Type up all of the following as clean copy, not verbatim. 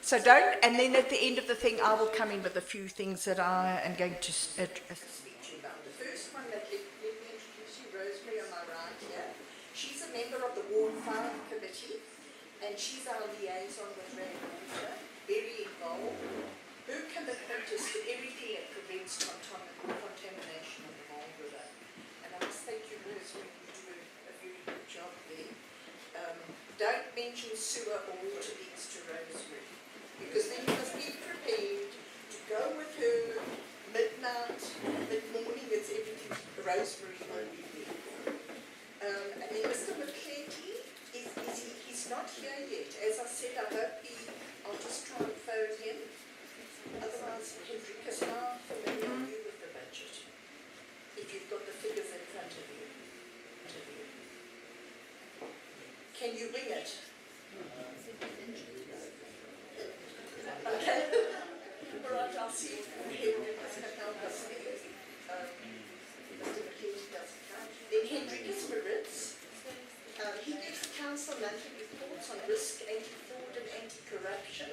So don't, and then at the end of the thing, I will come in with a few things that I am going to speak to you about. The first one, let me introduce you, Rosemary on my right here. She's a member of the Ward 5 committee, and she's our liaison with Rainwater, very involved. Her commitment is to everything that prevents contamination of the Vaal River. And I must thank you, Rosemary, you do a very good job there. Don't mention sewer or water leaks to Rosemary, because then you must be prepared to go with her midnight, mid-morning, it's everything Rosemary only there. And then Mr. McClatty, he's not here yet. As I said, I hope I'll just try and phone him. Otherwise, Henrika's now familiar with the budget. If you've got the figures in front of you. Can you ring it? Okay. All right, I'll see if Henrika can help us there. Mr. McClatty doesn't come. Then Henrika Spirits. He gives the council monthly reports on risk, anti-fraud and anti-corruption.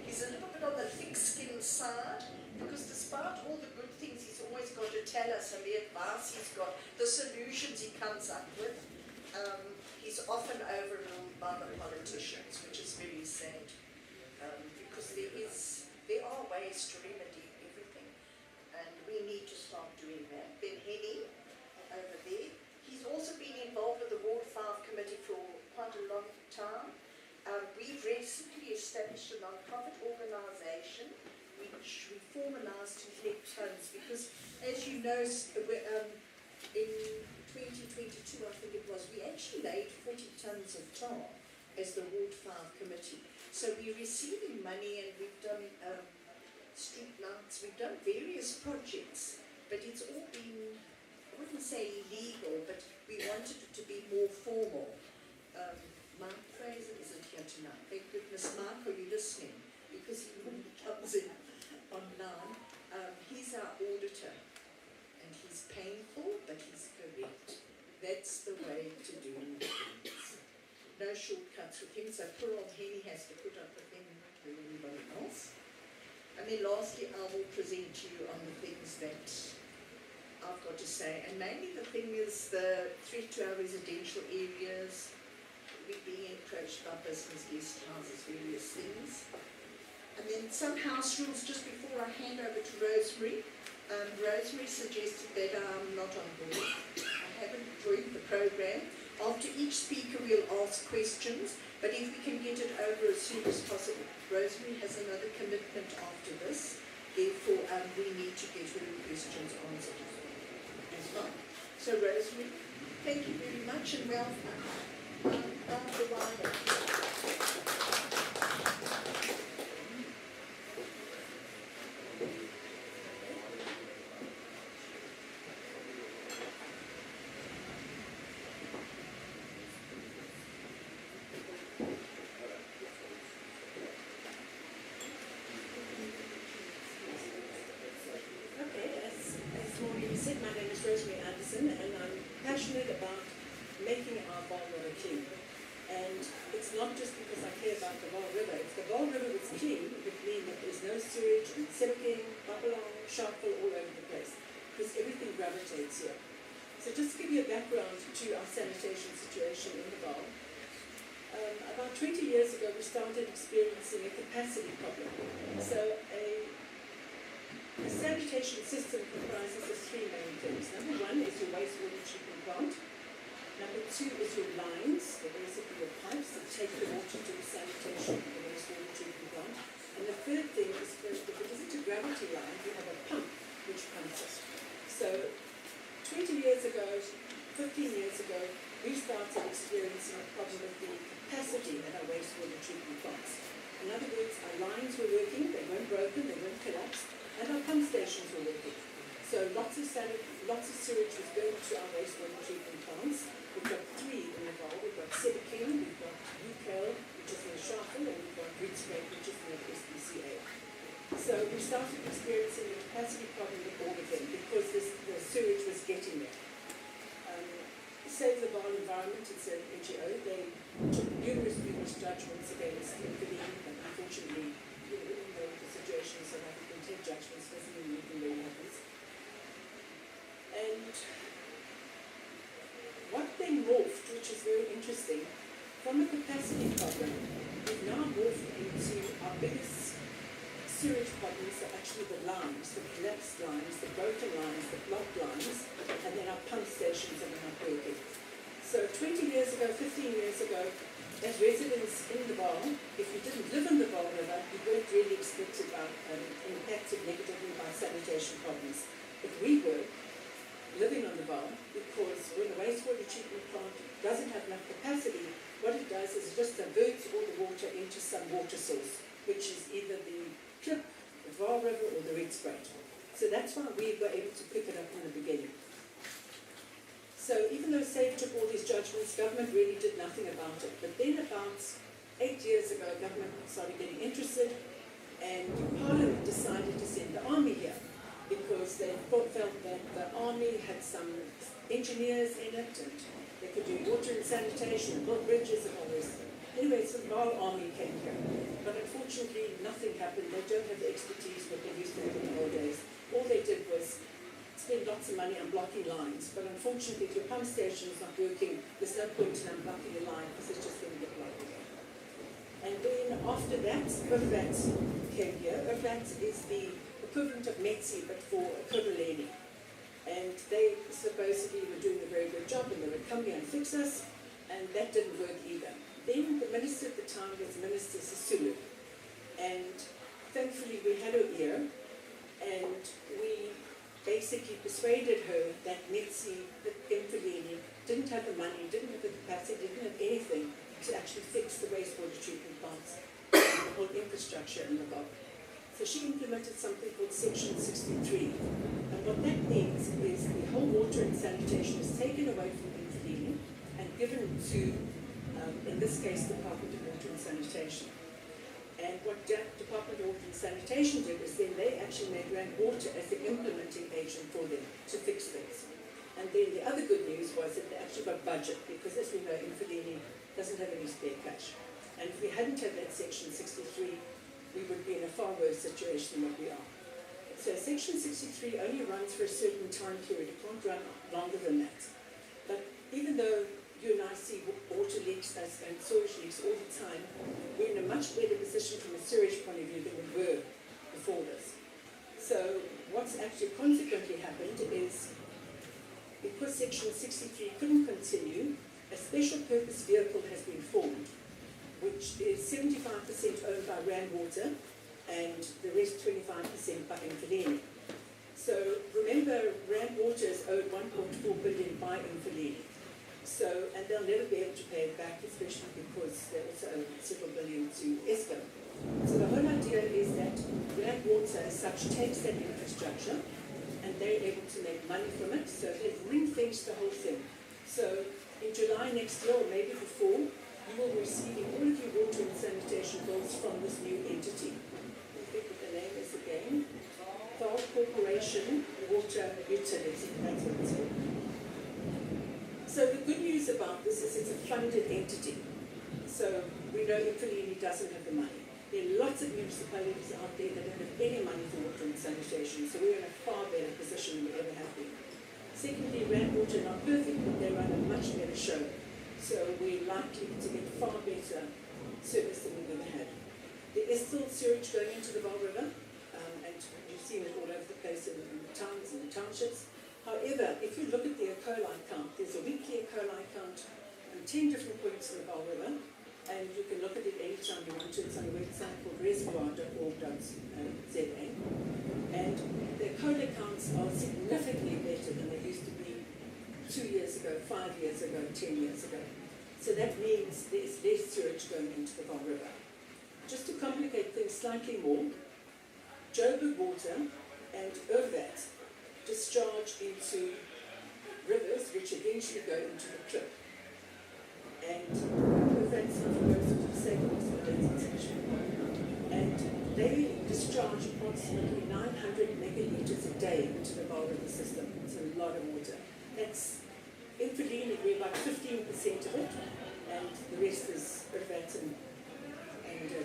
He's a little bit on the thick-skinned side, because despite all the good things he's always got to tell us and the advice he's got, the solutions he comes up with, he's often overruled by the politicians, which is very sad, because there are ways to remedy everything, and we need to start doing that. Then Henny, over there, he's also been involved with the Ward 5 committee for quite a long time. We've recently established a non-profit organisation which we formalised to collect funds, because, as you know, in 2022, I think it was, we actually laid 40 tonnes of tar as the Ward 5 committee. So we're receiving money, and we've done street lights, we've done various projects, but it's all been, I wouldn't say illegal, but we wanted it to be more formal. Mark Fraser isn't here tonight. Thank goodness. Mark, are you listening? Because he normally comes in online. He's our auditor, and he's painful, but he's correct. That's the way to do things. No shortcuts with him, so poor old Henny has to put up with him and everybody else. And then lastly, I will present to you on the things that I've got to say. And mainly the thing is the threat to our residential areas. We're being encroached by business, guest houses, various things. And then some house rules just before I hand over to Rosemary. Rosemary suggested that I'm not on board. I haven't joined the program. After each speaker we'll ask questions, but if we can get it over as soon as possible. Rosemary has another commitment after this, therefore we need to get her questions answered as well. So Rosemary, thank you very much and welcome. My name is Rosemary Anderson, and I'm passionate about making our Vaal River clean. And it's not just because I care about the Vaal River. If the Vaal River was clean, it would mean that there's no sewage and Sebekeng, Babylon, Sharpeville all over the place, because everything gravitates here. So just to give you a background to our sanitation situation in the Vaal, about 20 years ago we started experiencing a capacity problem. So a sanitation system comprises of three main things. Number one is your wastewater treatment plant. Number two is your lines, they're basically your pipes that take the water to the sanitation, the wastewater treatment plant. And the third thing is, if it isn't a gravity line, you have a pump which pumps it. So 20 years ago, 15 years ago, we started experiencing a problem with the capacity at our wastewater treatment plants. In other words, our lines were working, they weren't broken, they weren't collapsed, and our pump stations were working. So lots of sewage was going to our wastewater treatment plants. We've got three in the Vaal. We've got Sebekeng, we've got UKL, which is near Sharpeville, and we've got Greenspring, which is near SPCA. So we started experiencing a capacity problem with all of them because the sewage was getting there. Save the Vaal Environment, it's an NGO, they took numerous judgments against Emfuleni, but unfortunately, even though the situation in South Africa can take judgments, doesn't mean anything really happens. And what then morphed, which is very interesting, from a capacity problem, we've now morphed into our biggest sewage problems are actually the lines, the collapsed lines, the broken lines, the blocked lines, and then our pump stations that are not working. So 20 years ago, 15 years ago, as residents in the Vaal, if you didn't live in the Vaal River, you weren't really expected about impacted negatively by sanitation problems. But we were living on the Vaal because when the wastewater treatment plant doesn't have enough capacity, what it does is it just diverts all the water into some water source, which is either the Klip, the Vaal River, or the Red Spruit. So that's why we were able to pick it up in the beginning. So even though SAFE took all these judgments, government really did nothing about it. But then about 8 years ago, government started getting interested, and Parliament decided to send the army here because they felt that the army had some engineers in it, and they could do water and sanitation and build bridges and all this. Anyway, so the Vaal army came here. But unfortunately, nothing happened. They don't have the expertise that they used to have in the old days. All they did was spend lots of money on blocking lines, but unfortunately if your pump station is not working, there's no point in unblocking a line because it's just going to get blocked. And then after that, Emfuleni came here. Emfuleni is the equivalent of Metsi, but for Emfuleni. And they supposedly were doing a very good job, and they would come here and fix us, and that didn't work either. Then the minister at the time was Minister Sisulu, and thankfully we had her ear, and we basically persuaded her that Metsi, that Emfuleni, didn't have the money, didn't have the capacity, didn't have anything to actually fix the wastewater treatment plants and the whole infrastructure in the Vaal. So she implemented something called Section 63. And what that means is the whole water and sanitation is taken away from Emfuleni and given to, in this case, the Department of Water and Sanitation. And what Department of Water and Sanitation did is then they actually made Rand Water as the implementing agent for them to fix things. And then the other good news was that they actually got budget, because as we know, Emfuleni doesn't have any spare cash. And if we hadn't had that Section 63, we would be in a far worse situation than what we are. So Section 63 only runs for a certain time period. It can't run longer than that. But even though you and I see water leaks and sewage leaks all the time, we're in a much better position from a sewage point of view than we were before this. So what's actually consequently happened is, because Section 63 couldn't continue, a special purpose vehicle has been formed, which is 75% owned by Rand Water and the rest 25% by Emfuleni. So remember, Rand Water is owed 1.4 billion by Emfuleni. So, and they'll never be able to pay it back, especially because they also owe several billion to Eskom. So the whole idea is that Rand Water as such takes that infrastructure and they're able to make money from it. So they've ring-fenced the whole thing. So in July next year, or maybe before, you will be receiving all of your water and sanitation bills from this new entity. I think what the name is again. Vaal Corporation Water Utility, that's what it's called. So the good news about this is it's a funded entity. So we know Emfuleni doesn't have the money. There are lots of municipalities out there that don't have any money for water and sanitation, so we're in a far better position than we ever have been. Secondly, Rand Water are not perfect, but they run a much better show. So we're likely to get far better service than we've ever had. There is still sewage going into the Vaal River, and you've seen it all over the place in the towns and the townships. However, if you look at the E. coli count, there's a weekly E. coli count on 10 different points in the Vaal River, and you can look at it anytime you want to. It's on a website called reservoir.org.za. And the E. coli counts are significantly better than they used to be 2 years ago, 5 years ago, 10 years ago. So that means there's less sewage going into the Vaal River. Just to complicate things slightly more, Joburg Water and Urvat discharge into rivers which eventually go into the Klip. And Urvat's not goes into the same hospital. And they discharge approximately 900 megalitres a day into the Vaal River system. It's a lot of water. That's Emfuleni, we're about 15% of it, and the rest is Urvat and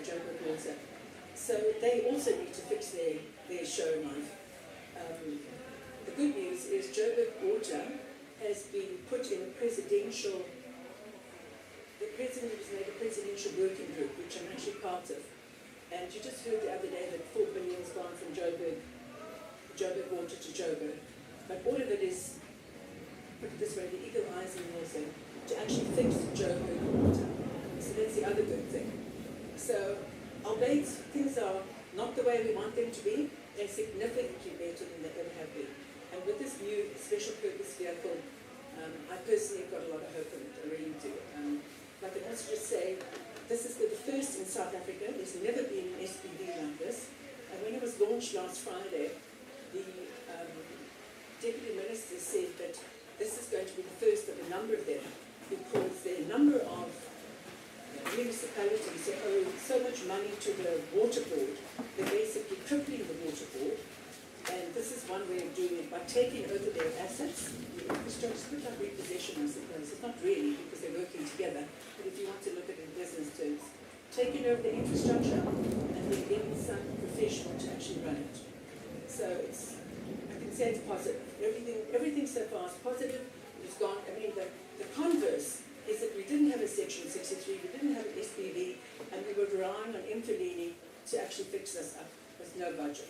Joburg Water. So they also need to fix their show knife. The good news is Joburg Water has been put in a presidential, the president has made a presidential working group, which I'm actually part of. And you just heard the other day that 4 billion has gone from Joburg Water to Joburg. But all of it is, put it this way, the eagle eyes and also to actually fix Joburg Water. So that's the other good thing. So, albeit things are not the way we want them to be, they're significantly better than they ever have been. And with this new special purpose vehicle, I personally have got a lot of hope in it, I really do. I can also just say, this is the first in South Africa. There's never been an SPV like this. And when it was launched last Friday, the Deputy Minister said that this is going to be the first of a number of them, because there are a number of municipalities that owe so much money to the water board, they're basically tripling the water board. And this is one way of doing it, by taking over their assets. It's just a bit like repossession, I suppose. It's not really, because they're working together, but if you want to look at it in business terms, taking over the infrastructure and then getting some professional to actually run it. So it's, I can say it's positive. Everything so far is positive. It's gone. I mean, the converse is that we didn't have a Section 63, we didn't have an SPV, and we were relying on Emfuleni to actually fix us up with no budget.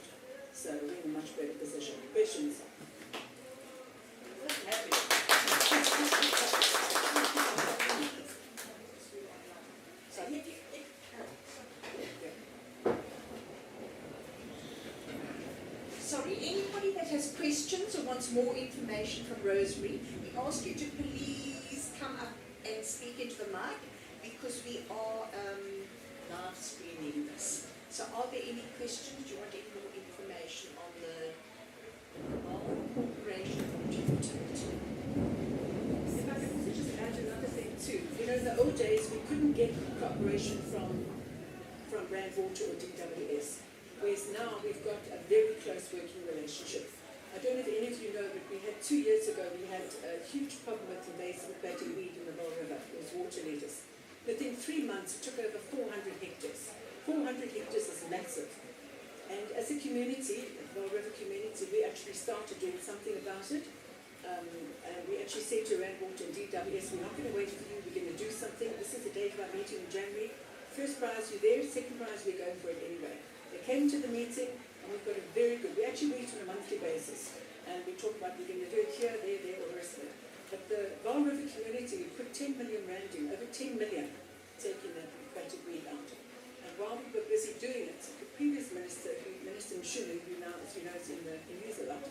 So we're in a much better position. Questions? Sorry, anybody that has questions or wants more information from Rosemary, we ask you to please come up and speak into the mic, because we are live streaming this. So are there any questions? Do you want any more information on the Vaal Corporation utility? If I could also just add another thing too. You know, in the old days we couldn't get cooperation from Rand Water or DWS, whereas now we've got a very close working relationship. I don't know if any of you know, but we had 2 years ago, we had a huge problem with invasive plating weed in the Vaal River. It was water lettuce. Within 3 months, it took over 400 hectares. 400 hectares is massive. And as a community, the Vaal River community, we actually started doing something about it. And we actually said to Rand Water and DWS, we're not going to wait for you, we're going to do something. This is the date of our meeting in January. First prize, you're there. Second prize, we're going for it anyway. They came to the meeting, and we've got a very good, we actually meet on a monthly basis. And we talk about we're going to do it here, there, all the rest of it. But the Vaal River community, we put 10 million rand in, over 10 million, taking that aquatic weed out. And while we were busy doing it, the previous minister, Minister Emfuleni, who now, as you know, is in the news a lot,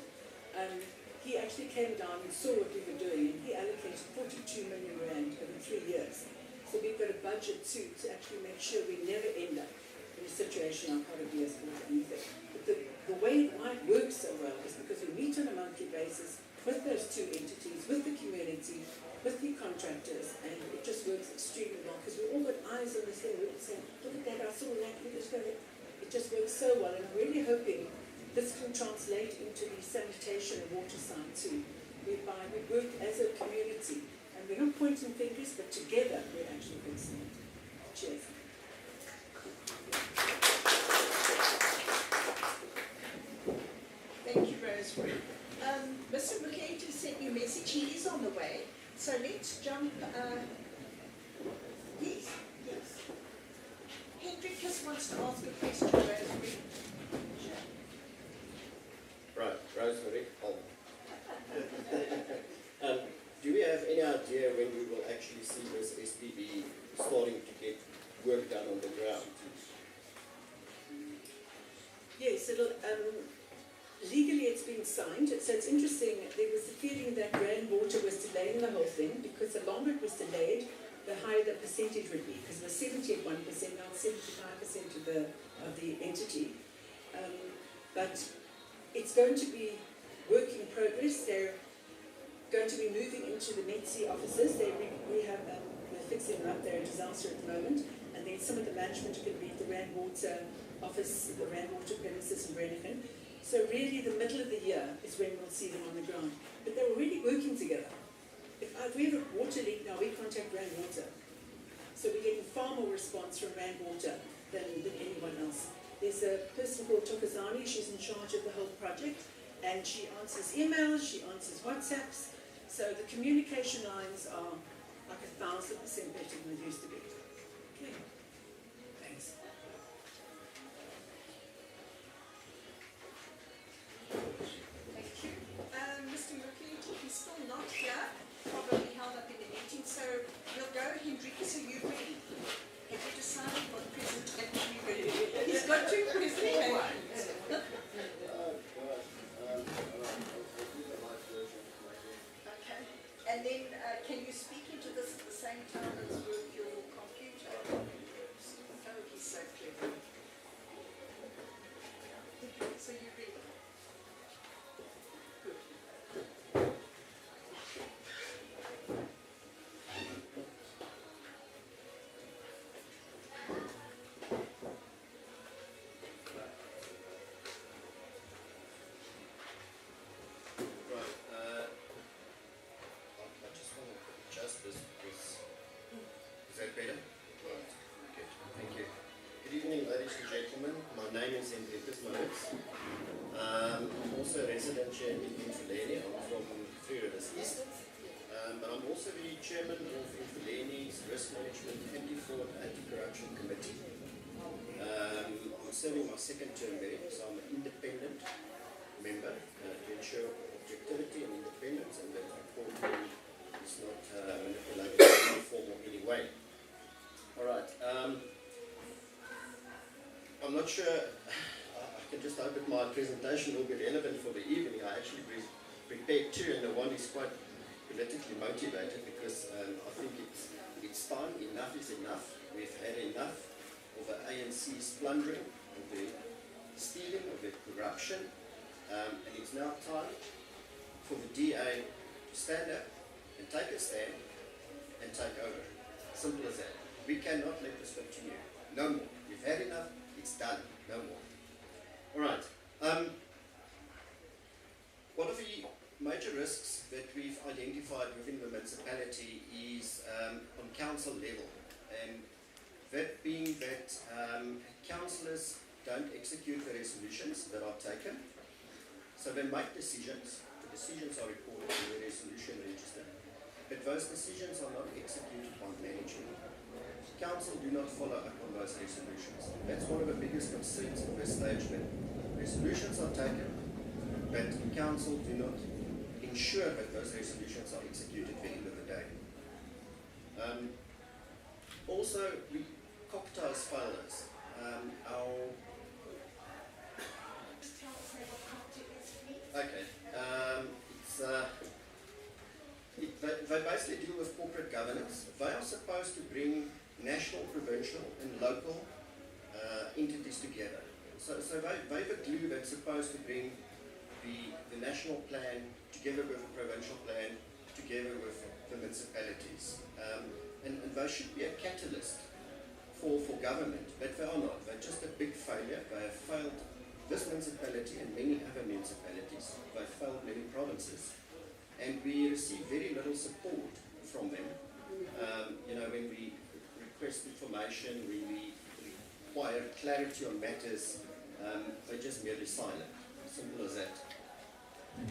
he actually came down and saw what we were doing, and he allocated 42 million rand over 3 years. So we've got a budget too to actually make sure we never end up in a situation like Caribbean or anything. But the way why it works so well is because we meet on a monthly basis with those two entities, with the community, with the contractors, and it just works extremely well because we've all got eyes on this thing. We're saying, look at that, I saw that, look at that. It just works so well, and I'm really hoping this can translate into the sanitation and water side too, whereby we work as a community, and we're not pointing fingers, but together we're actually fixing it. Cheers. Thank you, Rosemary. Mr. Muketi sent you a message. He is on the way. So let's jump. Yes. Hendrikus wants to ask a question, Rosemary. Right, Rosemary. Do we have any idea when we will actually see this SPV starting to get work done on the ground? Yes, legally it's been signed. So it's interesting, there was the feeling that Rand Water was delaying the whole thing, because the longer it was delayed, the higher the percentage would be, because it was 70 at 1%, now 75% of the entity. But it's going to be work in progress. They're going to be moving into the Metsi offices. We're fixing them up. They're a disaster at the moment. And then some of the management are going to be at the Rand Water office, the Rand Water premises in Brennigan. So really the middle of the year is when we'll see them on the ground. But they're already working together. If we have a water leak now, we contact Rand Water. So we're getting far more response from Rand Water than anyone else. There's a person called Tokozani, she's in charge of the whole project, and she answers emails, she answers WhatsApps, so the communication lines are like 1,000% better than it used to be. Okay, thanks. Thank you. Mr. Murphy, he's still not here, probably held up in the meeting, so we'll go. Henriques, are you ready? Have you decided what presentation you're ready? He's got two presentations. Okay. And then can you speak into this at the same time as with your computer? Oh, he's so clever. So you're ready? Better? Right. Good. Thank you. Good evening, ladies and gentlemen. My name is Emfuleni. I'm also a resident here in Emfuleni. I'm from 3 Rivers East. But I'm also the chairman of Emfuleni's Risk Management Anti-Fraud Anti-Corruption Committee. I'm serving my second term there, so I'm an independent member to ensure objectivity and independence, and that the report is not manipulated in any form or any way. All right. I'm not sure. I can just hope that my presentation will be relevant for the evening. I actually prepared two, and the one is quite politically motivated because I think it's time. Enough is enough. We've had enough of the ANC's plundering, of the stealing, of the corruption, and it's now time for the DA to stand up and take a stand and take over. Simple as that. We cannot let this continue. No more. We've had enough. It's done. No more. All right. One of the major risks that we've identified within the municipality is on council level, and that being that councillors don't execute the resolutions that are taken. So they make decisions. The decisions are recorded in the resolution register, but those decisions are not executed by management. Council do not follow up on those resolutions. That's one of the biggest concerns at this stage, that resolutions are taken, but council do not ensure that those resolutions are executed at the end of the day. Also, we cocktails failures. Okay. They basically deal with corporate governance. They are supposed to bring national, provincial, and local entities together. So they're the glue that's supposed to bring the national plan together with the provincial plan, together with the municipalities. And they should be a catalyst for government, but they are not. They're just a big failure. They have failed this municipality and many other municipalities. They've failed many provinces. And we receive very little support from them. When we request information, when we require clarity on matters, they're just merely silent. Simple as that.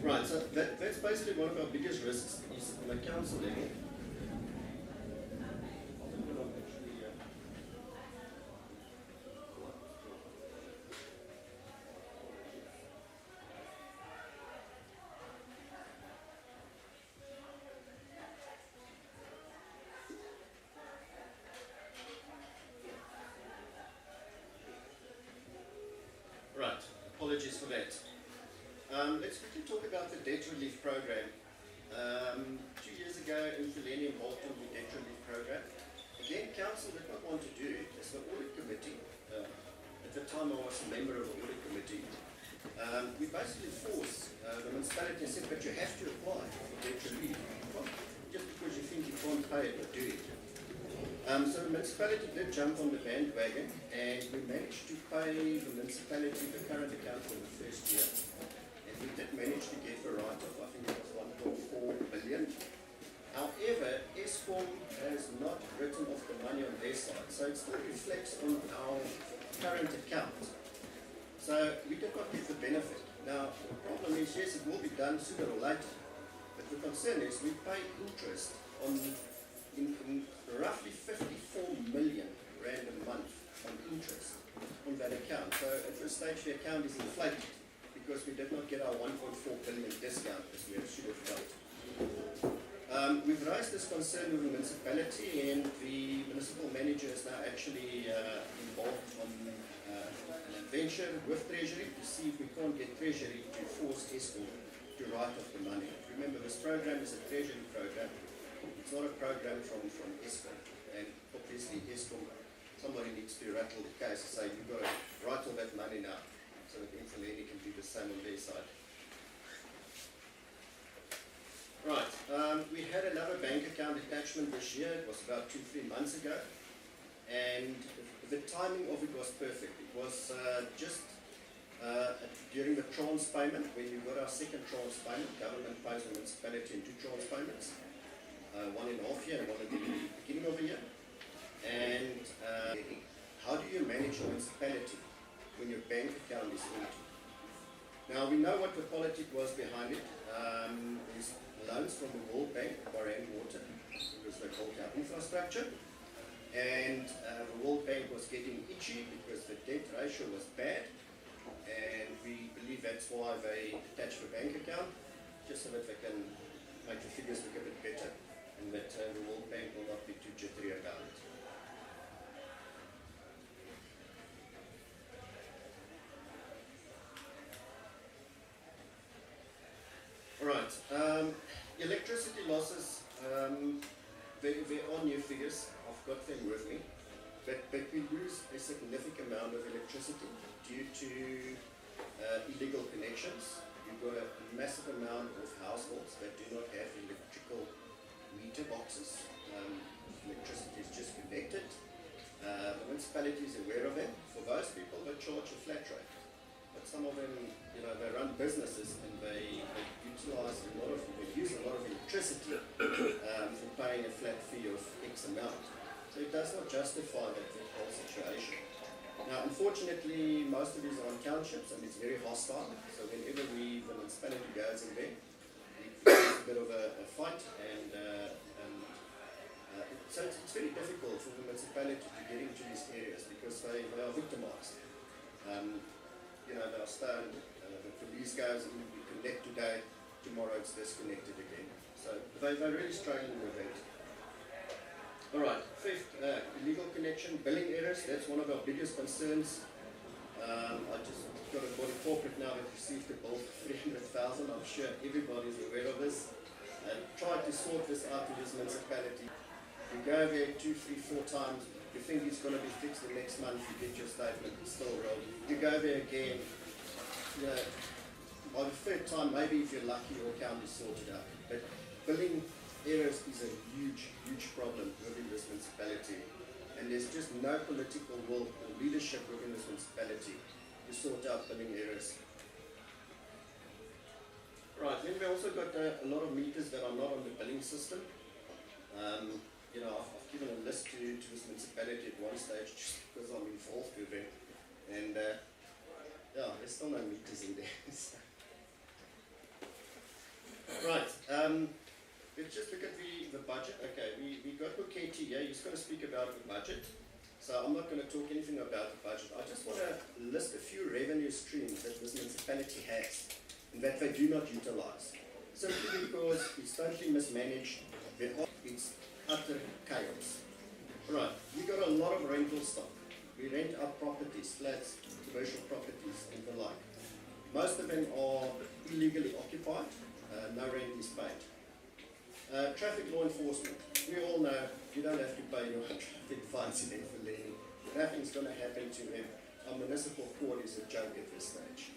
Right, so that's basically one of our biggest risks is on the council level. Right, apologies for that. Let's quickly talk about the debt relief program. 2 years ago, Emfuleni embarked on the debt relief program. Again, council did not want to do it. As the audit committee, at the time I was a member of the audit committee, we basically forced the municipality and said, but you have to apply for debt relief. Well, just because you think you can't pay it, but do it. So the municipality did jump on the bandwagon, and we managed to pay the municipality the current account for the first year. And we did manage to get a write-off, I think it was 1.4 billion. However, Eskom has not written off the money on their side, so it still reflects on our current account. So we did not get the benefit. Now, the problem is, yes, it will be done sooner or later, but the concern is we pay interest on in roughly 54 million rand a month on interest on that account. So at this stage, the account is inflated because we did not get our 1.4 billion discount as we should have got. We've raised this concern with the municipality, and the municipal manager is now actually involved on an adventure with Treasury to see if we can't get Treasury to force Eskom to write off the money. Remember, this program is a Treasury program. It's not a program from Eskom. And obviously Eskom, somebody needs to rattle the case and say, you've got to write all that money now so that Emfuleni can do the same on their side. Right, we had another bank account attachment this year. It was about 2-3 months ago, and the timing of it was perfect. It was just during the trans payment, when we got our second trans payment. Government pays the municipality in 2 trans payments, one in half year and one at the beginning of the year. And how do you manage a municipality when your bank account is empty? Now we know what the politic was behind it. There's loans from the World Bank for water because they built our infrastructure, and the World Bank was getting itchy because the debt ratio was bad, and we believe that's why they attached the bank account, just so that they can make the figures look a bit better, and that the World Bank will not be too jittery about it. Alright, electricity losses, there are new figures, I've got them with me, but we lose a significant amount of electricity due to illegal connections. You've got a massive amount of households that do not have electrical meter boxes. Electricity is just connected. The municipality is aware of it. For those people, they charge a flat rate. But some of them, they run businesses and they use a lot of electricity for paying a flat fee of X amount. So it does not justify that whole situation. Now, unfortunately, most of these are on townships and it's very hostile. So whenever the municipality goes in there, it's a bit of a fight, and so it's very difficult for the municipality to get into these areas because they are victimized. They are stoned, the police goes in, we connect today, tomorrow it's disconnected again. So they're really struggling with that. Alright, fifth, illegal connection, billing errors, that's one of our biggest concerns. I just got a body corporate now that received a bill for 300,000. I'm sure everybody's aware of this. Tried to sort this out with this municipality. You go there 2, 3, 4 times, you think it's going to be fixed the next month, you get your statement, it's still rolling. You go there again, by the third time, maybe if you're lucky, your account is sorted out. But billing errors is a huge, huge problem within this municipality. And there's just no political will or leadership within this municipality to sort out billing errors. Right, then we also got a lot of meters that are not on the billing system. I've given a list to this municipality at one stage just because I'm involved with them. And there's still no meters in there. Right, let's just look at the budget. Okay, we got Buketi here, he's going to speak about the budget. So I'm not going to talk anything about the budget. I just want to list a few revenue streams that this municipality has and that they do not utilize. Simply because it's totally mismanaged, it's utter chaos. Right, we got a lot of rental stock. We rent out properties, flats, commercial properties and the like. Most of them are illegally occupied, no rent is paid. Traffic law enforcement, we all know you don't have to pay your traffic fines in Emfuleni. Nothing's going to happen to them. Our municipal court is a joke at this stage.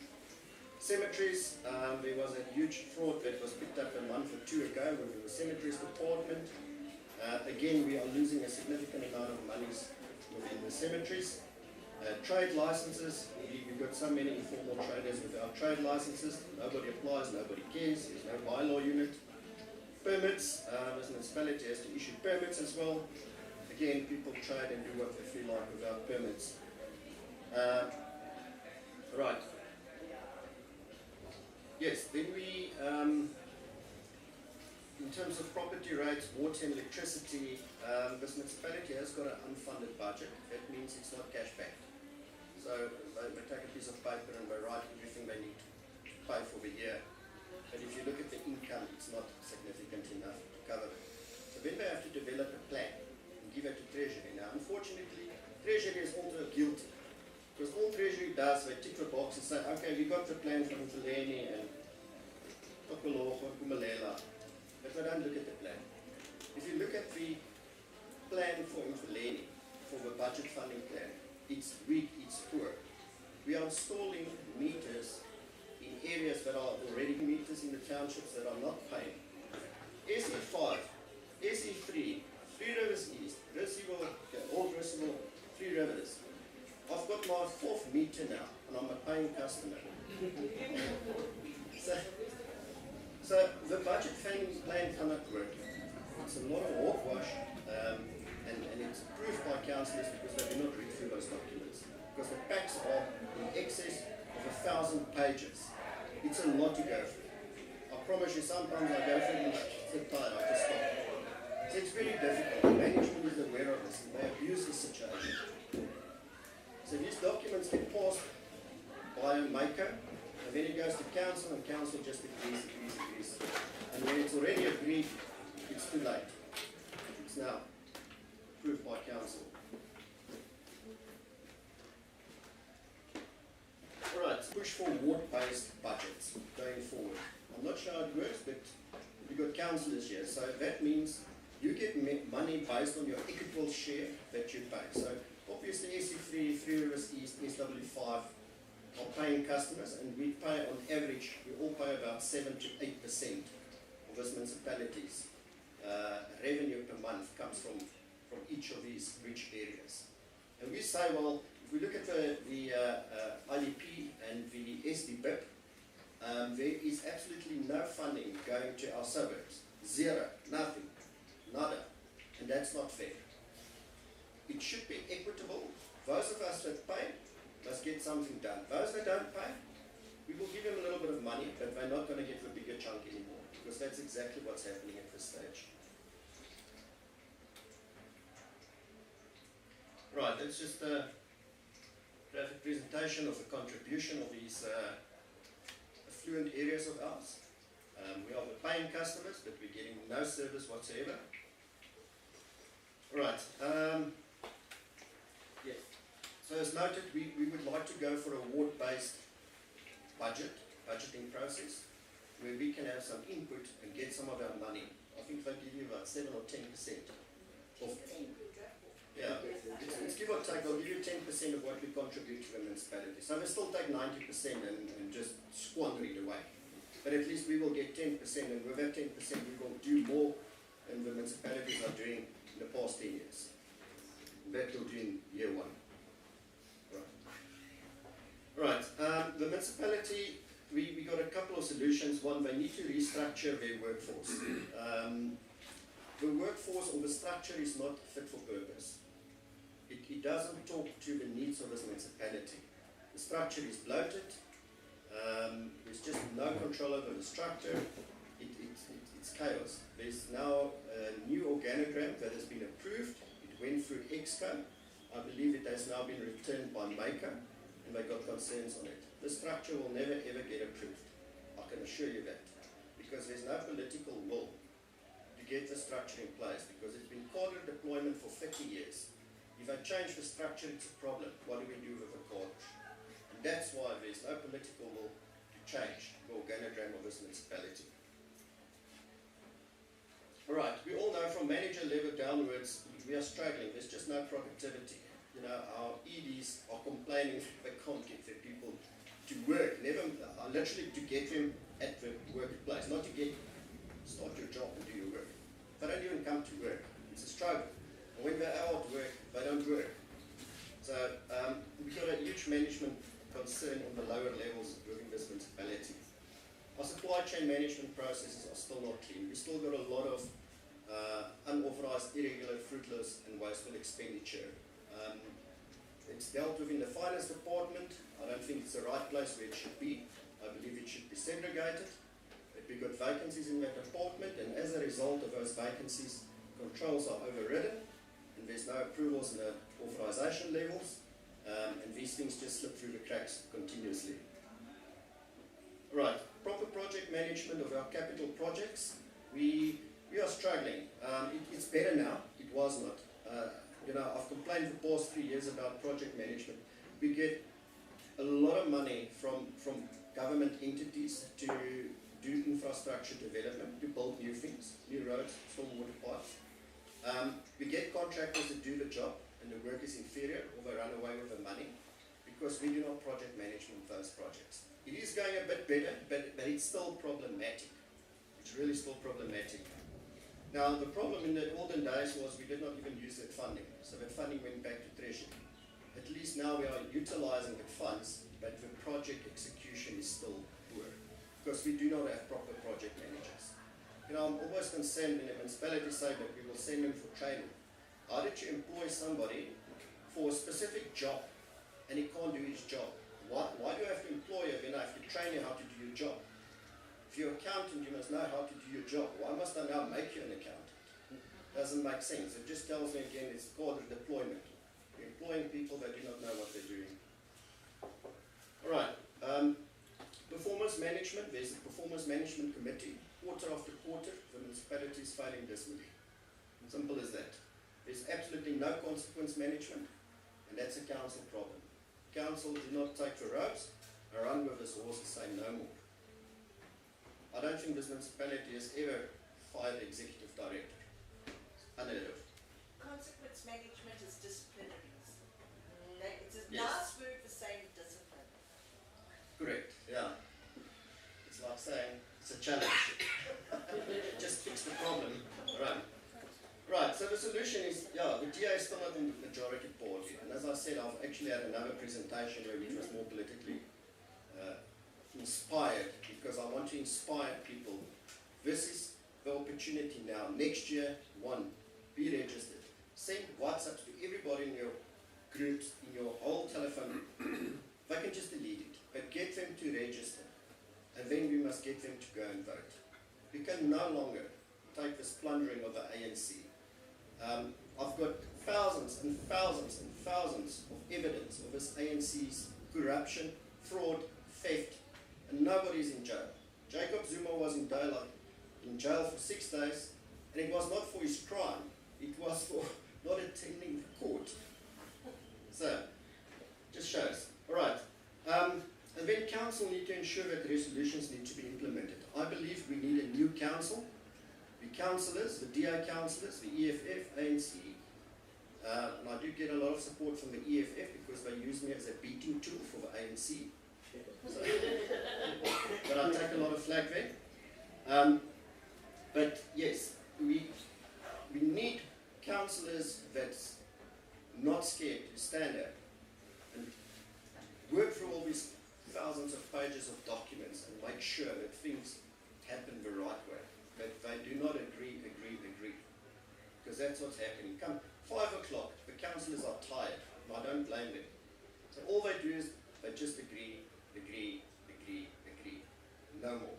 Cemeteries, there was a huge fraud that was picked up a month or 2 ago within the cemeteries department. Again, we are losing a significant amount of monies within the cemeteries. Trade licenses, we've got so many informal traders without trade licenses. Nobody applies, nobody cares, there's no bylaw unit. Permits, this municipality has to issue permits as well. Again, people trade and do what they feel like without permits. Right. Yes, then we, in terms of property rates, water and electricity, this municipality has got an unfunded budget. That means it's not cash backed. So they take a piece of paper and they write everything they need to pay for the year. But if you look at the income, it's not significant enough to cover it. So then they have to develop a plan and give it to Treasury. Now, unfortunately, Treasury is also guilty. Because all Treasury does, they tick the box and say, okay, we got the plan from Emfuleni and Tokologo, Kumalela, but they don't look at the plan. If you look at the plan for Emfuleni, for the budget funding plan, it's weak, it's poor. We are installing meters in areas that are already meters in the townships that are not paying. SE5, SE3, Three Rivers East, Rissiville, Old Rissiville, Three Rivers. I've got my 4th meter now, and I'm a paying customer. So the budget funding plan cannot work. It's a lot of hogwash, and it's approved by councillors because they do not read through those documents. Because the packs are in excess of 1,000 pages. It's a lot to go through. I promise you, sometimes I go through and I get tired, I just stop. So it's very difficult. The management is aware of this and they abuse the situation. So these documents get passed by a maker, and then it goes to council, and council just agrees. And when it's already agreed, it's too late. It's now approved by council. Alright, push for ward-based budgets going forward. I'm not sure how it works, but we've got councillors here, so that means you get money based on your equitable share that you pay. So obviously SE3, Three Rivers East, SW5 are paying customers, and we pay on average, we all pay about 7 to 8% of those municipalities. Revenue per month comes from each of these rich areas. And we say, well, if we look at the IDP and the SDBIP, there is absolutely no funding going to our suburbs. Zero, nothing, nada. And that's not fair. It should be equitable. Those of us that pay must get something done. Those that don't pay, we will give them a little bit of money, but they're not going to get the bigger chunk anymore, because that's exactly what's happening at this stage. Right, that's just a graphic presentation of the contribution of these affluent areas of ours. We are the paying customers, but we're getting no service whatsoever. Right. Yeah. So as noted, we would like to go for a ward-based budgeting process, where we can have some input and get some of our money. I think they give you about 7 or 10% of. Yeah, it's give or take. They'll give you 10% of what we contribute to the municipality. So they still take 90% and just squander it away. But at least we will get 10%, and with that 10% we will do more than the municipalities are doing in the past 10 years. That we'll do in year 1. Right. The municipality, we got a couple of solutions. One, they need to restructure their workforce. The workforce or the structure is not fit for purpose. It doesn't talk to the needs of this municipality. The structure is bloated. There's just no control over the structure. It's chaos. There's now a new organogram that has been approved. It went through EXCO. I believe it has now been returned by Maker, and they got concerns on it. The structure will never ever get approved. I can assure you that. Because there's no political will to get the structure in place, because it's been cadre deployment for 30 years. If I change the structure, it's a problem. What do we do with the cadre? And that's why there's no political will to change the organogram of this municipality. Alright, we all know from manager level downwards, we are struggling. There's just no productivity. You know, our EDs are complaining they can't get their people to work, literally to get them at the workplace, not to start your job and do your work. They don't even come to work. It's a struggle. And when they're out at work, they don't work. So we've got a huge management concern on the lower levels within this municipality. Our supply chain management processes are still not clean. We've still got a lot of unauthorized, irregular, fruitless and wasteful expenditure. It's dealt with in the finance department. I don't think it's the right place where it should be. I believe it should be segregated. But we've got vacancies in that department, and as a result of those vacancies, controls are overridden, and there's no approvals in the authorization levels, and these things just slip through the cracks continuously. Right, proper project management of our capital projects. We are struggling. It's better now. It was not. I've complained for the past 3 years about project management. We get a lot of money from government entities to do infrastructure development, to build new things, new roads, stormwater pipes. We get contractors that do the job, and the work is inferior, or they run away with the money, because we do not project management those projects. It is going a bit better, but it's still problematic. It's really still problematic. Now, the problem in the olden days was we did not even use that funding, so that funding went back to Treasury. At least now we are utilizing the funds, but the project execution is still poor, because we do not have proper project managers. I'm always concerned when the municipalities say that we will send them for training. How did you employ somebody for a specific job and he can't do his job? Why do you have to employ him when I have to train you how to do your job? If you're an accountant, you must know how to do your job. Why must I now make you an accountant? Doesn't make sense. It just tells me again it's called a deployment. You're employing people that do not know what they're doing. Alright, performance management. There's a performance management committee. Quarter after quarter, the municipality is failing dismally. Simple as that. There's absolutely no consequence management, and that's a council problem. Council do not take the ropes, and run with this horse and say no more. I don't think this municipality has ever fired the executive director. It's unheard of. Consequence management is disciplinaries. It's a Yes. nice word for saying discipline. Correct, yeah. It's like saying it's a challenge. Just fix the problem. Right, so the solution is, the DA is still not in the majority party. And as I said, I've actually had another presentation which was more politically inspired, because I want to inspire people. This is the opportunity now. Next year, be registered. Send WhatsApps to everybody in your groups, in your whole telephone. They can just delete it, but get them to register. And then we must get them to go and vote. We can no longer take this plundering of the ANC. I've got thousands and thousands and thousands of evidence of this ANC's corruption, fraud, theft, and nobody's in jail. Jacob Zuma was in jail for 6 days, and it was not for his crime, it was for not attending the court. So, just shows. Alright, and then council need to ensure that the resolutions need to be implemented. I believe we need a new council. The councillors, the DA councillors, the EFF, ANC, and I do get a lot of support from the EFF because they use me as a beating tool for the ANC. So, but I take a lot of flack there. But yes, we need councillors that's not scared to stand up and work through all these thousands of pages of documents and make sure that things happen the right way. That they do not agree. Because that's what's happening. Come 5 o'clock, the councillors are tired, and I don't blame them. So all they do is they just agree. No more.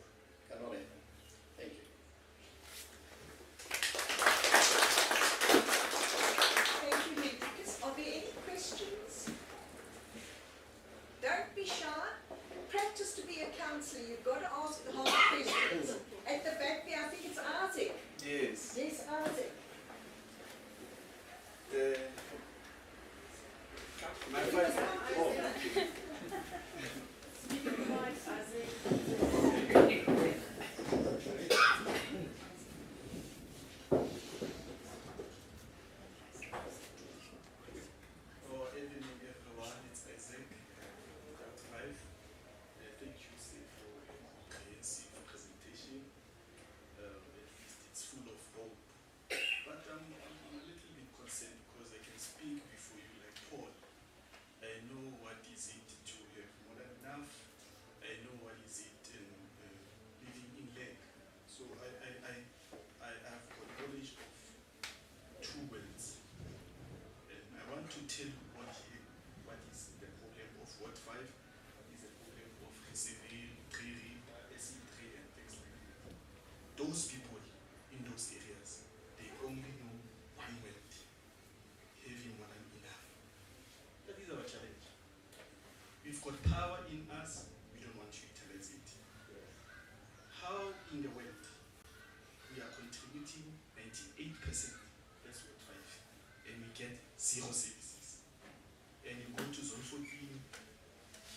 Cannot happen. Thank you. Thank you, Hendrikus. Are there any questions? Don't be shy. Practice to be a councillor. You've got to ask the hard questions. At the back there, I think it's Isaac. Yes. Yes, Isaac. My first. Oh. 98%. That's Ward 5. And we get 0 services. And you go to Zone 14,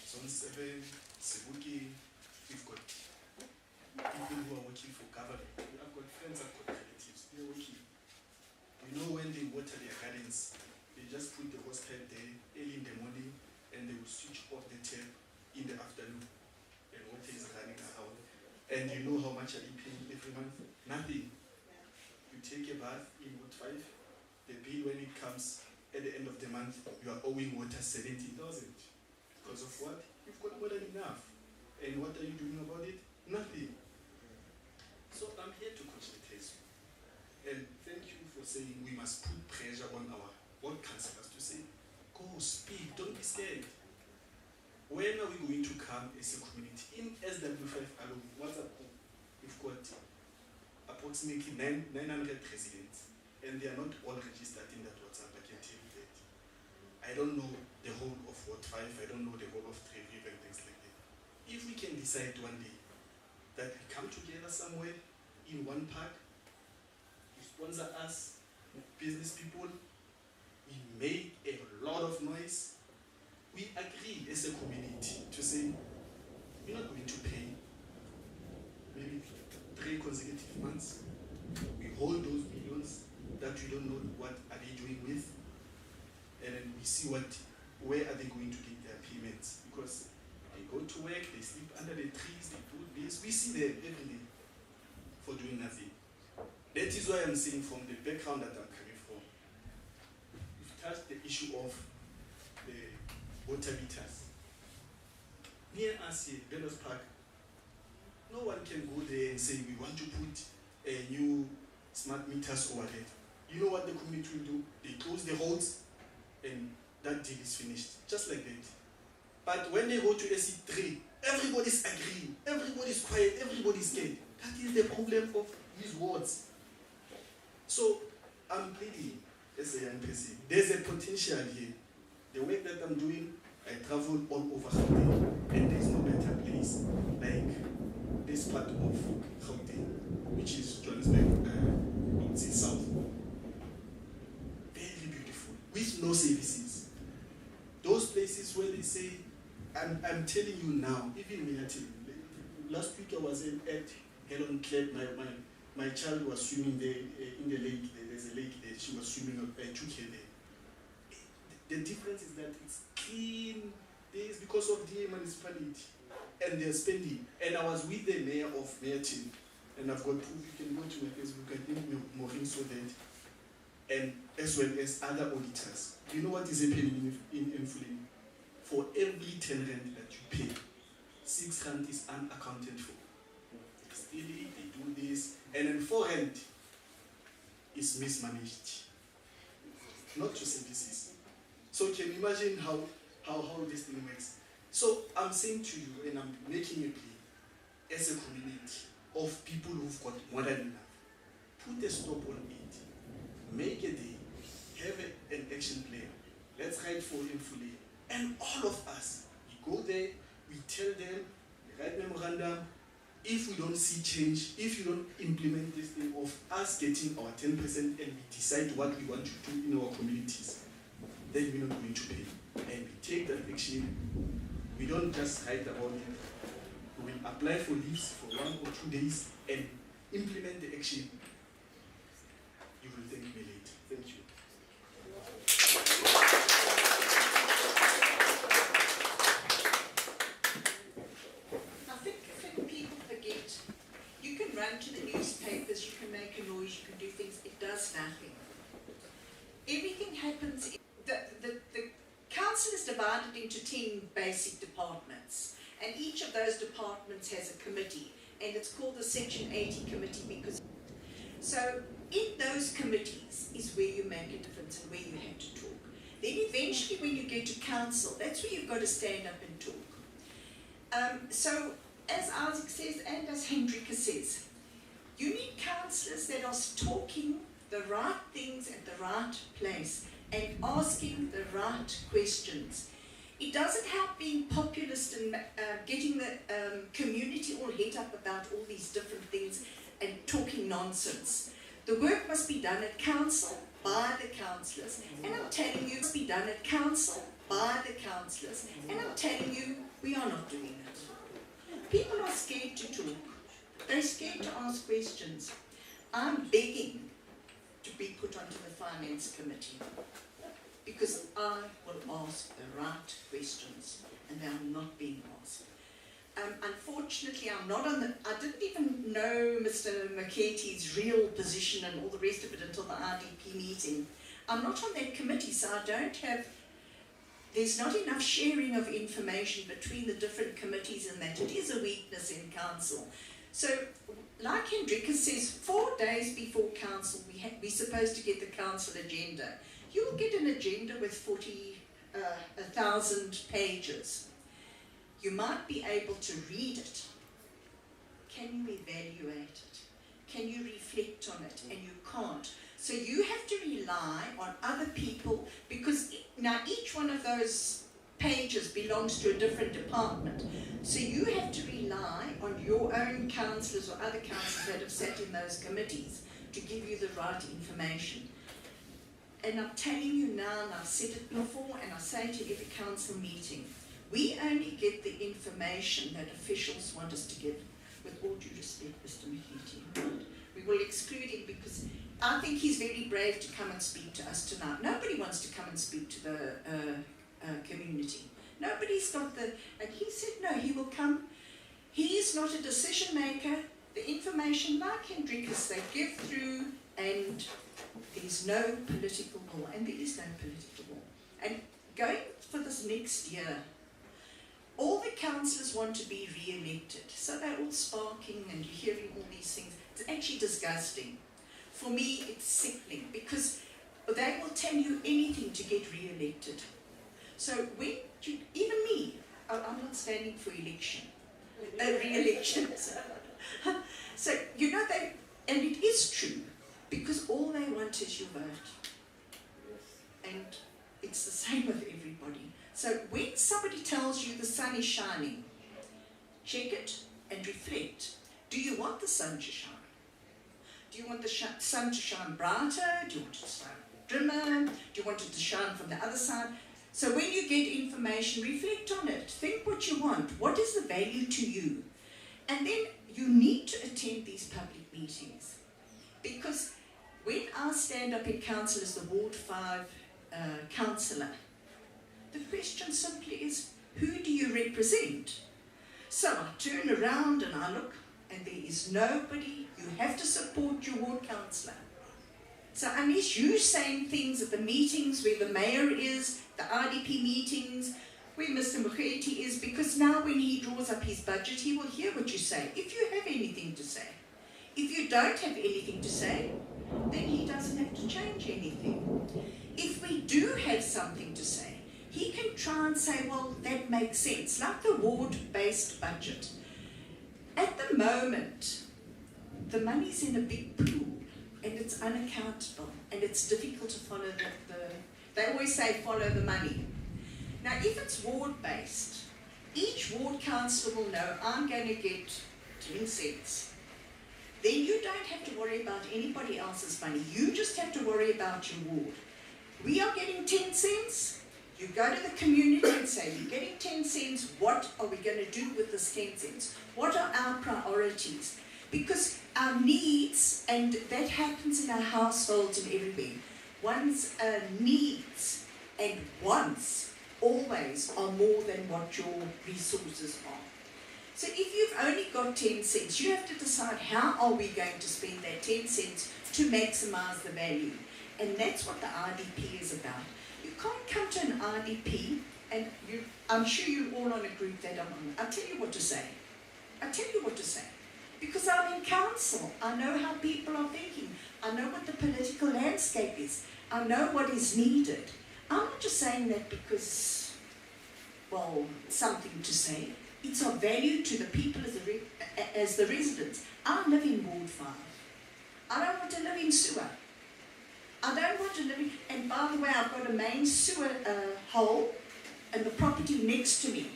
Zone 7, Sibuki, we've got people who are working for government. I've got friends, I've got relatives, they're working. You know, when they water their gardens, they just put the hose pipe there early in the morning and they will switch off the tap in the afternoon. And water is running around. And you know how much are you paying every month? Nothing. You take a bath in Ward 5, the bill when it comes at the end of the month, you are owing water 70,000. Because of what? You've got more than enough. And what are you doing about it? Nothing. So I'm here to conscientize you. And thank you for saying we must put pressure on our ward councillors to say, go speak, don't be scared. When are we going to come as a community? In SW5 alone, WhatsApp group, we've got approximately 900 residents, and they are not all registered in that WhatsApp, I can tell you that. I don't know the whole of Ward 5, I don't know the whole of Trevive and things like that. If we can decide one day that we come together somewhere in one park, you sponsor us, business people, we make a lot of noise, we agree as a community to say, we're not going to pay maybe 3 consecutive months. We hold those millions that we don't know what are they doing with, and then we see where are they going to get their payments, because they go to work, they sleep under the trees, they do this, we see them every day for doing nothing. That is why I'm saying, from the background that I'm coming from, we've touched the issue of the water meters. Near us here, Bellows Park, no one can go there and say we want to put a new smart meters over there. You know what the community will do? They close the roads and that deal is finished, just like that. But when they go to SC3, everybody's agreeing, everybody's quiet, everybody's scared. That is the problem of these wards. So I'm pleading as a young person, there's a potential here. The work that I'm doing, I travel all over Gauteng, and there's no better place like this part of Gauteng, which is Johannesburg, I would say south. Very beautiful, with no services. Those places where they say, I'm telling you now, even me, last week I was at Helen Club, my child was swimming there in the lake, there's a lake there, she was swimming, I took her there. The difference is that it's clean. It's because of the municipality and their spending. And I was with the mayor of Merton, and I've got proof. You can go to my Facebook, I think Maureen saw that, and as well as other auditors. You know what is happening in Emfuleni? For every 10 rand that you pay, 6 rand is unaccounted for. They steal it, they do this, and then 4 rand is mismanaged, not to services. So can you imagine how this thing works? So I'm saying to you, and I'm making a plea, as a community of people who've got more than enough, put a stop on it. Make a day, have an action plan. Let's write for Emfuleni. And all of us, we go there, we tell them, we write memorandum. If we don't see change, if you don't implement this thing of us getting our 10% and we decide what we want to do in our communities, then we're not going to pay. And we take that action. We don't just write about it. We will apply for leaves for 1 or 2 days and implement the action. You will thank me later. Thank you. I think people forget, you can run to the newspapers, you can make a noise, you can do things, it does nothing. Everything happens. The council is divided into 10 basic departments, and each of those departments has a committee, and it's called the Section 80 committee because. So in those committees is where you make a difference and where you have to talk. Then eventually when you get to council, that's where you've got to stand up and talk. So as Isaac says and as Hendrika says, you need councillors that are talking the right things at the right place and asking the right questions. It doesn't help being populist and getting the community all het up about all these different things and talking nonsense. The work must be done at council by the councillors, and I'm telling you, it must be done at council by the councillors, and I'm telling you, we are not doing it. People are scared to talk. They're scared to ask questions. I'm begging to be put onto the finance committee because I will ask the right questions, and they are not being asked. Unfortunately, I'm not on the, I didn't even know Mr. McKenty's real position and all the rest of it until the RDP meeting. I'm not on that committee, so I don't have, there's not enough sharing of information between the different committees, and that it is a weakness in council. So, like Hendrika says, 4 days before council, we're supposed to get the council agenda. You'll get an agenda with 1,000 pages. You might be able to read it. Can you evaluate it? Can you reflect on it? And you can't. So you have to rely on other people, because now each one of those pages belongs to a different department. So you have to rely on your own councillors or other councillors that have sat in those committees to give you the right information. And I'm telling you now, and I've said it before, and I say it to every council meeting, we only get the information that officials want us to give. With all due respect, Mr. McKenty, we will exclude him because I think he's very brave to come and speak to us tonight. Nobody wants to come and speak to the community. Nobody's got the, and he said no, he will come. He is not a decision maker. The information, like Hendrikus, they give through, and there's no political will, and there is no political will. And going for this next year, all the councillors want to be re-elected, so they're all sparking and you're hearing all these things. It's actually disgusting. For me, it's sickening, because they will tell you anything to get re-elected. So when you, even me, I'm not standing for election, re-election. So, you know, and it is true, because all they want is your vote. And it's the same with everybody. So when somebody tells you the sun is shining, check it and reflect. Do you want the sun to shine? Do you want the sun to shine brighter? Do you want it to shine dimmer? Do you want it to shine from the other side? So when you get information, reflect on it. Think what you want. What is the value to you? And then you need to attend these public meetings. Because when I stand up in council as the Ward 5 councillor, the question simply is, who do you represent? So I turn around and I look, and there is nobody. You have to support your ward councillor. So unless you're saying things at the meetings where the mayor is, the RDP meetings, where Mr. Mukherjee is, because now when he draws up his budget, he will hear what you say, if you have anything to say. If you don't have anything to say, then he doesn't have to change anything. If we do have something to say, he can try and say, well, that makes sense, like the ward-based budget. At the moment, the money's in a big pool, and it's unaccountable, and it's difficult to follow they always say follow the money. Now, if it's ward-based, each ward councillor will know, I'm going to get 10 cents. Then you don't have to worry about anybody else's money. You just have to worry about your ward. We are getting 10 cents. You go to the community and say, we're getting 10 cents, what are we going to do with this 10 cents? What are our priorities? Because our needs, and that happens in our households and everywhere, one's needs and wants always are more than what your resources are. So if you've only got 10 cents, you have to decide how are we going to spend that 10 cents to maximize the value. And that's what the RDP is about. You can't come to an RDP, and I'm sure you're all on a group that I'm on. I'll tell you what to say. I'll tell you what to say. Because I'm in council. I know how people are thinking. I know what the political landscape is. I know what is needed. I'm not just saying that because, well, something to say. It's of value to the people as the residents. I live in Ward 5. I don't want to live in sewer. I don't want to live in, and by the way, I've got a main sewer hole and the property next to me.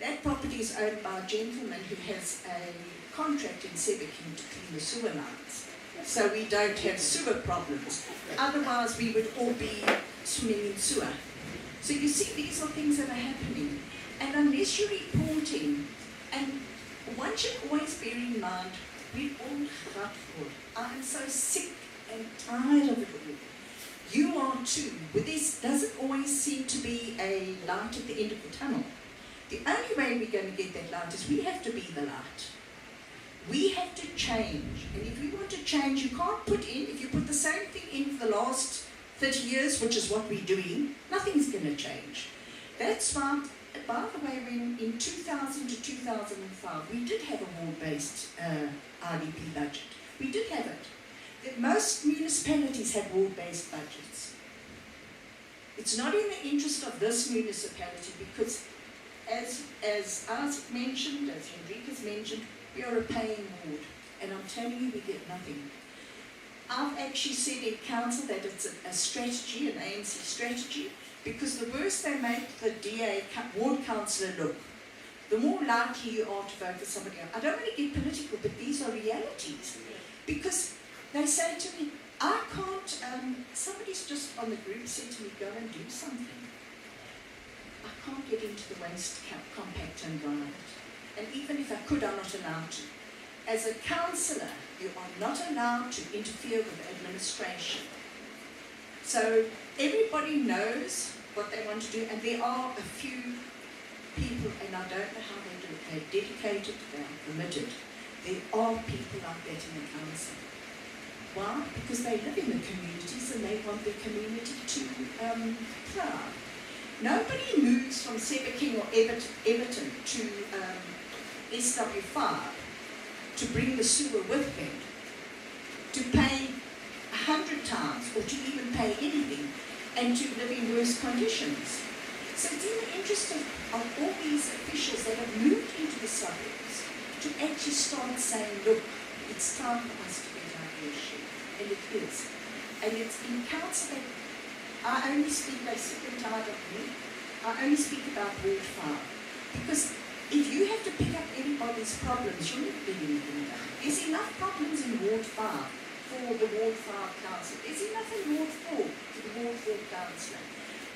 That property is owned by a gentleman who has a contract in Sebeking to clean the sewer lines. so we don't have sewer problems. Otherwise, we would all be swimming in sewer. So you see, these are things that are happening. And unless you're reporting, and one should always bear in mind, we all hurtful. I'm so sick and tired of it all. You are too. But this doesn't always seem to be a light at the end of the tunnel. The only way we're going to get that light is we have to be the light. We have to change. And if we want to change, you can't put in, if you put the same thing in for the last 30 years, which is what we're doing, nothing's going to change. That's why, by the way, when in 2000 to 2005, we did have a ward-based RDP budget. We did have it. Most municipalities had ward-based budgets. It's not in the interest of this municipality because, as Isaac mentioned, as Hendrika's mentioned, we are a paying ward, and I'm telling you, we get nothing. I've actually said in council that it's a strategy, an ANC strategy, because the worse they make the DA ward councillor look, the more likely you are to vote for somebody else. I don't want to get political, but these are realities. Because they say to me, I can't, somebody's just on the group said to me, go and do something. I can't get into the waste compact environment. And even if I could, I'm not allowed to. As a councillor, you are not allowed to interfere with administration. So everybody knows what they want to do, and there are a few people, and I don't know how they do it. They're dedicated, they're committed. There are people like that in the council. Why? Because they live in the communities and they want their community to thrive. Nobody moves from Sebeking or Everton to SW5 to bring the sewer with them, to pay 100 times or to even pay anything, and to live in worse conditions. So it's in the interest of all these officials that have moved into the suburbs to actually start saying, look, it's time for us to get our fair share. And it is. And it's in council that I only speak, they sick and tired of me, I only speak about Ward 5. Because if you have to pick up anybody's problems, you're not getting anything done. There's enough problems in Ward 5 for the Ward 5 council. There's enough in Ward 4 for the Ward 4 councillor.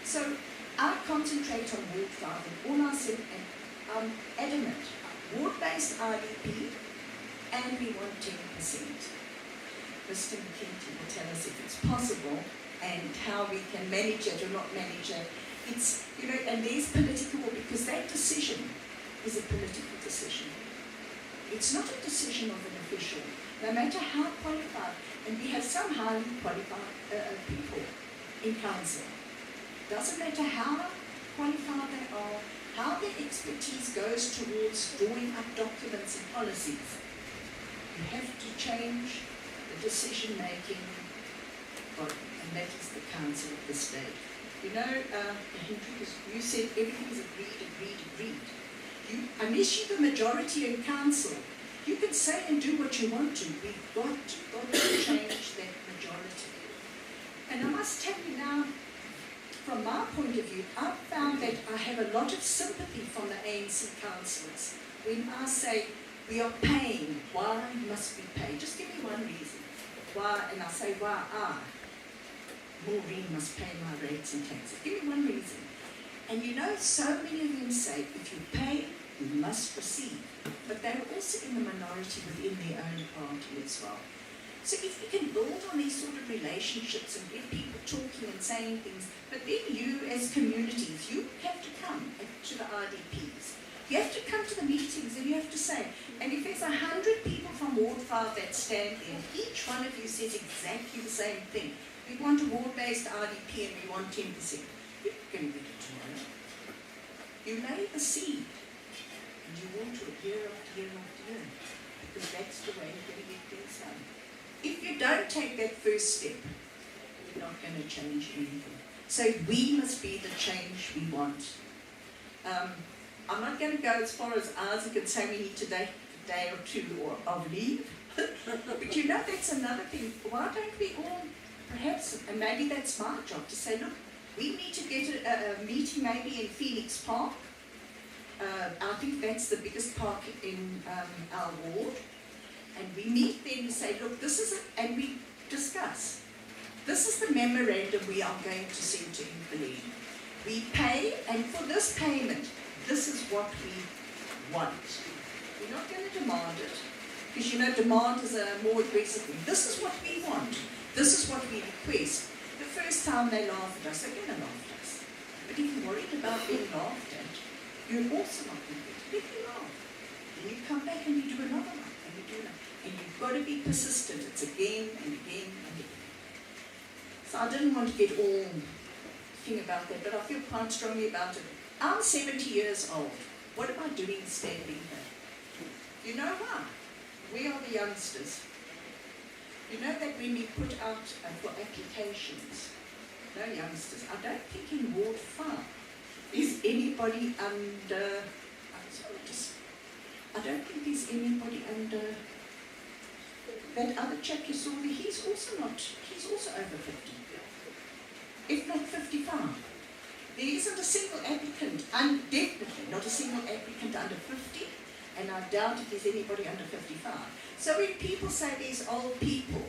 So I concentrate on Ward 5 and all I said, and I'm adamant, ward-based RDP, and we want 10%. Mr. McKenty will tell us if it's possible and how we can manage it or not manage it. It's, you know, and there's political, because that decision is a political decision. It's not a decision of an official, no matter how qualified, and we have some highly qualified people in council. Doesn't matter how qualified they are, how their expertise goes towards drawing up documents and policies. You have to change the decision-making body, and that is the council at this stage. You know, you said everything is agreed. Unless you're the majority in council, you can say and do what you want to. We've got to change that majority. And I must tell you now, from my point of view, I've found that I have a lot of sympathy from the ANC councillors when I say, we are paying, why must we pay? Just give me one reason. Why, and I say, why Maureen must pay my rates and taxes. Give me one reason. And you know, so many of them say, if you pay, you must receive. But they're also in the minority within their own party as well. So if we can build on these sort of relationships and get people talking and saying things, but then you as communities, you have to come to the RDPs. You have to come to the meetings and you have to say, and if there's 100 people from Ward 5 that stand there, each one of you says exactly the same thing. We want a ward-based RDP and we want 10%. You're going to get it tomorrow. You lay the seed and you water it year after year after year, because that's the way you're going to get things done. If you don't take that first step, you're not going to change anything. So we must be the change we want. I'm not going to go as far as Isaac and say we need to take a day or two of leave. But you know, that's another thing. Why don't we all, perhaps, and maybe that's my job, to say, look, we need to get a meeting maybe in Phoenix Park. I think that's the biggest park in our ward. And we meet there and say, look, this is it, and we discuss. This is the memorandum we are going to send to Emfuleni. We pay, and for this payment, this is what we want. We're not going to demand it, because you know demand is a more aggressive thing. This is what we want. This is what we request. The first time they laugh at us, they're going to laugh at us. But if you're worried about being laughed at, you're also not going to get it. Let me laugh. Then you come back and you do another one, and you do another. And you've got to be persistent. It's again and again and again. So I didn't want to get all thing about that, but I feel quite strongly about it. I'm 70 years old. What am I doing standing here? You know why? We are the youngsters. You know that when we put out for applications, no youngsters, I don't think in Ward 5 is anybody under, I don't think there's anybody under, that other chap you saw there, he's also over 50, if not 55. There isn't a single applicant, and definitely not a single applicant under 50, and I doubt if there's anybody under 55. So when people say these old people,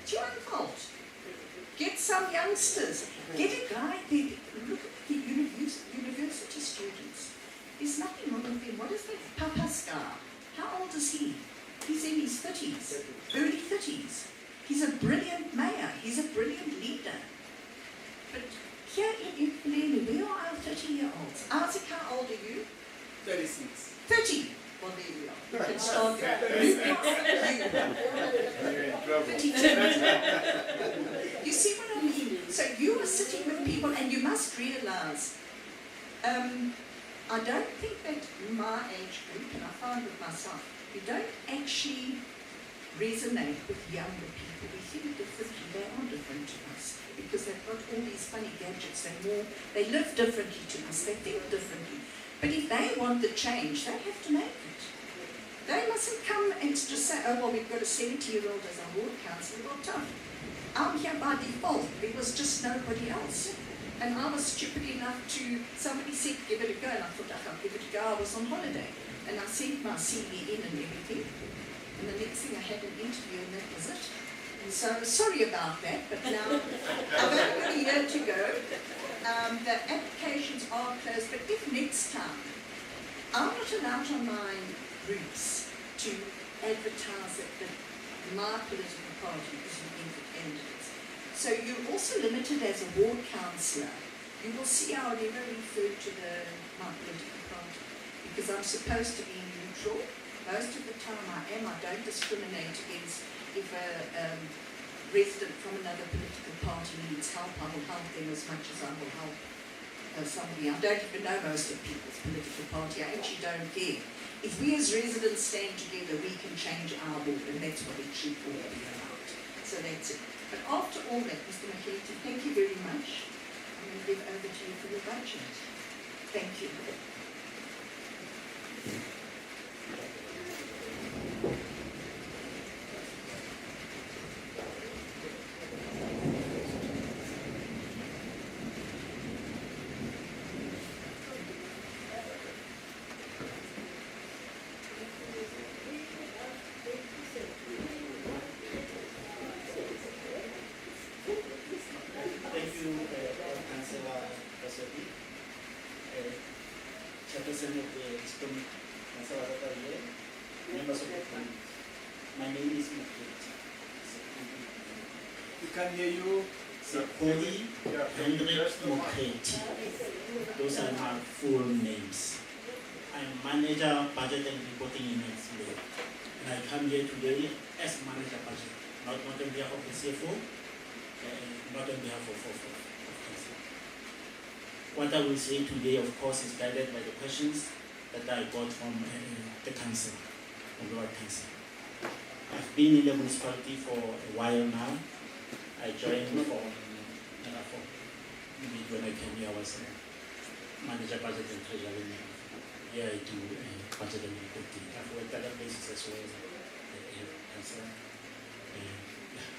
it's your own fault. Get some youngsters. Get a guy there. Look at the university students. There's nothing wrong with him. What is that? Papa Scar. How old is he? He's in his 30s, early 30s. He's a brilliant mayor. He's a brilliant leader. But here in Emfuleni, we are our 30-year-olds. Isaac, how old are you? 36. 30. Well, there we are. You can start there. You see what I mean? So you are sitting with people, and you must realize, I don't think that my age group, and I found with myself, we don't actually resonate with younger people. We think differently. They are different to us because they've got all these funny gadgets. They live differently to us. They think differently. But if they want the change, they have to make it. They mustn't come and just say, oh, well, we've got a 70-year-old as our ward councillor. Well, tough. I'm here by default. There was just nobody else. And I was stupid enough to, somebody said, give it a go. And I thought, I'll give it a go. I was on holiday. And I sent my CV in and everything. And the next thing I had an interview, and that was it. And so sorry about that, but now I've only got a year to go. The applications are closed, but if next time I'm not allowed on my groups to advertise that my political party is looking for candidates. So you're also limited as a ward councillor. You will see I'll never refer to my political party because I'm supposed to be neutral. Most of the time I am. I don't discriminate against if a resident from another political party needs help. I will help them as much as I will help somebody. I don't even know most of people's political party. I actually don't care. If we as residents stand together, we can change our ward, and that's what it should all be about. So that's it. But after all that, Mr. Mckelty, thank you very much. I'm going to give over to you for the budget. Thank you. Chairperson of the Stonehaven, members of the committee. My name is Mckelty. We can hear you. Sekoli Hendrik Mckelty. Those are my full names. I'm manager budget and reporting in Emfuleni. And I come here today as manager budget, not on behalf of the CFO, not on behalf of council. What I will say today, of course, is guided by the questions that I got from the council, from the Ward Council. I've been in the municipality for a while now. I joined when I came here, I was manager budget and treasury. Here I do budget and reporting. I've worked other places as well as council.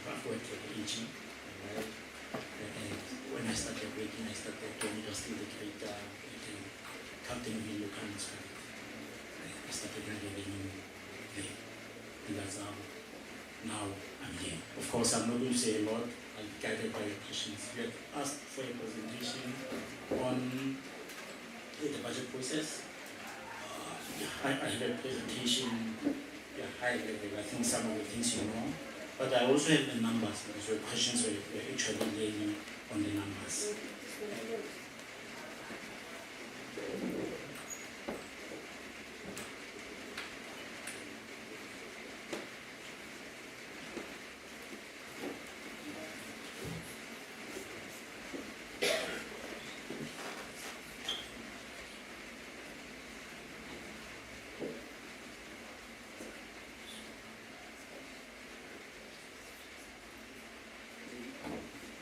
I've worked for the AG. And when I started working, I started when it was still the great Captain Hill local municipality. I started in revenue there. That's how now I'm here. Of course, I'm not going to say a lot. I'm guided by your questions. You had asked for a presentation on the budget process. I have a presentation, high level. I think some of the things you know. But I also have the numbers, because your questions were actually laying on the numbers.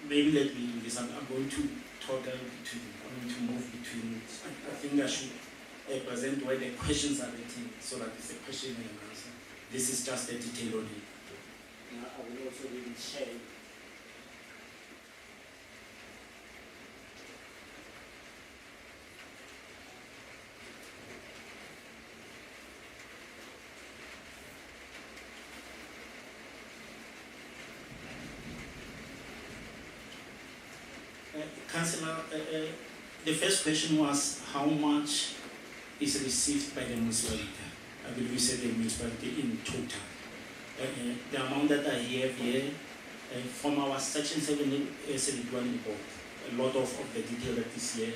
Maybe let me do this. I'm going to toggle between, I'm going to move between. I think I should present where the questions are written so that it's a question and an answer. This is just a detail on it. Now, I will also really share. Councillor, the first question was how much is received by the municipality. I believe you said the municipality in total. The amount that I have here from our Section 71 report, a lot of the detail that is here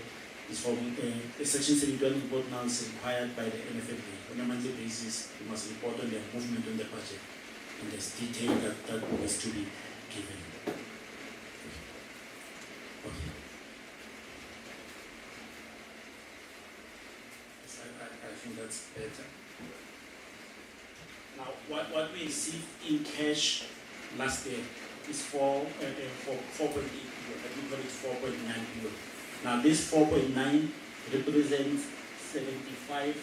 is from the Section 71 report now is required by the NFFA. On a monthly basis, you must report on their movement on the budget, and there's detail that needs to be given. Okay. I think that's better. Now, what we received in cash last year is for 4.8 billion. I think it's 4.9 billion. Now, this 4.9 represents 75.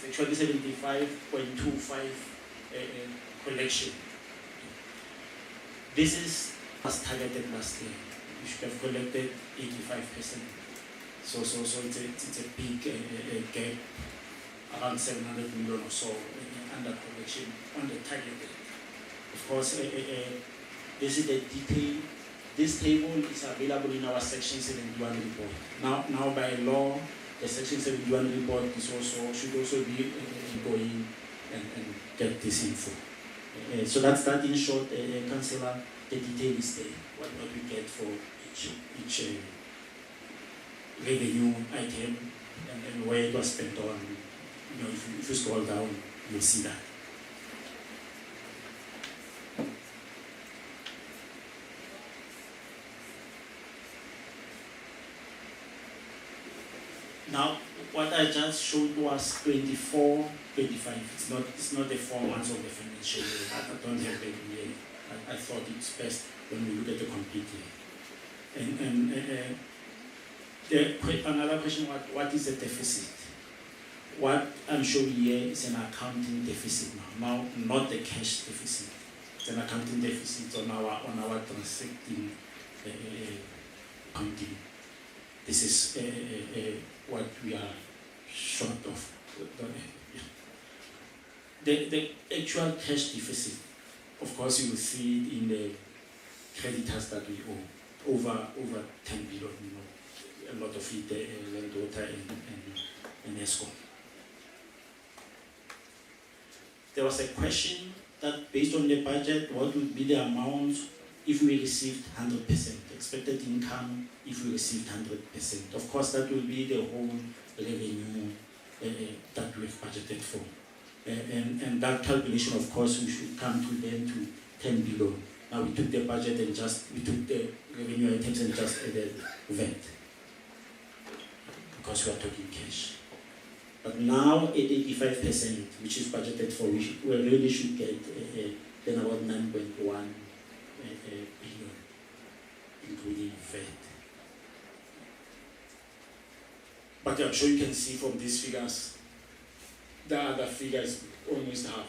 It's actually 75.25 collection. This is was targeted last year. We should have collected 85%. So it's a big gap, around 700 million or so under collection on the target date. Of course, this is the detail. This table is available in our Section 71 report. Now by law, the Section 71 report is also should also be going and get this info. So that's that in short, Councillor. The detail is there. What we get for each revenue item and where it was spent on. You know, if you scroll down, you'll see that. Now, what I just showed was 24, 25. It's not the 4 months of the financial year. I don't have the year. I thought it's best when we look at the complete year. And another question: what is the deficit? What I'm showing here is an accounting deficit now, not the cash deficit. It's an accounting deficit on our transacting accounting. This is what we are short of. The actual cash deficit, of course, you will see it in the creditors that we owe, over 10 billion. You know, a lot of it, land water and ESCOM. There was a question that based on the budget, what would be the amount if we received 100%, expected income if we received 100%. Of course, that will be the whole revenue that we've budgeted for. And that calculation, of course, we should come to then to 10 billion. Now we took the budget and we took the revenue items and just added VAT. Because we are talking cash. But now at 85%, which is budgeted for, we really should get then about 9.1 billion, including VAT. But I'm sure you can see from these figures, the other figure is almost half.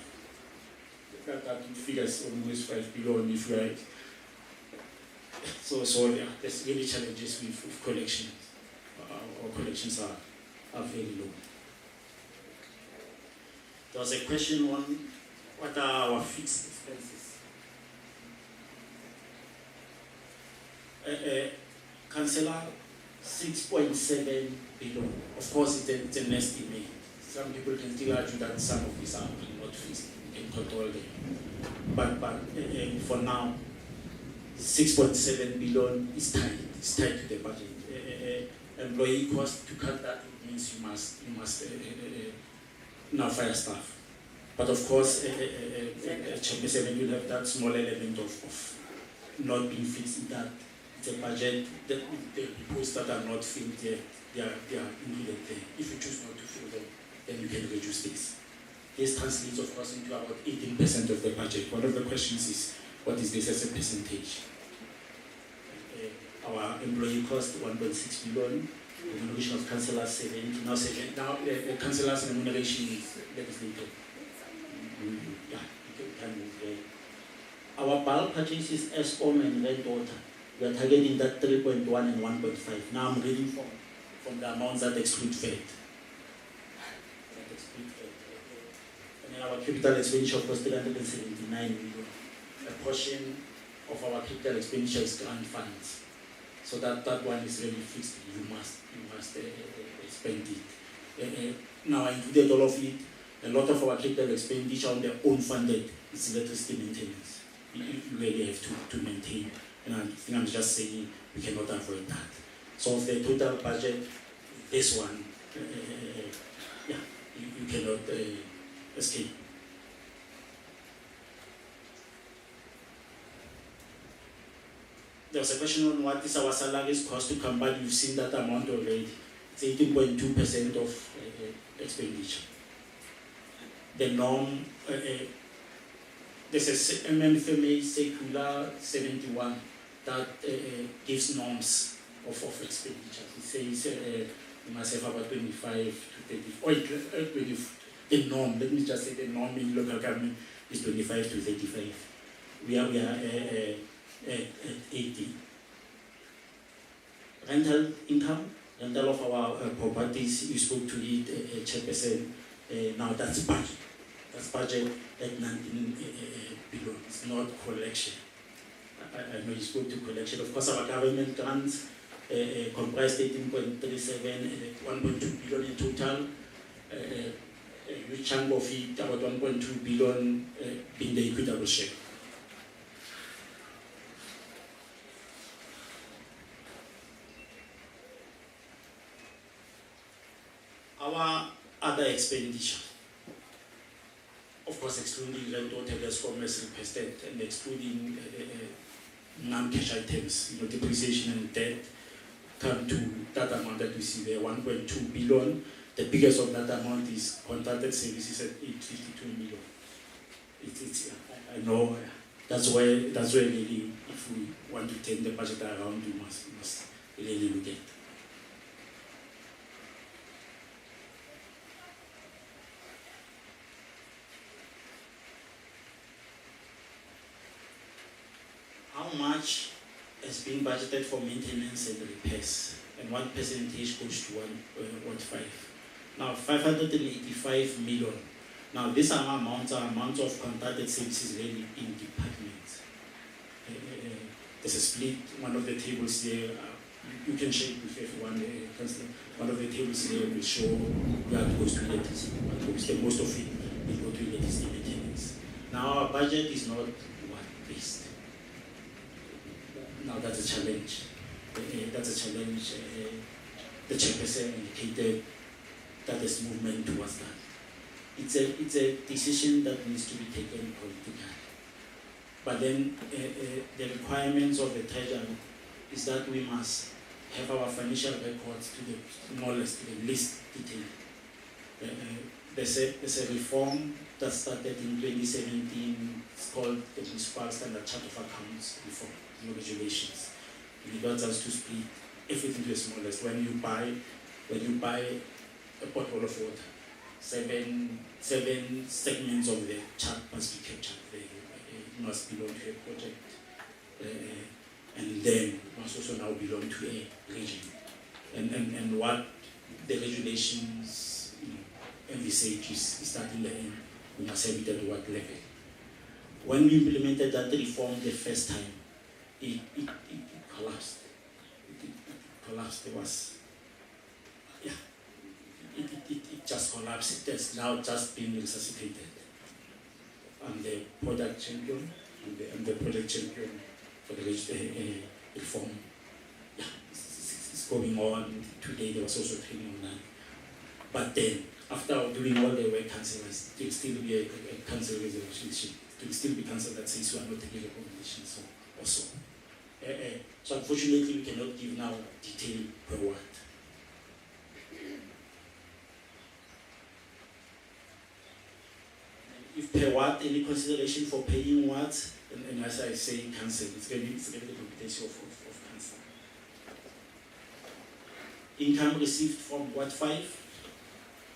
That figure is almost 5 billion if you are. So yeah, there's really challenges with collections. Our collections are very low. There was a question on What are our fixed expenses? Councillor, 6.7 billion. Of course, it's an estimate. Some people can still argue that some of these are not fixed. You can control them. But for now, 6.7 billion is tied. It's tied to the budget. Employee cost, to cut that, it means you must now fire staff. But of course, Chapter 7 will have that small element of not being fixed in that. It's a budget, the posts that are not filled yet, they are included there. If you choose not to fill them, then you can reduce this. This translates, of course, into about 18% of the budget. One of the questions is, what is this as a percentage? Our employee cost, 1.6 billion. Remuneration of councillors, 70. Now, the councillors' remuneration is legislated. Yeah, you can move there. Our bulk purchases, ESCOM and rent water. We are targeting that 3.1 and 1.5. Now I'm reading from the amounts that exclude VAT. And then our capital expenditure was 379 million. A portion of our capital expenditure is grant funds. So that one is really fixed. You must spend it. Now I included all of it. A lot of our capital expenditure on the own funded is electricity maintenance. You really have to maintain. And I think I'm just saying we cannot avoid that. So of the total budget, this one, you cannot escape. There was a question on what is our salaries cost to come, but you've seen that amount already. It's 18.2% of expenditure. The norm, there's a MFMA circular 71 that gives norms of expenditure. It says you must have about 25 to 30, or 20, the norm, let me just say the norm in local government is 25 to 35. We are at 80. Rental income, rental of our properties, you spoke to it, Chairperson. Now that's budget. That's budget at 19 billion. It's not collection. I know you spoke to collection. Of course, our government grants comprise 18.37, 1.2 billion in total. A huge chunk of it, about 1.2 billion, being the equitable share. Our other expenditure, of course, excluding rent or tables from as requested and excluding non-cash items, depreciation and debt, come to that amount that we see there, 1.2 billion. The biggest of that amount is contracted services at 852 million. I know that's where really, if we want to turn the budget around, we must really look at. How much has been budgeted for maintenance and repairs, and what percentage goes to 1.5? Now, 585 million. Now, these are amounts of contracted services really in departments. There's a split. One of the tables here, you can share it with everyone. One of the tables here will show where it goes to electricity. Most of it will go to electricity maintenance. Now, our budget is not one-based. Now, that's a challenge. The chairperson indicated that there's movement towards that. It's a decision that needs to be taken politically. But then the requirements of the treasury is that we must have our financial records to the smallest, to the least detail. There's a reform that started in 2017. It's called the Municipal Standard Chart of Accounts Reform, regulations. It allows us to split everything to the smallest. When you buy a bottle of water, seven segments of the chart must be captured. It must belong to a project, and then it must also now belong to a region. And what the regulations envisage is that in the end we must have it at what level. when we implemented that reform the first time, it collapsed. It collapsed. It was, yeah, it just collapsed. It has now just been resuscitated. I'm the product champion. I'm the project champion for the reform. Yeah, it's going on. Today there was also training on that. But then, after doing all the work, councillors, there will still be a council resolution. It will still be council that says we are not taking recommendations also. So unfortunately, we cannot give now detail per word. If per word, any consideration for paying what, and as I say, council, it's going to be the competence of council. Income received from Ward 5.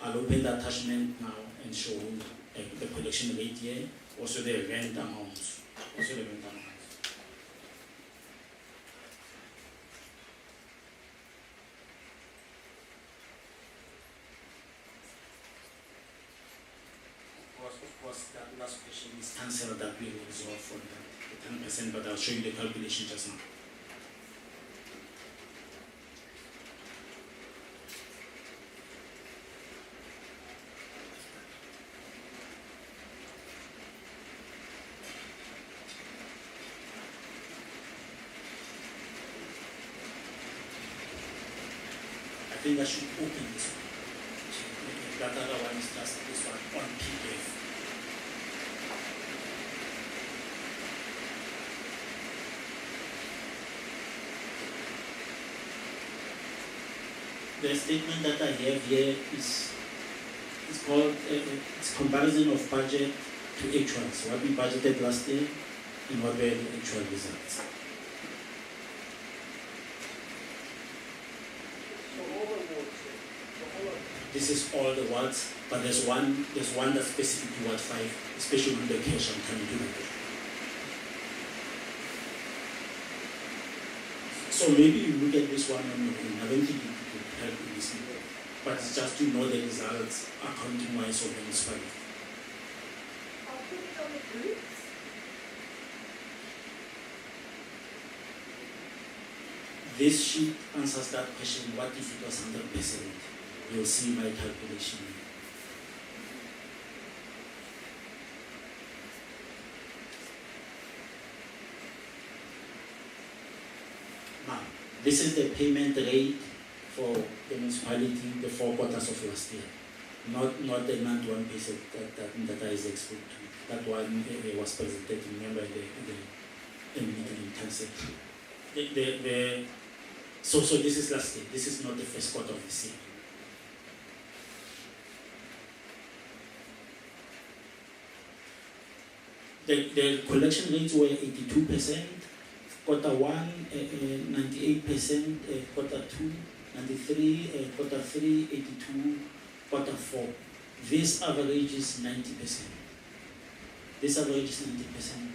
I'll open the attachment now and show the collection rate here, also the rent amounts. Of course, that last question is cancelled, that we will resolve for the 10%, but I'll show you the calculation just now. I think I should open this one. That other one is just this one on PDF. The statement that I have here is called it's comparison of budget to actuals. What we budgeted last year and what were the actual results. This is all the wards, but there's one that's specifically Ward 5, especially with the cash I'm coming to that. So maybe you look at this one on your own. I don't think it could help in this way. But it's just to know the results accounting wise of the municipality. I'll put it on the groups. This sheet answers that question, what if it was 100%? You'll see my calculation. Now, this is the payment rate for the municipality the 4 quarters of last year. Not the 91% that I is exposed to. That one was presented, remember, the meeting in council. So this is last year. This is not the first quarter of this year. The collection rates were 82%, quarter 1, 98%, quarter 2, 93, quarter 3, 82, quarter 4. This average is 90%. This average is 90%.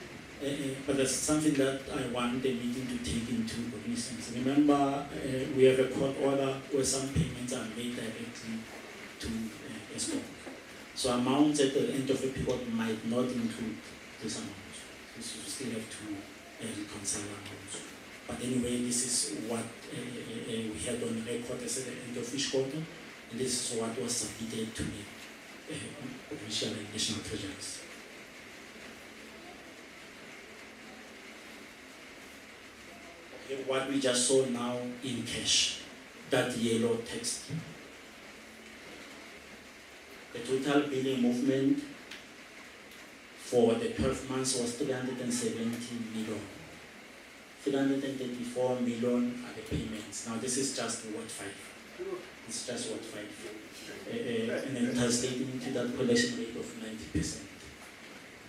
But that's something that I want the meeting to take into cognizance. Remember, we have a court order where some payments are made directly to ESCOM. So amounts at the end of the period might not include this amount. So you still have to reconcile amounts. But anyway, this is what we had on record as at the end of each quarter, and this is what was submitted to the provincial and national treasuries. Okay, what we just saw now in cash, that yellow text. The total billing movement for the 12 months was 370 million. 334 million are the payments. Now this is just Ward 5. It's just Ward 5. And then translating into that collection rate of 90%.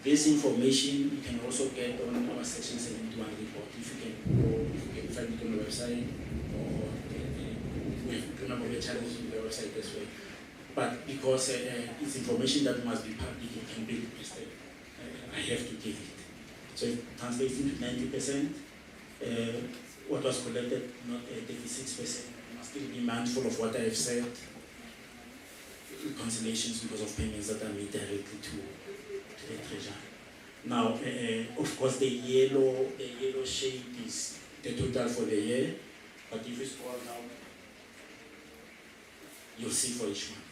This information you can also get on our Section 71 report. If you can find it on the website, or we have the challenges with the website as well. But because it's information that must be public, it can be requested. I have to give it. So it translates into 90%. What was collected, not 36%. I must still be mindful of what I have said. Reconciliations because of payments that are made directly to the treasury. Now, of course, the yellow shade is the total for the year, but if you scroll down, you'll see for each month.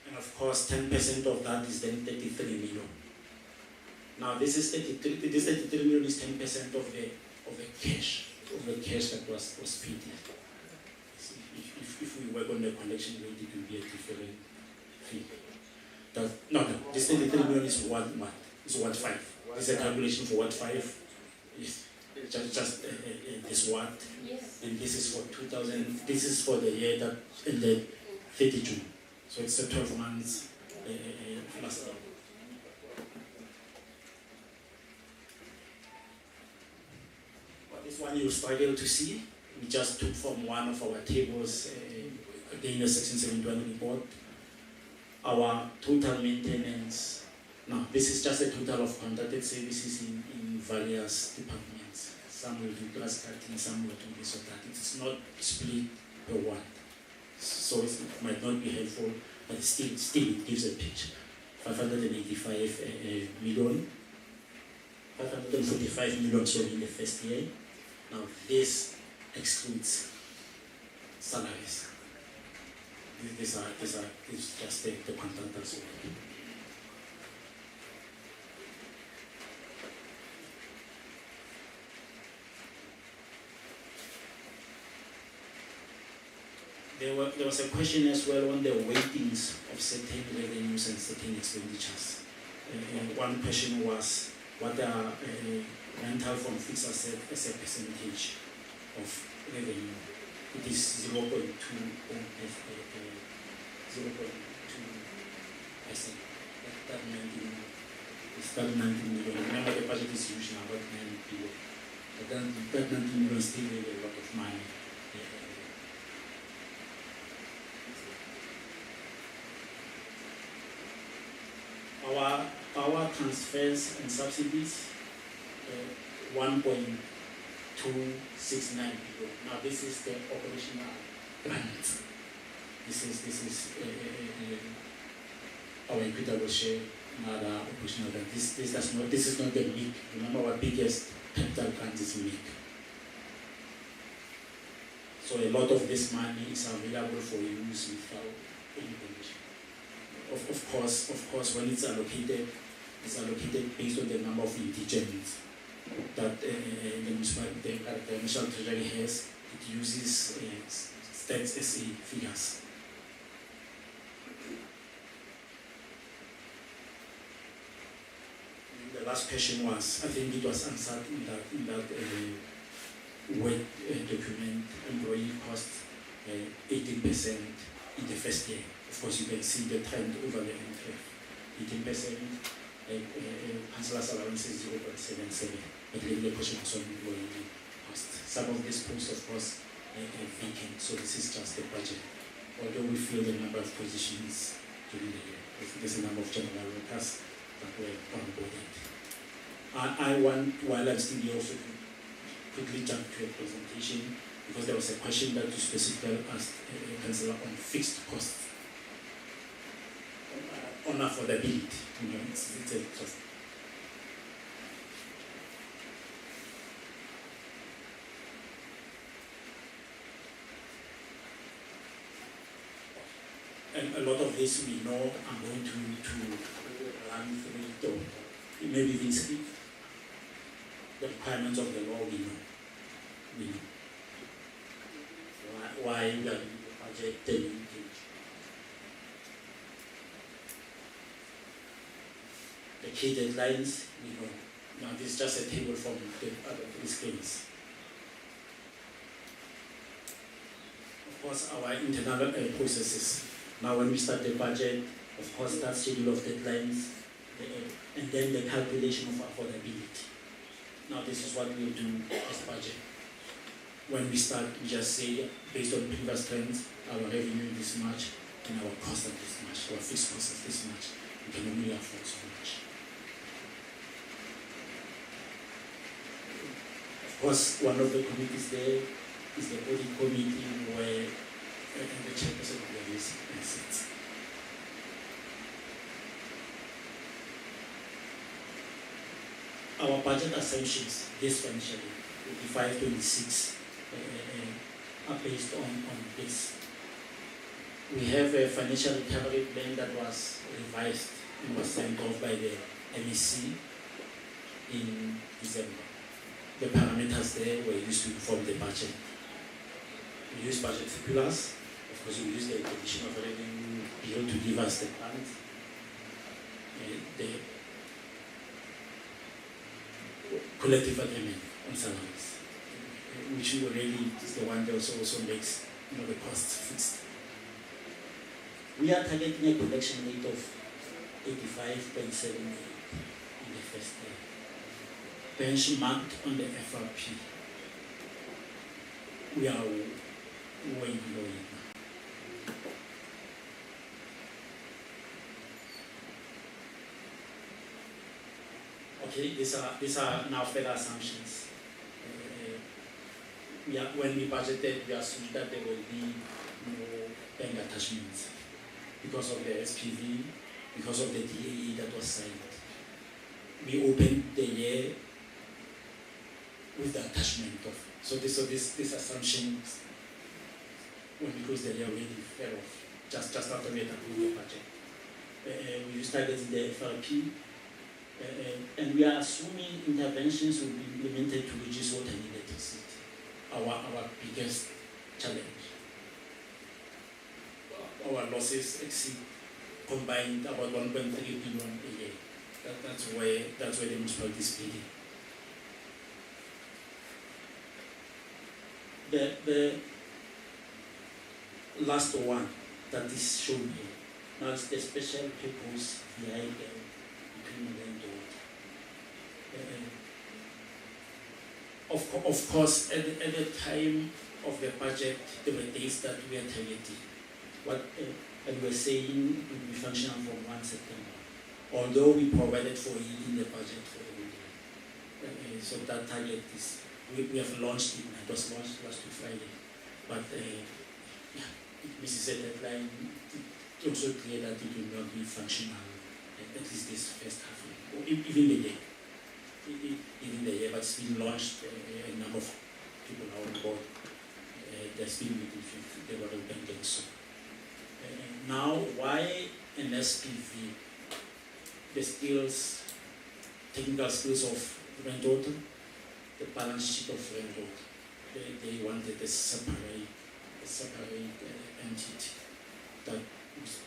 And of course, 10% of that is then 33 million. Now, this 33 million is 10% of the cash that was paid. If we work on the collection rate, it will be a different fee. This 33 million is one five. This is a calculation for what five. Is just this what. Yes. And this is for 2000. This is for the year that ended 30 June. So it's a 12 months last year. Well, this one you struggle to see. We just took from one of our tables, again the Section 71 report, our total maintenance. Now, this is just a total of contracted services in various departments. Some will do grass cutting, some will do this or that. It's not split per ward. So it might not be helpful, but still it gives a picture. 585 million, 545 million in the first year. Now, this excludes salaries. These are just the contractors. There was a question as well on the weightings of certain revenues and certain expenditures. One question was, what are rental from fixed asset as a percentage of revenue? It is 0.2%. That 19 million. Remember, the budget is usually about 9 billion. But then that 19 million is still really a lot of money. Our power transfers and subsidies, 1.269 billion. Now this is the operational grant. This is our equitable share, another operational grant. This is not the MIC. Remember, our biggest capital grant is MIC. So a lot of this money is available for use without any condition. Of course, when it's allocated based on the number of indigents that the National Treasury has. It uses Stats SA figures. And the last question was, I think it was answered in that Word document, employee costs 18% in the first year. Of course, you can see the trend over the entry. 18%, councillors' allowance is 0.77, but the question was on employee costs. Some of these posts, of course, are vacant, so this is just the budget. Although we fill the number of positions during the year, there's a number of general workers that were onboarded. I want, while I'm still here, also to quickly jump to a presentation, because there was a question that you specifically asked Councillor on fixed costs. On affordability, it's a just. And a lot of this we know. I'm going to run through it, or maybe even speak. The requirements of the law we know. Why we are budget linkage. The key deadlines, we know. Now this is just a table from the other three screens. Of course, our internal processes. Now when we start the budget, of course that schedule of deadlines, and then the calculation of affordability. Now this is what we'll do as budget. When we start, we just say, based on previous trends, our revenue is this much, and our cost is this much, our fixed cost is this much. We can only afford so much. Of course, one of the committees there is the audit committee where the chairperson of the risk sits. our budget assumptions this financial year, 25-26, are based on this. We have a financial recovery plan that was revised and was sent off by the MEC in December. The parameters there were used to inform the budget. We use budget surplus. Of course, we use the addition of revenue bill to give us the funds. The collective agreement on salaries, which already is the one that also makes the costs fixed. We are targeting a collection rate of 85.78 in the first year, benchmarked on the FRP. We are way below it now. Okay, these are now further assumptions. When we budgeted, we assumed that there will be no bank attachments because of the SPV, because of the DAE that was signed. We opened the year with the attachment of these assumptions when we closed the year already fell off just after we had approved the budget. We started in the FRP. And we are assuming interventions will be implemented to reduce water and electricity, our biggest challenge. Our losses exceed combined about 1.3 billion a year. That's where the municipality is bleeding. The last one that is shown here, now it's the special purpose behind between land and water. Of course, at the time of the budget, there were days that we are targeting. And we're saying it will be functional from 1 September, although we provided for it in the budget for the year. So that target is, we have launched it, it was launched last week Friday. But it misses a deadline. It's also clear that it will not be functional, at least this first half, or even the year. Even the year, but it's been launched, a number of people are on board. There's been meetings with the World Bank and so. Now, why an SPV? The skills, technical skills of granddaughter, the balance sheet of granddaughter. They wanted a separate entity that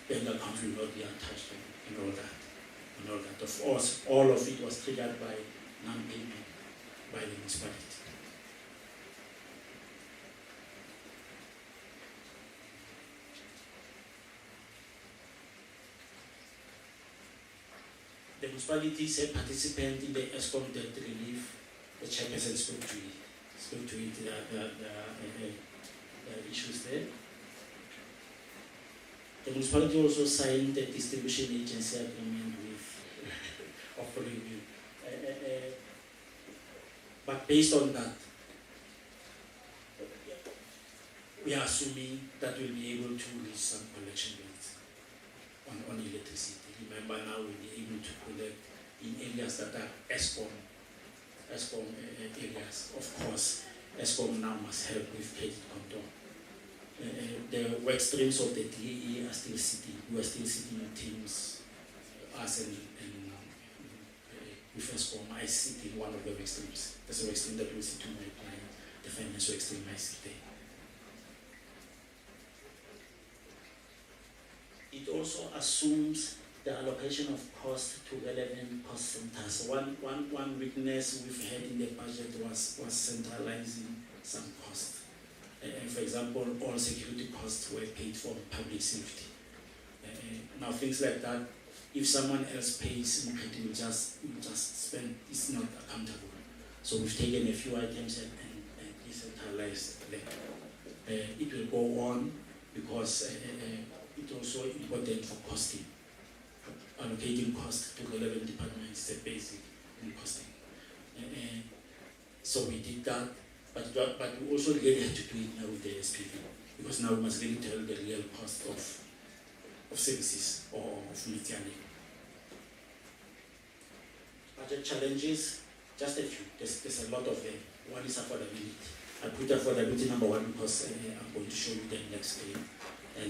bank account will not be untouched and all that. Of course, all of it was triggered by non-payment by the municipality. The municipality is a participant in the ESCOM debt relief. The chairperson spoke to it, the issues there. The municipality also signed the distribution agency agreement with Emfuleni. But based on that, we are assuming that we'll be able to reach some collection rates on electricity. Remember, now we'll be able to collect in areas that are ESCOM areas. Of course, ESCOM now must help with credit control. The work streams of the DAE are still sitting. We are still sitting in teams, us and with ESCOM. I sit in one of the work streams. There's a work stream that will sit to my client, the finance work stream, I sit there. It also assumes the allocation of cost to relevant cost centers. One weakness we've had in the budget was centralizing some costs. For example, all security costs were paid for public safety. Now things like that, if someone else pays, we just spend, it's not accountable. So we've taken a few items and decentralized them. It will go on because it's also important for costing. Allocating cost to relevant departments is basic in costing. So we did that, but we also really had to do it now with the SPV, because now we must really tell the real cost of services or of material. Budget challenges, Just a few. There's a lot of them. One is affordability. I put affordability number one because I'm going to show you the next day.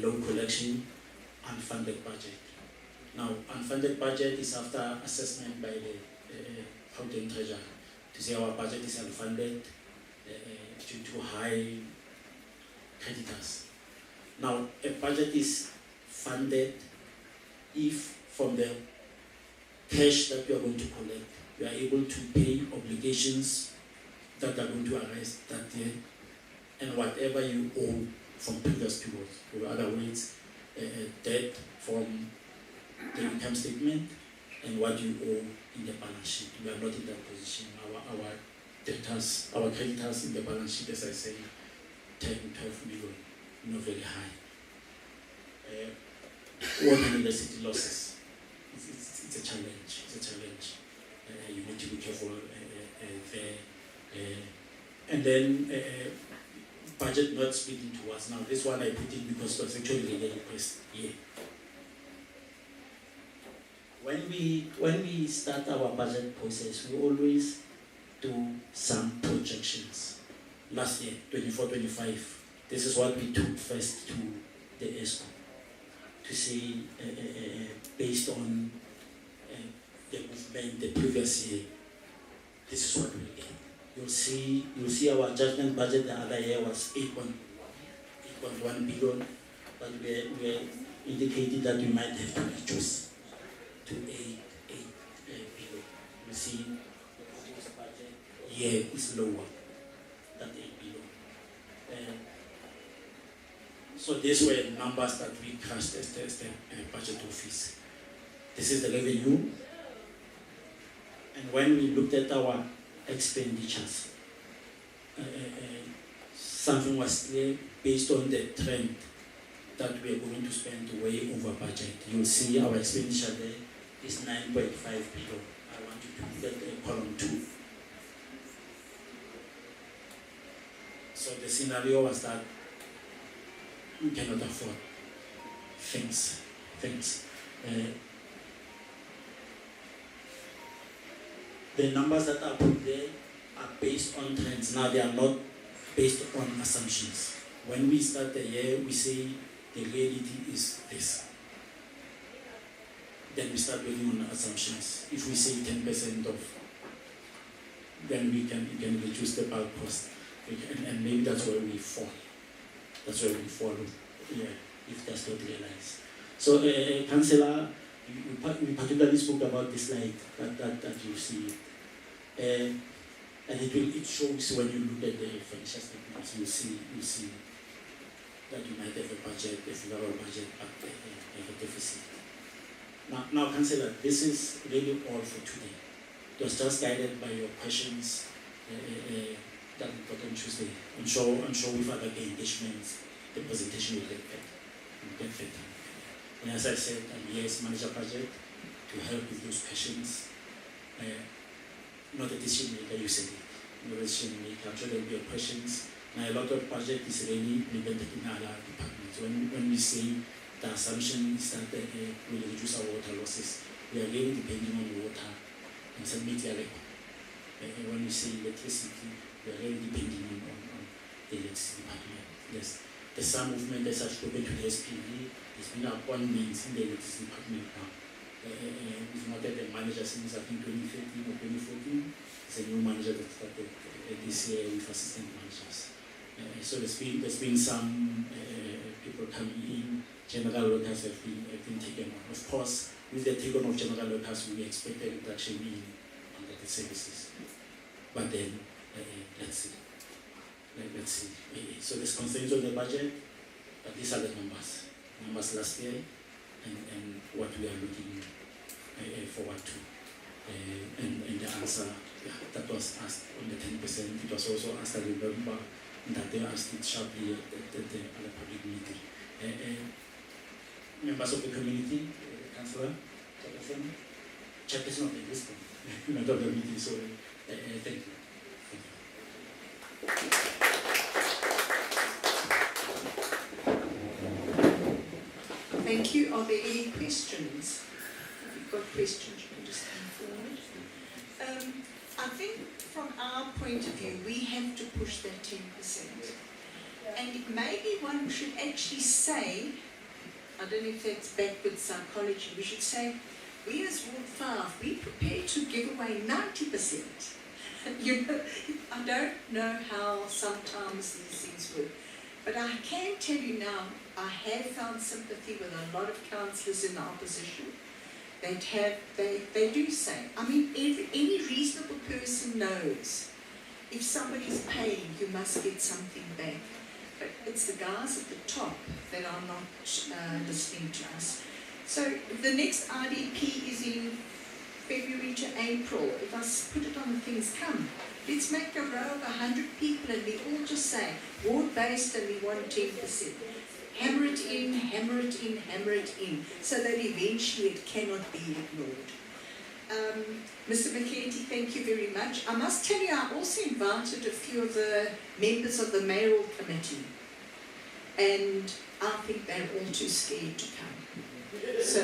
Loan collection, unfunded budget. Now, unfunded budget is after assessment by the Gauteng Treasury to say our budget is unfunded due to high creditors. Now, a budget is funded if from the cash that you are going to collect, you are able to pay obligations that are going to arise that year and whatever you owe from previous periods. In other words, debt from the income statement and what you owe in the balance sheet. We are not in that position. Our debtors, our creditors in the balance sheet, as I say, 10, 12 million, not very high. Water university losses. It's a challenge. It's a challenge. You need to be careful there. And then budget not speaking to us. Now this one I put in because it was actually really a request here. When we start our budget process, we always do some projections. Last year, 24-25, this is what we took first to the ESCO to see based on the movement the previous year. This is what we get. You'll see our adjustment budget the other year was 8.1 billion, but we indicated that we might have to reduce to 8 billion. You see, the proposed budget here is lower than 8 billion. So these were numbers that we crushed as the budget office. This is the revenue. And when we looked at our expenditures, something was clear based on the trend that we are going to spend way over budget. You'll see our expenditure there is 9.5 billion. I want you to look at column 2. So the scenario was that we cannot afford things. The numbers that are put there are based on trends. Now they are not based on assumptions. When we start the year, we say the reality is this. Then we start building on assumptions. If we say 10% of, then we can reduce the bulk cost. And maybe that's where we fall. Yeah, if that's not realized. So, Councillor, we particularly spoke about this slide that you see. And it shows when you look at the financial statements, you see that you might have a budget, a federal budget, but have a deficit. Now, Councillor, this is really all for today. It was just guided by your questions that we got on Tuesday. I'm sure with other engagements, the presentation will get better. And as I said, I'm here as manager budget to help with those questions. Not a decision maker, you said it. Not a decision maker. I'm sure there will be questions. Now, a lot of budget is really implemented in other departments. When we say the assumption is that we will reduce our water losses, we are really depending on water and some media. When we say electricity, we are really depending on the electricity department. Yes. There's some movement as I've spoken to the SPV. There's been appointments in the electricity department now. We've not had a manager since I think 2013 or 2014. It's a new manager that started this year with assistant managers. So there's been some people coming in. General workers have been taken on. Of course, with the takeover of general workers, we expect a reduction in the services. But then, let's see. So there's constraints on the budget, but these are the numbers last year and what we are looking forward to. And the answer that was asked on the 10%, it was also asked, I remember, that they asked it sharply at the public meeting. Members of the community, Councillor, chairperson of the list, not of the meeting, so thank you. Thank you. Are there any questions? If you've got questions, you can just come forward. I think from our point of view, we have to push that 10%. And maybe one should actually say, I don't know if that's backward psychology, we should say, we as Ward 5, we prepare to give away 90%. You know, I don't know how sometimes these things work. But I can tell you now, I have found sympathy with a lot of councillors in the opposition. They do say, I mean, any reasonable person knows if somebody's paying, you must get something back. But it's the guys at the top that are not listening to us. So the next IDP is in February to April. If I put it on the things come, let's make a row of 100 people and we all just say, ward-based and we want 10%. Hammer it in, hammer it in, hammer it in, so that eventually it cannot be ignored. Mr. McKenty, thank you very much. I must tell you, I also invited a few of the members of the mayoral committee, and I think they're all too scared to come. So,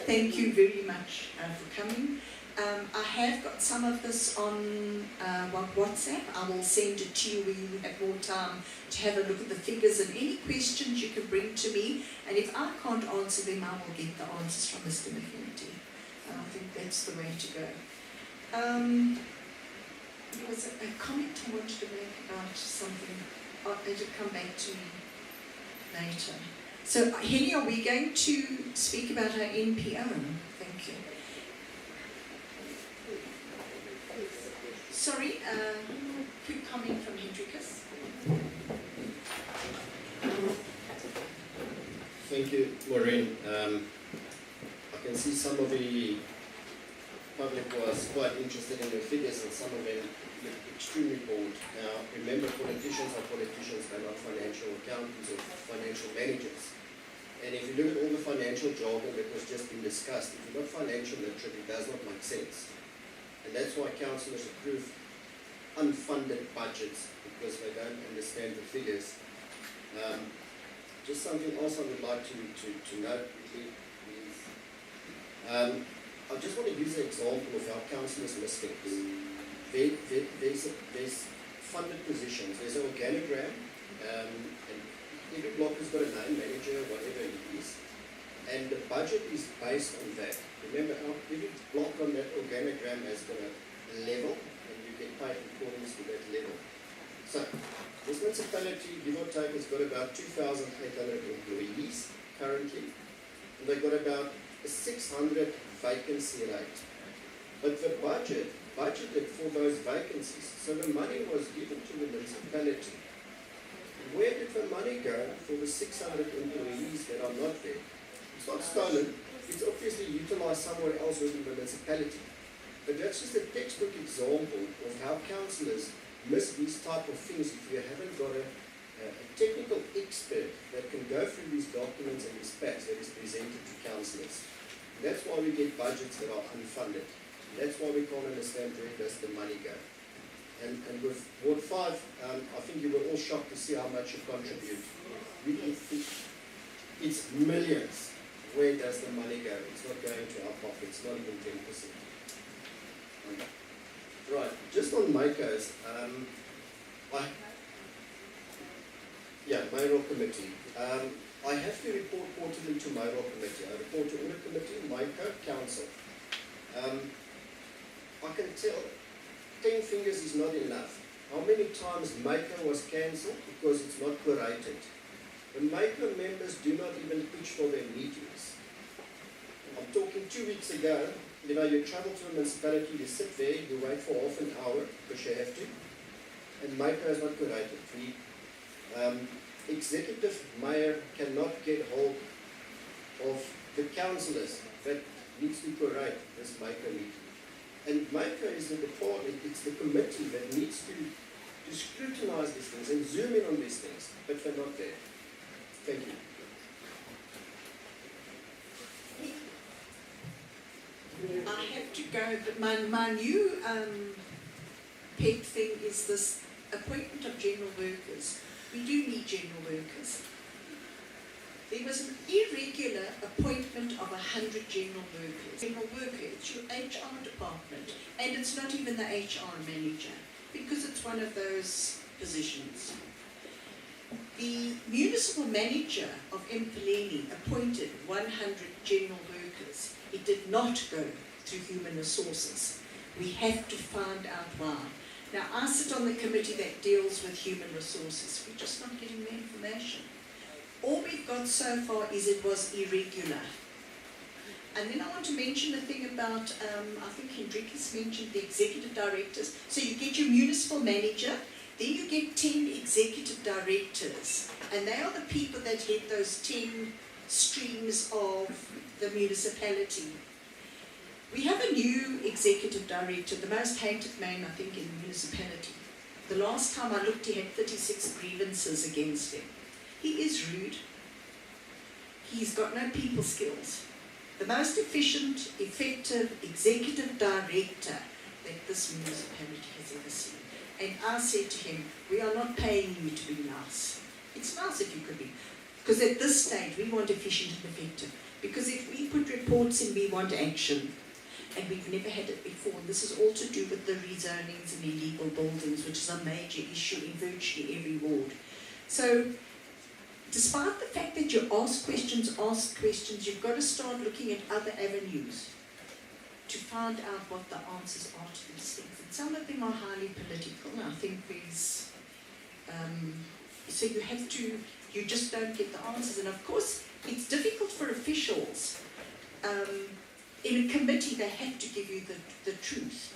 thank you very much for coming. I have got some of this on WhatsApp. I will send it to you when you have more time to have a look at the figures, and any questions you can bring to me. And if I can't answer them, I will get the answers from Mr. McKenty. And I think that's the way to go. There was a comment I wanted to make about something. It'll come back to me later. So, Henny, are we going to speak about our NPO? Thank you. Sorry, quick comment from Hendrikus. Thank you, Maureen. I can see some of the public was quite interested in the figures, and some of them look extremely bored. Now, remember, politicians are politicians, they're not financial accountants or financial managers. And if you look at all the financial jargon that was just been discussed, if you're not financial literate, it does not make sense. And that's why councillors approve unfunded budgets, because they don't understand the figures. Just something else I would like to note quickly is, I just want to use an example of how councillors miss things. There's funded positions, there's an organogram, and every block has got a name, manager, whatever it is, and the budget is based on that. Remember, every block on that organogram has got a level, and you get paid in accordance with that level. So, this municipality, give or take, has got about 2,800 employees currently, and they've got about a 600 vacancy rate. But the budgeted for those vacancies, so the money was given to the municipality. Where did the money go for the 600 employees that are not there? It's not stolen, it's obviously utilised somewhere else within the municipality. But that's just a textbook example of how councillors miss these type of things if you haven't got a technical expert that can go through these documents and these packs that is presented to councillors. That's why we get budgets that are unfunded. That's why we can't understand where does the money go. And with Ward 5, I think you were all shocked to see how much you contribute. It's millions. Where does the money go? It's not going to our pockets, not even 10%. Right, just on MACOs, mayoral committee. I have to report quarterly to mayoral committee. I report to audit committee, MACO, council. I can tell 10 fingers is not enough. How many times MACO was cancelled because it's not curated? The MACO members do not even pitch for their meetings. I'm talking 2 weeks ago, you travel to a municipality, you sit there, you wait for half an hour, because you have to, and MACO is not curated. The executive mayor cannot get hold of the councillors that needs to curate this MACO meeting. And MACO is the department, it's the committee that needs to scrutinise these things and zoom in on these things, but they're not there. Thank you. I have to go, but my new pet thing is this appointment of general workers. We do need general workers. There was an irregular appointment of 100 general workers. General worker, it's your HR department, and it's not even the HR manager, because it's one of those positions. The municipal manager of Emfuleni appointed 100 general workers. It did not go through human resources. We have to find out why. Now, I sit on the committee that deals with human resources. We're just not getting the information. All we've got so far is it was irregular. And then I want to mention the thing about, I think Hendrikus mentioned the executive directors. So you get your municipal manager, then you get 10 executive directors. And they are the people that head those 10 streams of the municipality. We have a new executive director, the most hated man, I think, in the municipality. The last time I looked, he had 36 grievances against him. He is rude. He's got no people skills. The most efficient, effective executive director that this municipality has ever seen. And I said to him, we are not paying you to be nice. It's nice if you could be. Because at this stage, we want efficient and effective. Because if we put reports in, we want action. And we've never had it before. And this is all to do with the rezonings and illegal buildings, which is a major issue in virtually every ward. So, despite the fact that you ask questions, you've got to start looking at other avenues to find out what the answers are to these things. And some of them are highly political. I think there's, so you just don't get the answers. And of course, it's difficult for officials. In a committee, they have to give you the truth.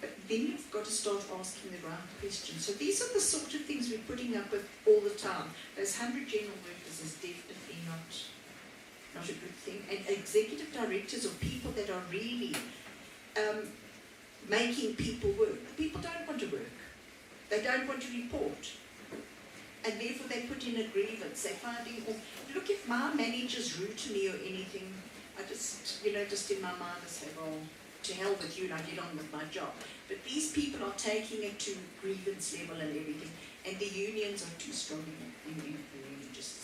But then you've got to start asking the right questions. So these are the sort of things we're putting up with all the time. Those 100 general workers is definitely not a good thing. And executive directors are people that are really making people work. People don't want to work. They don't want to report. And therefore they put in a grievance. They're finding, look, if my manager's rude to me or anything, I just, just in my mind I say, well, to hell with you, and I get on with my job. But these people are taking it to grievance level and everything, and the unions are too strong in just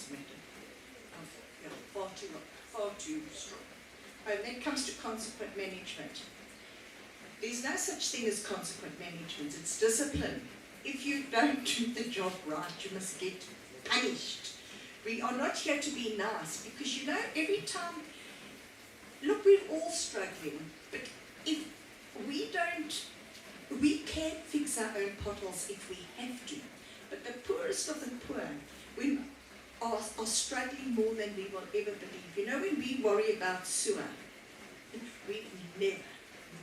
far too strong. And then it comes to consequent management. There's no such thing as consequent management, it's discipline. If you don't do the job right, you must get punished. We are not here to be nice, because every time, look, we're all struggling, but if we can fix our own potholes if we have to. But the poorest of the poor are struggling more than we will ever believe. When we worry about sewer, we've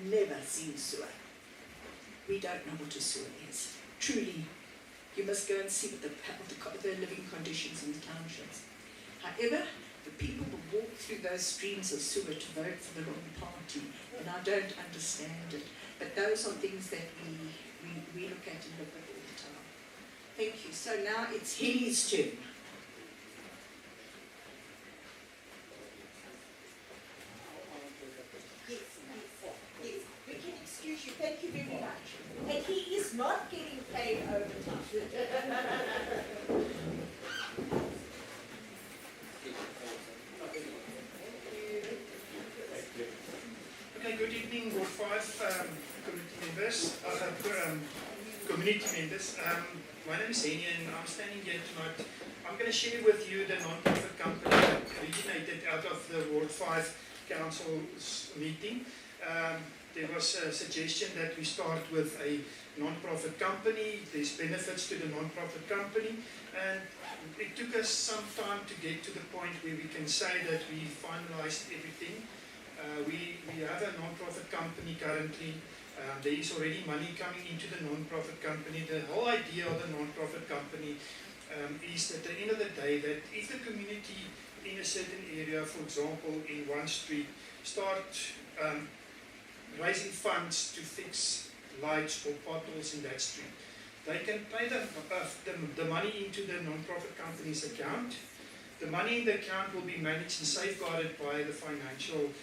never seen sewer. We don't know what a sewer is. Truly, you must go and see what the living conditions in the townships. However, the people will walk through those streams of sewer to vote for the wrong party, and I don't understand it. But those are things that we look at and live with all the time. Thank you. So now it's Henny's turn. Yes. We can excuse you. Thank you very much. And he is not getting paid overtime. Okay, good evening, Ward 5 community members. My name is Henny and I'm standing here tonight. I'm going to share with you the non-profit company that originated out of the Ward 5 Council's meeting. There was a suggestion that we start with a non-profit company. There's benefits to the non-profit company, and it took us some time to get to the point where we can say that we finalized everything. We have a non-profit company currently. There is already money coming into the non-profit company. The whole idea of the non-profit company is at the end of the day that if the community in a certain area, for example in one street, start raising funds to fix lights or potholes in that street, they can pay the money into the non-profit company's account. The money in the account will be managed and safeguarded by the financial,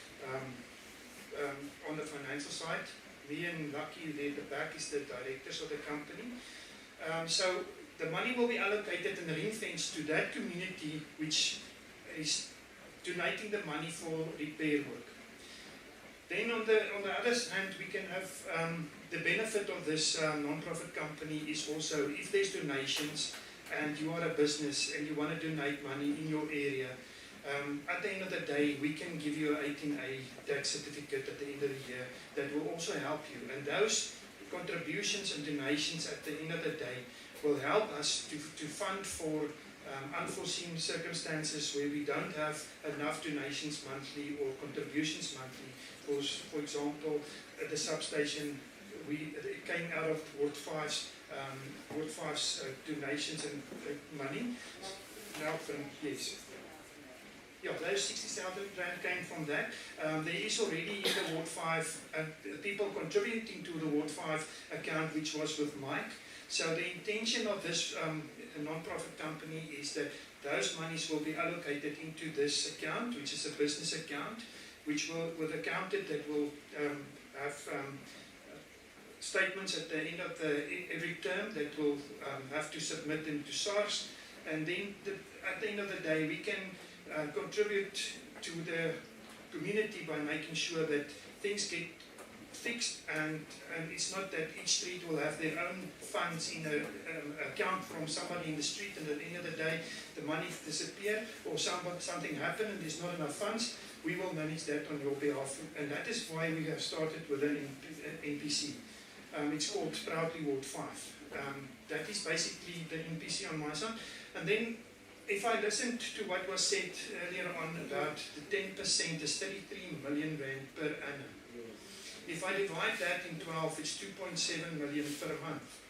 on the financial side. Me and Lucky there at the back is the directors of the company. So the money will be allocated and ring-fenced to that community which is donating the money for repair work. Then on the other hand, we can have the benefit of this non-profit company is also if there's donations and you are a business and you want to donate money in your area, at the end of the day, we can give you an 18A tax certificate at the end of the year that will also help you. And those contributions and donations at the end of the day will help us to fund for unforeseen circumstances where we don't have enough donations monthly or contributions monthly. For example, at the substation, it came out of Ward 5's donations and money. Now, yes. Yeah, those 60,000 rand came from that. There is already in the Ward 5 people contributing to the Ward 5 account, which was with Mike. So the intention of this non-profit company is that those monies will be allocated into this account, which is a business account, which will, with accountant that will have statements at the end of every term that will have to submit them to SARS, and then at the end of the day we can contribute to the community by making sure that things get fixed, and it's not that each street will have their own funds in an account from somebody in the street, and at the end of the day the money disappear or something happened and there's not enough funds. We will manage that on your behalf, and that is why we have started with an NPC. It's called Proudly Ward 5. That is basically the NPC on my side. And then if I listened to what was said earlier on about the 10% is 33 million rand per annum. If I divide that in 12, it's 2.7 million per month.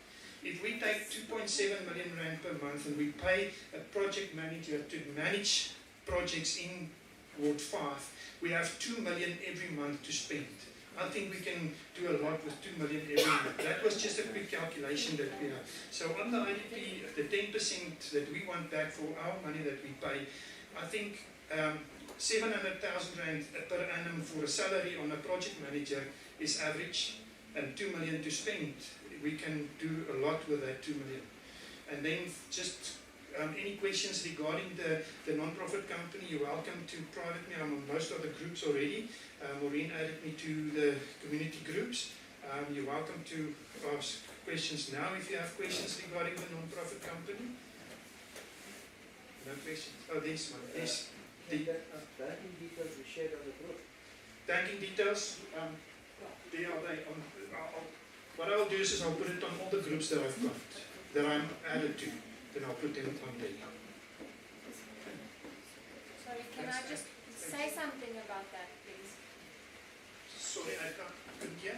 If we take 2.7 million rand per month and we pay a project manager to manage projects in Ward 5, we have 2 million every month to spend. I think we can do a lot with 2 million every month. That was just a quick calculation that we have. So on the IDP, the 10% that we want back for our money that we pay, I think 700,000 rand per annum for a salary on a project manager is average, and 2 million to spend. We can do a lot with that 2 million. And then just any questions regarding the non-profit company, you're welcome to private me. I'm on most of the groups already. Maureen added me to the community groups. You're welcome to ask questions now if you have questions regarding the non-profit company. No questions? Oh, this one. This. Banking details we shared on the group. Banking details, there are they on. What I'll do is I'll put it on all the groups that I've got, that I'm added to. Then I'll put them on there. Sorry, can I just say something about that, please? Sorry, I couldn't hear.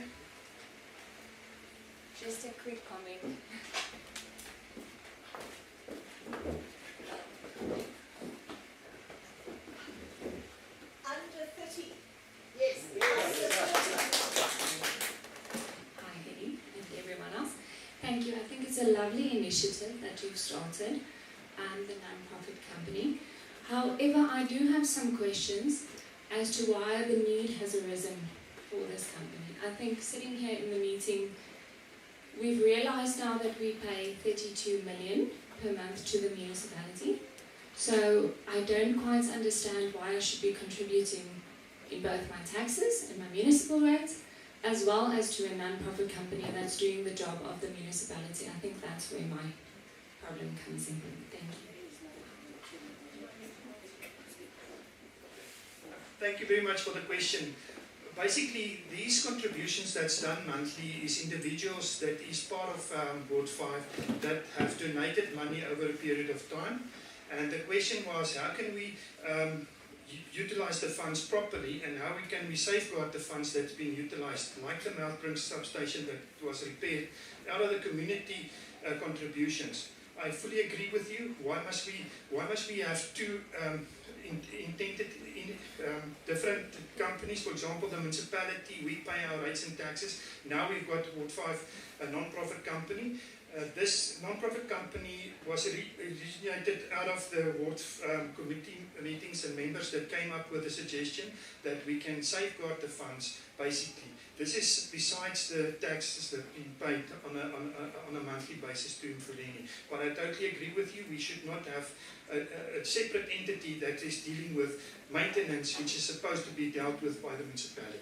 Just a quick comment. Under 30. Yes. Hi, Henny, and everyone else. Thank you. I think it's a lovely initiative that you've started, the non-profit company. However, I do have some questions as to why the need has arisen for this company. I think sitting here in the meeting, we've realized now that we pay 32 million per month to the municipality. So I don't quite understand why I should be contributing in both my taxes and my municipal rates, as well as to a non-profit company that's doing the job of the municipality. I think that's where my problem comes in. Thank you. Thank you very much for the question. Basically, these contributions that's done monthly is individuals that is part of Ward 5 that have donated money over a period of time. And the question was, how can we utilize the funds properly, and how can we safeguard the funds that's been utilized, like the Melkbrink substation that was repaired, out of the community contributions. I fully agree with you. Why must we have two intended different companies? For example, the municipality, we pay our rates and taxes. Now we've got Ward 5, a non-profit company. This non-profit company was originated out of the ward committee meetings and members that came up with a suggestion that we can safeguard the funds, basically. This is besides the taxes that are being paid on a monthly basis to Emfuleni. But I totally agree with you, we should not have a separate entity that is dealing with maintenance, which is supposed to be dealt with by the municipality.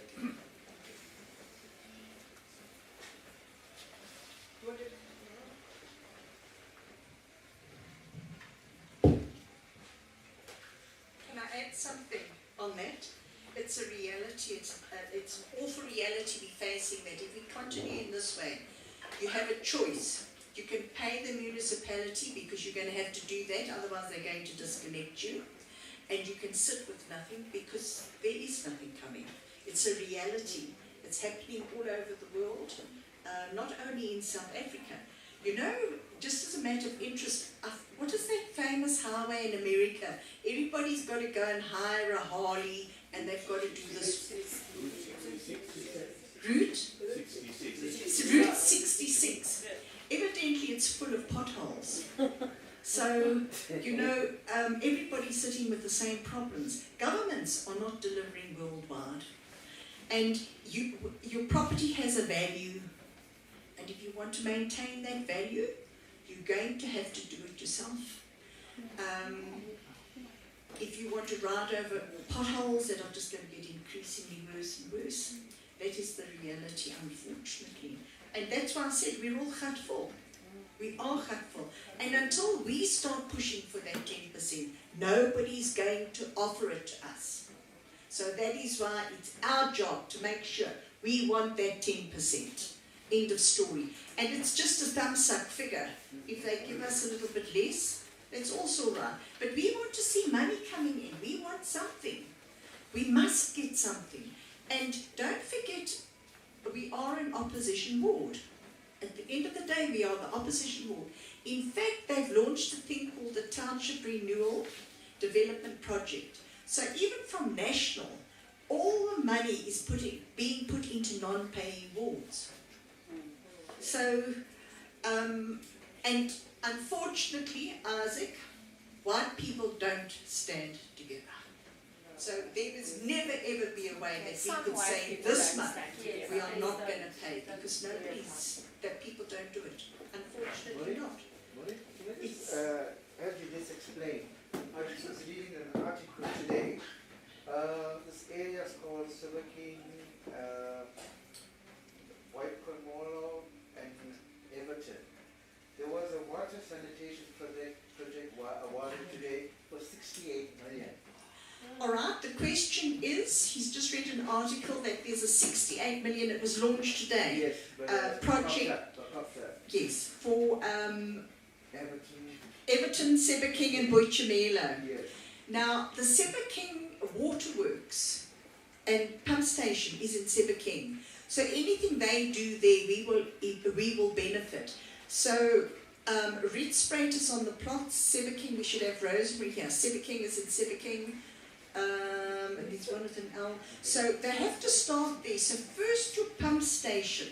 Can I add something on that? It's a reality, it's an awful reality we're facing, that if we continue in this way, you have a choice. You can pay the municipality because you're going to have to do that, otherwise they're going to disconnect you. And you can sit with nothing because there is nothing coming. It's a reality. It's happening all over the world, not only in South Africa. You know, just as a matter of interest, what is that famous highway in America? Everybody's got to go and hire a Harley and they've got to do this. Route 66. Evidently it's full of potholes. So, you know, everybody's sitting with the same problems. Governments are not delivering worldwide. And your property has a value. And if you want to maintain that value, you're going to have to do it yourself. If you want to ride over potholes that are just going to get increasingly worse and worse, that is the reality, unfortunately. And that's why I said we're all gutful. We are gutful. And until we start pushing for that 10%, nobody's going to offer it to us. So that is why it's our job to make sure we want that 10%. End of story. And it's just a thumbs up figure. If they give us a little bit less, that's also right. But we want to see money coming in. We want something. We must get something. And don't forget, we are an opposition ward. At the end of the day, we are the opposition ward. In fact, they've launched a thing called the Township Renewal Development Project. So even from national, all the money is being put into non-paying wards. So, and unfortunately, Isaac, white people don't stand together. So there will never ever be a way that we could say this month we are not going to pay because that people don't do it. Unfortunately not. As you just explained, I was reading an article today. This area is called Silver King, White Cornwall, and Everton. There was a water sanitation project awarded today for 68 million. All right, the question is, he's just read an article that there's a 68 million, it was launched today. Yes, but project, yes, for Everton, Sebekeng and Boichemelo. yes. Now, the Sebekeng waterworks and pump station is in Sebekeng. So anything they do there, we will benefit. So, Red Spruit is on the plot, Sebekeng, we should have Rosemary here. Sebekeng is in Sebekeng. And there's one with an L. So they have to start there. So first your pump station,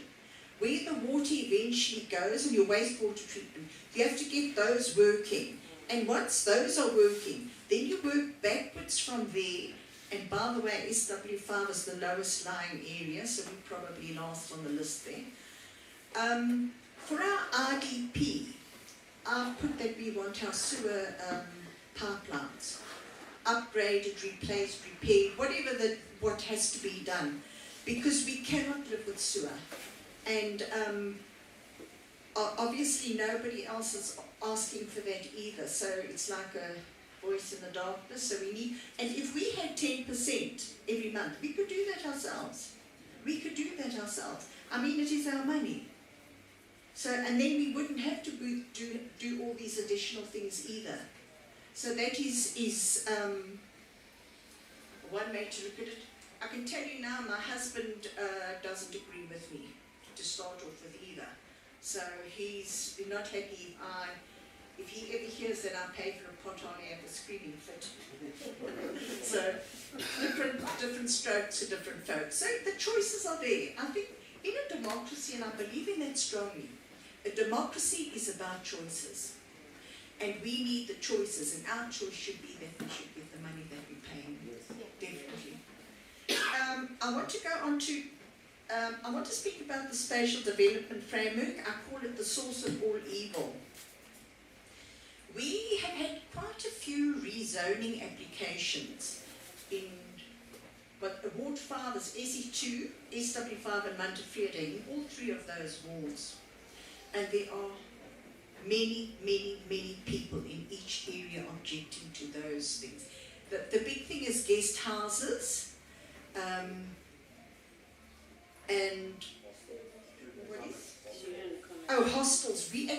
where the water eventually goes and your wastewater treatment, you have to get those working. And once those are working, then you work backwards from there. And by the way, SW5 is the lowest lying area, so we probably last on the list there. For our IDP, I've put that we want our sewer pipelines upgraded, replaced, repaired, what has to be done, because we cannot live with sewer. And obviously nobody else is asking for that either, so it's like a voice in the darkness. So we need, and if we had 10% every month, we could do that ourselves. We could do that ourselves. I mean, it is our money. So, and then we wouldn't have to do all these additional things either. So that is one way to look at it. I can tell you now, my husband doesn't agree with me to start off with either. So he's not happy if he ever hears that I pay for a pot, I have a screaming fit. So different strokes for different folks. So the choices are there. I think in a democracy, and I believe in that strongly, A democracy is about choices. And we need the choices, and our choice should be that we should get the money that we're paying. Definitely. I want to go on to, I want to speak about the spatial development framework. I call it the source of all evil. We have had quite a few rezoning applications in Ward 5 is SE2, SW5 and Montefiore, all three of those wards. And there are many, many, many people in each area objecting to those things. The big thing is guest houses, and what is? Oh, hostels. We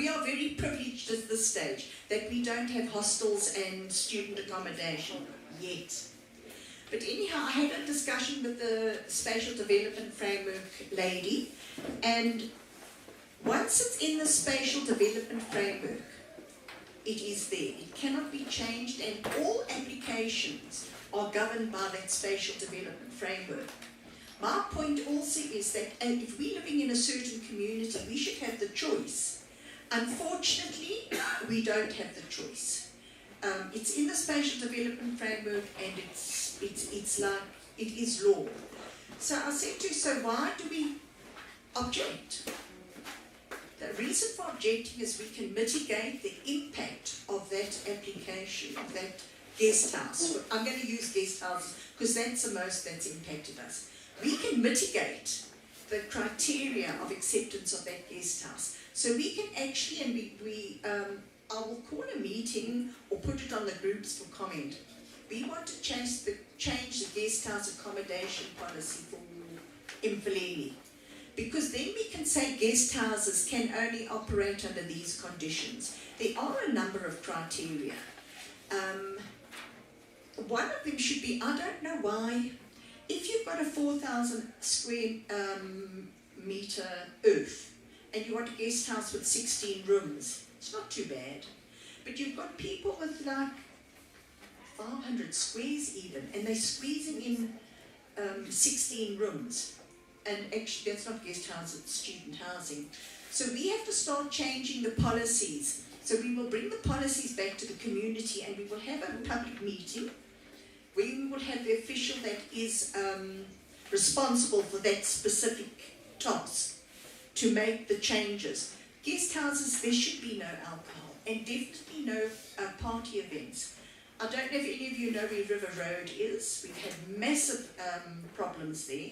are very privileged at this stage that we don't have hostels and student accommodation yet. But anyhow, I had a discussion with the Spatial Development Framework lady, and once it's in the Spatial Development Framework, it is there. It cannot be changed, and all applications are governed by that Spatial Development Framework. My point also is that if we're living in a certain community, we should have the choice. Unfortunately, we don't have the choice. It's in the Spatial Development Framework, and it's like, it is law. So I said to her, so why do we object? The reason for objecting is we can mitigate the impact of that application, of that guest house. I'm going to use guest houses because that's the most that's impacted us. We can mitigate the criteria of acceptance of that guest house. So we can actually, and I will call a meeting or put it on the groups for comment. We want to change the guest house accommodation policy for Emfuleni. Because then we can say guest houses can only operate under these conditions. There are a number of criteria. One of them should be, I don't know why, if you've got a 4,000 square meter earth and you want a guest house with 16 rooms, it's not too bad. But you've got people with like 500 squares even, and they're squeezing in 16 rooms. And actually that's not guest house, it's student housing. So we have to start changing the policies. So we will bring the policies back to the community, and we will have a public meeting where we will have the official that is responsible for that specific task to make the changes. Guest houses, there should be no alcohol, and definitely no party events. I don't know if any of you know where River Road is. We've had massive problems there.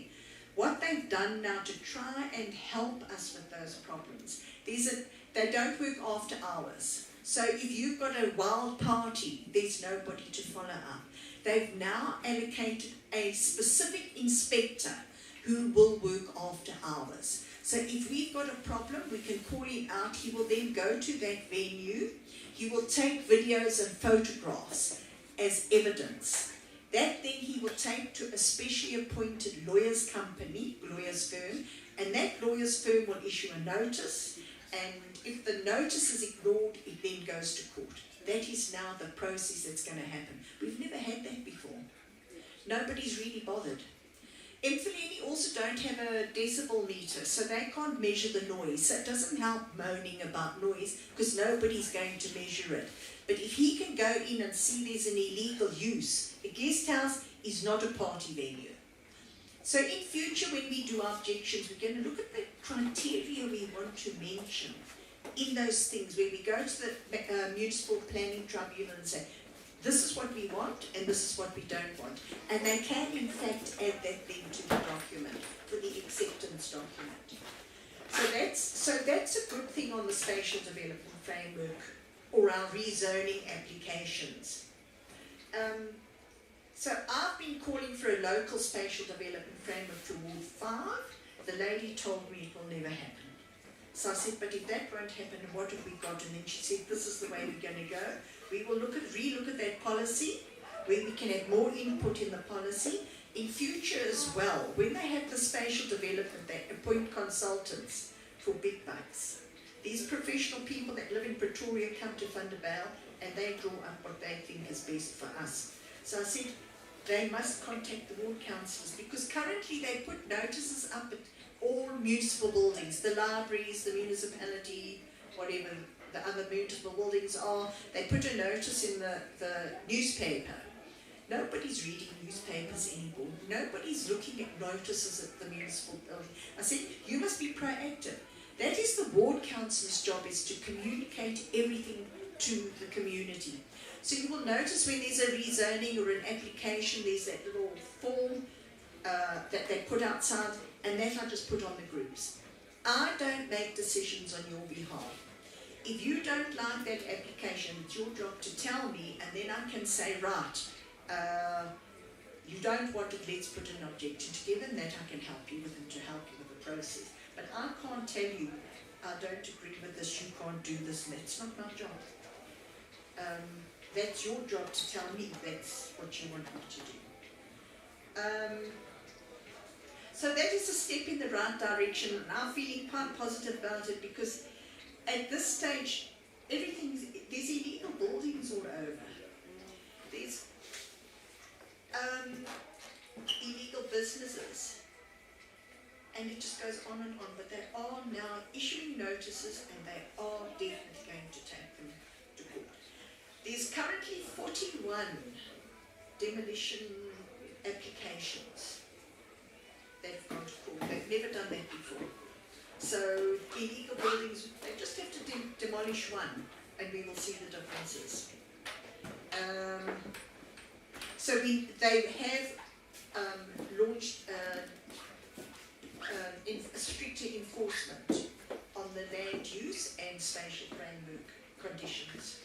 What they've done now to try and help us with those problems, they don't work after hours. So if you've got a wild party, there's nobody to follow up. They've now allocated a specific inspector who will work after hours. So if we've got a problem, we can call him out. He will then go to that venue. He will take videos and photographs as evidence. That then he will take to a specially appointed lawyer's company, lawyer's firm, and that lawyer's firm will issue a notice, and if the notice is ignored, it then goes to court. That is now the process that's going to happen. We've never had that before. Nobody's really bothered. Emfuleni also don't have a decibel meter, so they can't measure the noise. So it doesn't help moaning about noise because nobody's going to measure it. But if he can go in and see there's an illegal use, a guest house is not a party venue. So in future when we do our objections, we're going to look at the criteria we want to mention in those things where we go to the municipal planning tribunal and say, this is what we want and this is what we don't want. And they can in fact add that thing to the document, for the acceptance document. So that's a good thing on the spatial development framework or our rezoning applications. So I've been calling for a local spatial development framework for Ward 5. The lady told me it will never happen. So I said, but if that won't happen, what have we got? And then she said, this is the way we're going to go. We will re-look at that policy, where we can have more input in the policy. In future as well, when they have the spatial development, they appoint consultants for big bucks. These professional people that live in Pretoria come to Vaal, and they draw up what they think is best for us. So I said, they must contact the ward councillors, because currently they put notices up at all municipal buildings, the libraries, the municipality, whatever the other municipal buildings are, they put a notice in the newspaper. Nobody's reading newspapers anymore. Nobody's looking at notices at the municipal building. I said, you must be proactive. That is the ward councillor's job, is to communicate everything to the community. So you will notice when there's a rezoning or an application, there's that little form that they put outside, and that I just put on the groups. I don't make decisions on your behalf. If you don't like that application, it's your job to tell me, and then I can say, right, you don't want it, let's put an objection together, and that I can help you with, and to help you with the process. But I can't tell you, I don't agree with this, you can't do this, and that's not my job. That's your job to tell me that's what you want me to do. So that is a step in the right direction, and I'm feeling quite positive about it, because at this stage, there's illegal buildings all over. There's illegal businesses, and it just goes on and on, but they are now issuing notices, and they are definitely going to take them to court. There's currently 41 demolition applications they've gone to court. They've never done that before. So illegal buildings, they just have to demolish one, and we will see the differences. So they have launched stricter enforcement on the land use and spatial framework conditions.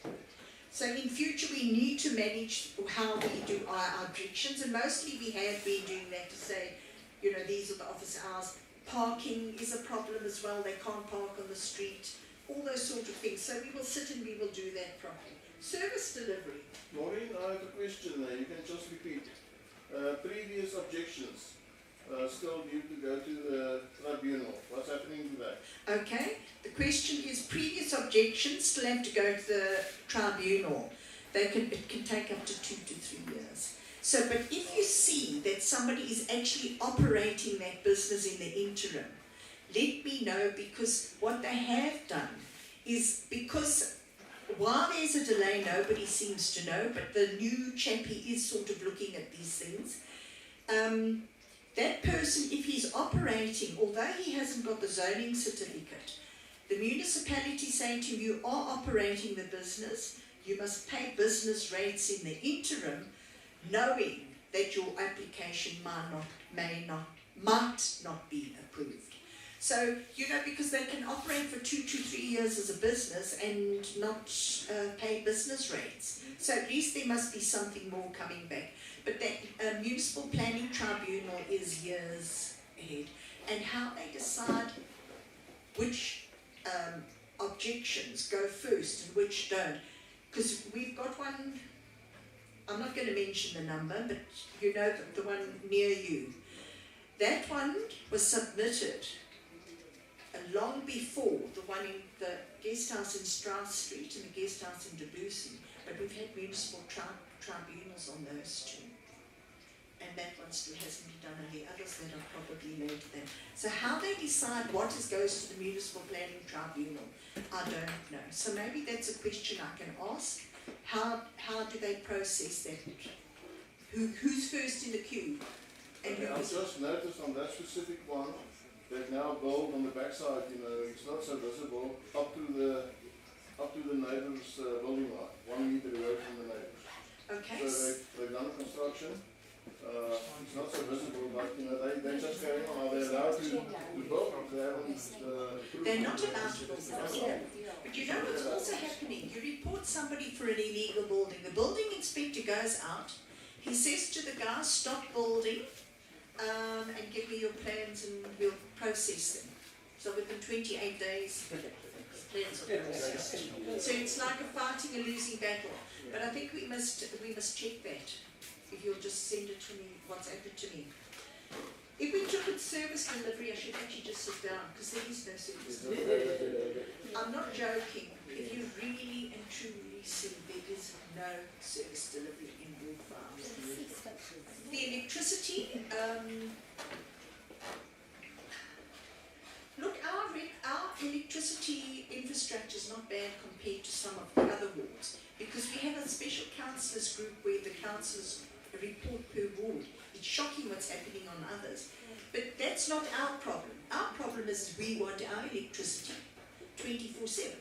So in future we need to manage how we do our objections, and mostly we have been doing that to say, you know, these are the office hours. Parking is a problem as well, they can't park on the street, all those sort of things. So we will sit and we will do that properly. Service delivery. Maureen, I have a question there, you can just repeat. Previous objections still due to go to the tribunal. What's happening to that? Okay, the question is previous objections still have to go to the tribunal. It can take up to 2 to 3 years. So, but if you see that somebody is actually operating that business in the interim, let me know, because what they have done is, because while there's a delay, nobody seems to know, but the new chappie is sort of looking at these things. That person, if he's operating, although he hasn't got the zoning certificate, the municipality saying to him, you are operating the business, you must pay business rates in the interim, knowing that your application might not be approved. So, you know, because they can operate for 2 to 3 years as a business and not pay business rates. So at least there must be something more coming back. But that municipal planning tribunal is years ahead. And how they decide which objections go first and which don't. Because we've got one, I'm not going to mention the number, but you know the one near you. That one was submitted long before the one in the guest house in Strauss Street and the guest house in Debussy, but we've had municipal tribunals on those two. And that one still hasn't been done, and the others that are probably later than. So how they decide what goes to the municipal planning tribunal, I don't know. So maybe that's a question I can ask. How do they process that? Who's first in the queue? And I've just noticed on that specific one, they've now built on the backside, you know, it's not so visible, up to the neighbour's building line, 1 meter away from the neighbours. Okay. So they've done construction. It's not so visible, but you know, they just carry on. Are they allowed to build? They're not allowed to build. But you know what's also happening? You report somebody for an illegal building. The building inspector goes out. He says to the guy, stop building and give me your plans and we'll process them. So within 28 days, plans are processed. So it's like fighting a losing battle. But I think we must check that. If you'll just send it to me, WhatsApp it to me. If we look at service delivery, I should actually just sit down because there is no service delivery. I'm not joking. If you really and truly see there is no service delivery in Vaal. The electricity, infrastructure is not bad compared to some of the other wards, because we have a special councillors group where the councillors report per ward. It's shocking what's happening on others. But that's not our problem. Our problem is we want our electricity 24/7.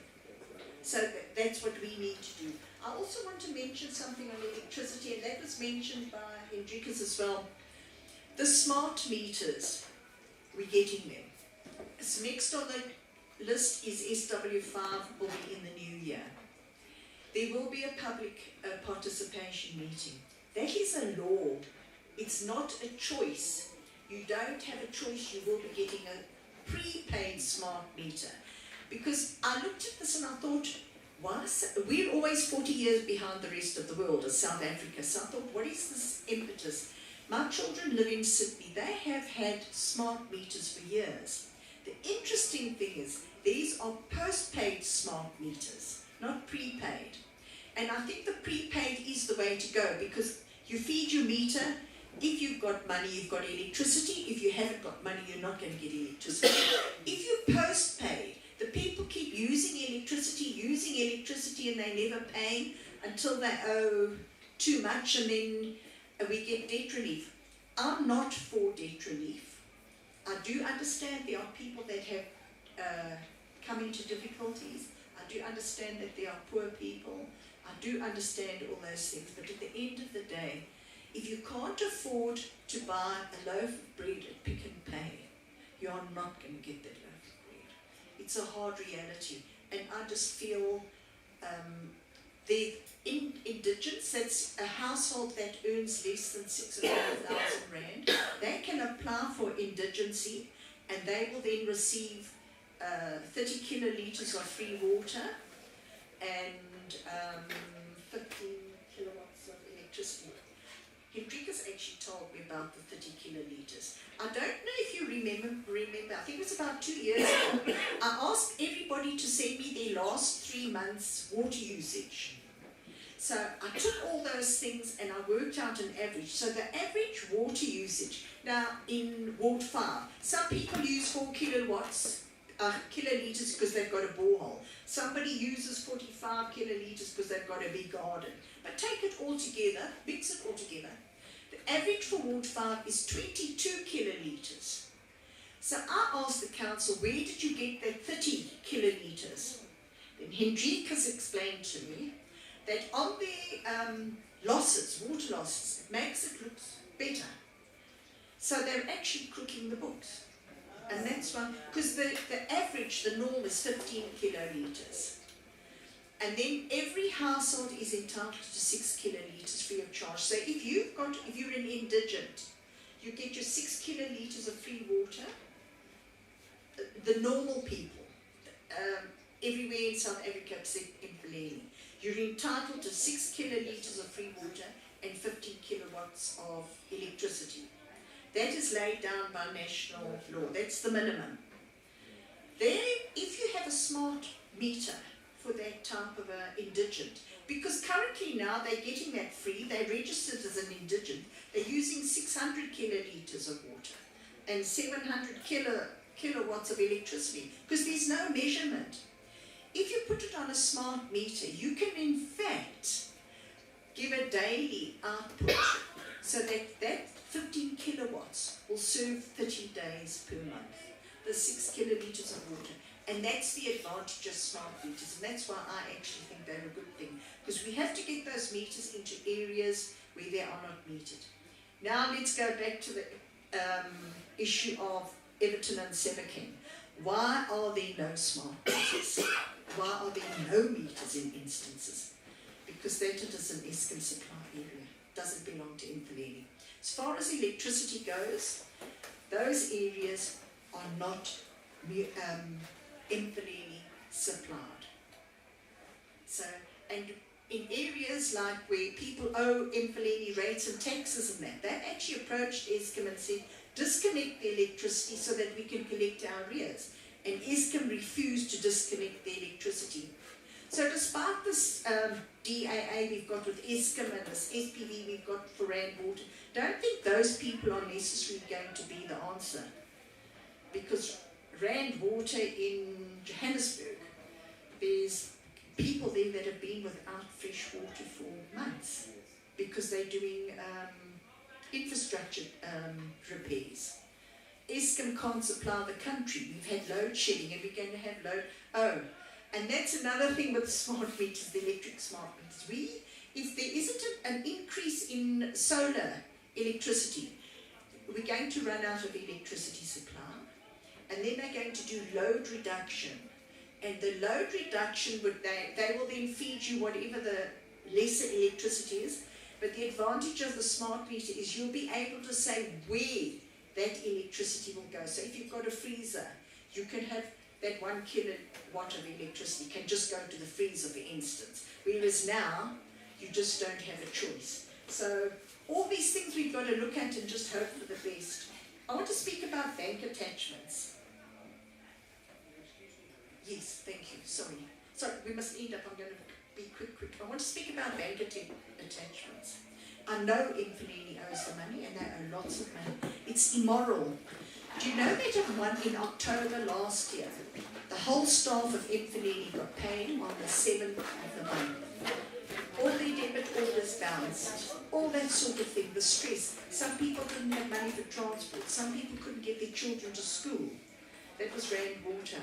So that's what we need to do. I also want to mention something on electricity, and that was mentioned by Hendrikus as well. The smart meters, we're getting them. So next on the list is SW5, will be in the new year. There will be a public participation meeting. That is a law. It's not a choice. You don't have a choice. You will be getting a prepaid smart meter. Because I looked at this and I thought, we're always 40 years behind the rest of the world as South Africa. So I thought, what is this impetus? My children live in Sydney. They have had smart meters for years. The interesting thing is, these are post-paid smart meters, not prepaid. And I think the prepaid is the way to go, because you feed your meter. If you've got money, you've got electricity. If you haven't got money, you're not going to get electricity. If you're post-paid, the people keep using electricity, and they never pay until they owe too much, and then we get debt relief. I'm not for debt relief. I do understand there are people that have come into difficulties. I do understand that there are poor people. I do understand all those things. But at the end of the day, if you can't afford to buy a loaf of bread at Pick n Pay, you are not going to get that loaf of bread. It's a hard reality. And I just feel the indigents, that's a household that earns less than 6,500 rand, they can apply for indigency, and they will then receive 30 kilolitres of free water and 15 kilowatts of electricity. Hendrikus actually told me about the 30 kilolitres. I don't know if you remember, I think it was about 2 years ago, I asked everybody to send me their last 3 months water usage. So I took all those things and I worked out an average. So the average water usage, now in Ward 5, some people use 4 kilolitres because they've got a borehole. Somebody uses 45 kilolitres because they've got a big garden. But take it all together, mix it all together. The average for Ward 5 is 22 kilolitres. So I asked the council, where did you get that 30 kilolitres? Then Hendrikus explained to me that on the losses, water losses, it makes it look better. So they're actually crooking the books. And that's why, because the average, the norm is 15 kilolitres. And then every household is entitled to 6 kilolitres free of charge. So if you're an indigent, you get your 6 kilolitres of free water. The normal people, everywhere in South Africa except Emfuleni, you're entitled to 6 kilolitres of free water and 15 kilowatts of electricity. That is laid down by national law. That's the minimum. Then, if you have a smart meter for that type of an indigent, because currently now they're getting that free, they're registered as an indigent, they're using 600 kilolitres of water and 700 kilowatts of electricity, because there's no measurement. If you put it on a smart meter, you can in fact give a daily output so that 15 kilowatts will serve 30 days per month, the 6 kilolitres of water. And that's the advantage of smart meters, and that's why I actually think they're a good thing, because we have to get those meters into areas where they are not metered. Now let's go back to the issue of Everton and Severking. Why are there no smart meters? Why are there no meters in instances? Because that is an Eskom supply area, doesn't belong to Emfuleni. As far as electricity goes, those areas are not Emfuleni supplied. So, and in areas like where people owe Emfuleni rates and taxes and that, they actually approached Eskom and said, disconnect the electricity so that we can collect our arrears. And Eskom refused to disconnect the electricity. So despite this DAA we've got with Eskom and this SPV we've got for Rand Water, don't think those people are necessarily going to be the answer. Because Rand Water in Johannesburg there's people there that have been without fresh water for months because they're doing infrastructure repairs. Eskom can't supply the country. We've had load shedding and we're going to have load. Oh, and that's another thing with the smart meters, the electric smart meters. If there isn't an increase in solar electricity, we're going to run out of electricity supply, and then they're going to do load reduction. And the load reduction, they will then feed you whatever the lesser electricity is, but the advantage of the smart meter is you'll be able to say where that electricity will go. So if you've got a freezer, you can have that 1 kilowatt of electricity can just go to the freezer, for instance. Whereas now, you just don't have a choice. So all these things we've got to look at and just hope for the best. I want to speak about bank attachments. Yes, thank you. Sorry, we must end up. I'm going to be quick. I want to speak about bank attachments. I know Emfuleni owes the money, and they owe lots of money. It's immoral. Do you know that in October last year, the whole staff of Emfuleni got paid on the 7th of the month? All their debit orders bounced, all that sort of thing, the stress. Some people didn't have money for transport, some people couldn't get their children to school. That was Rand Water.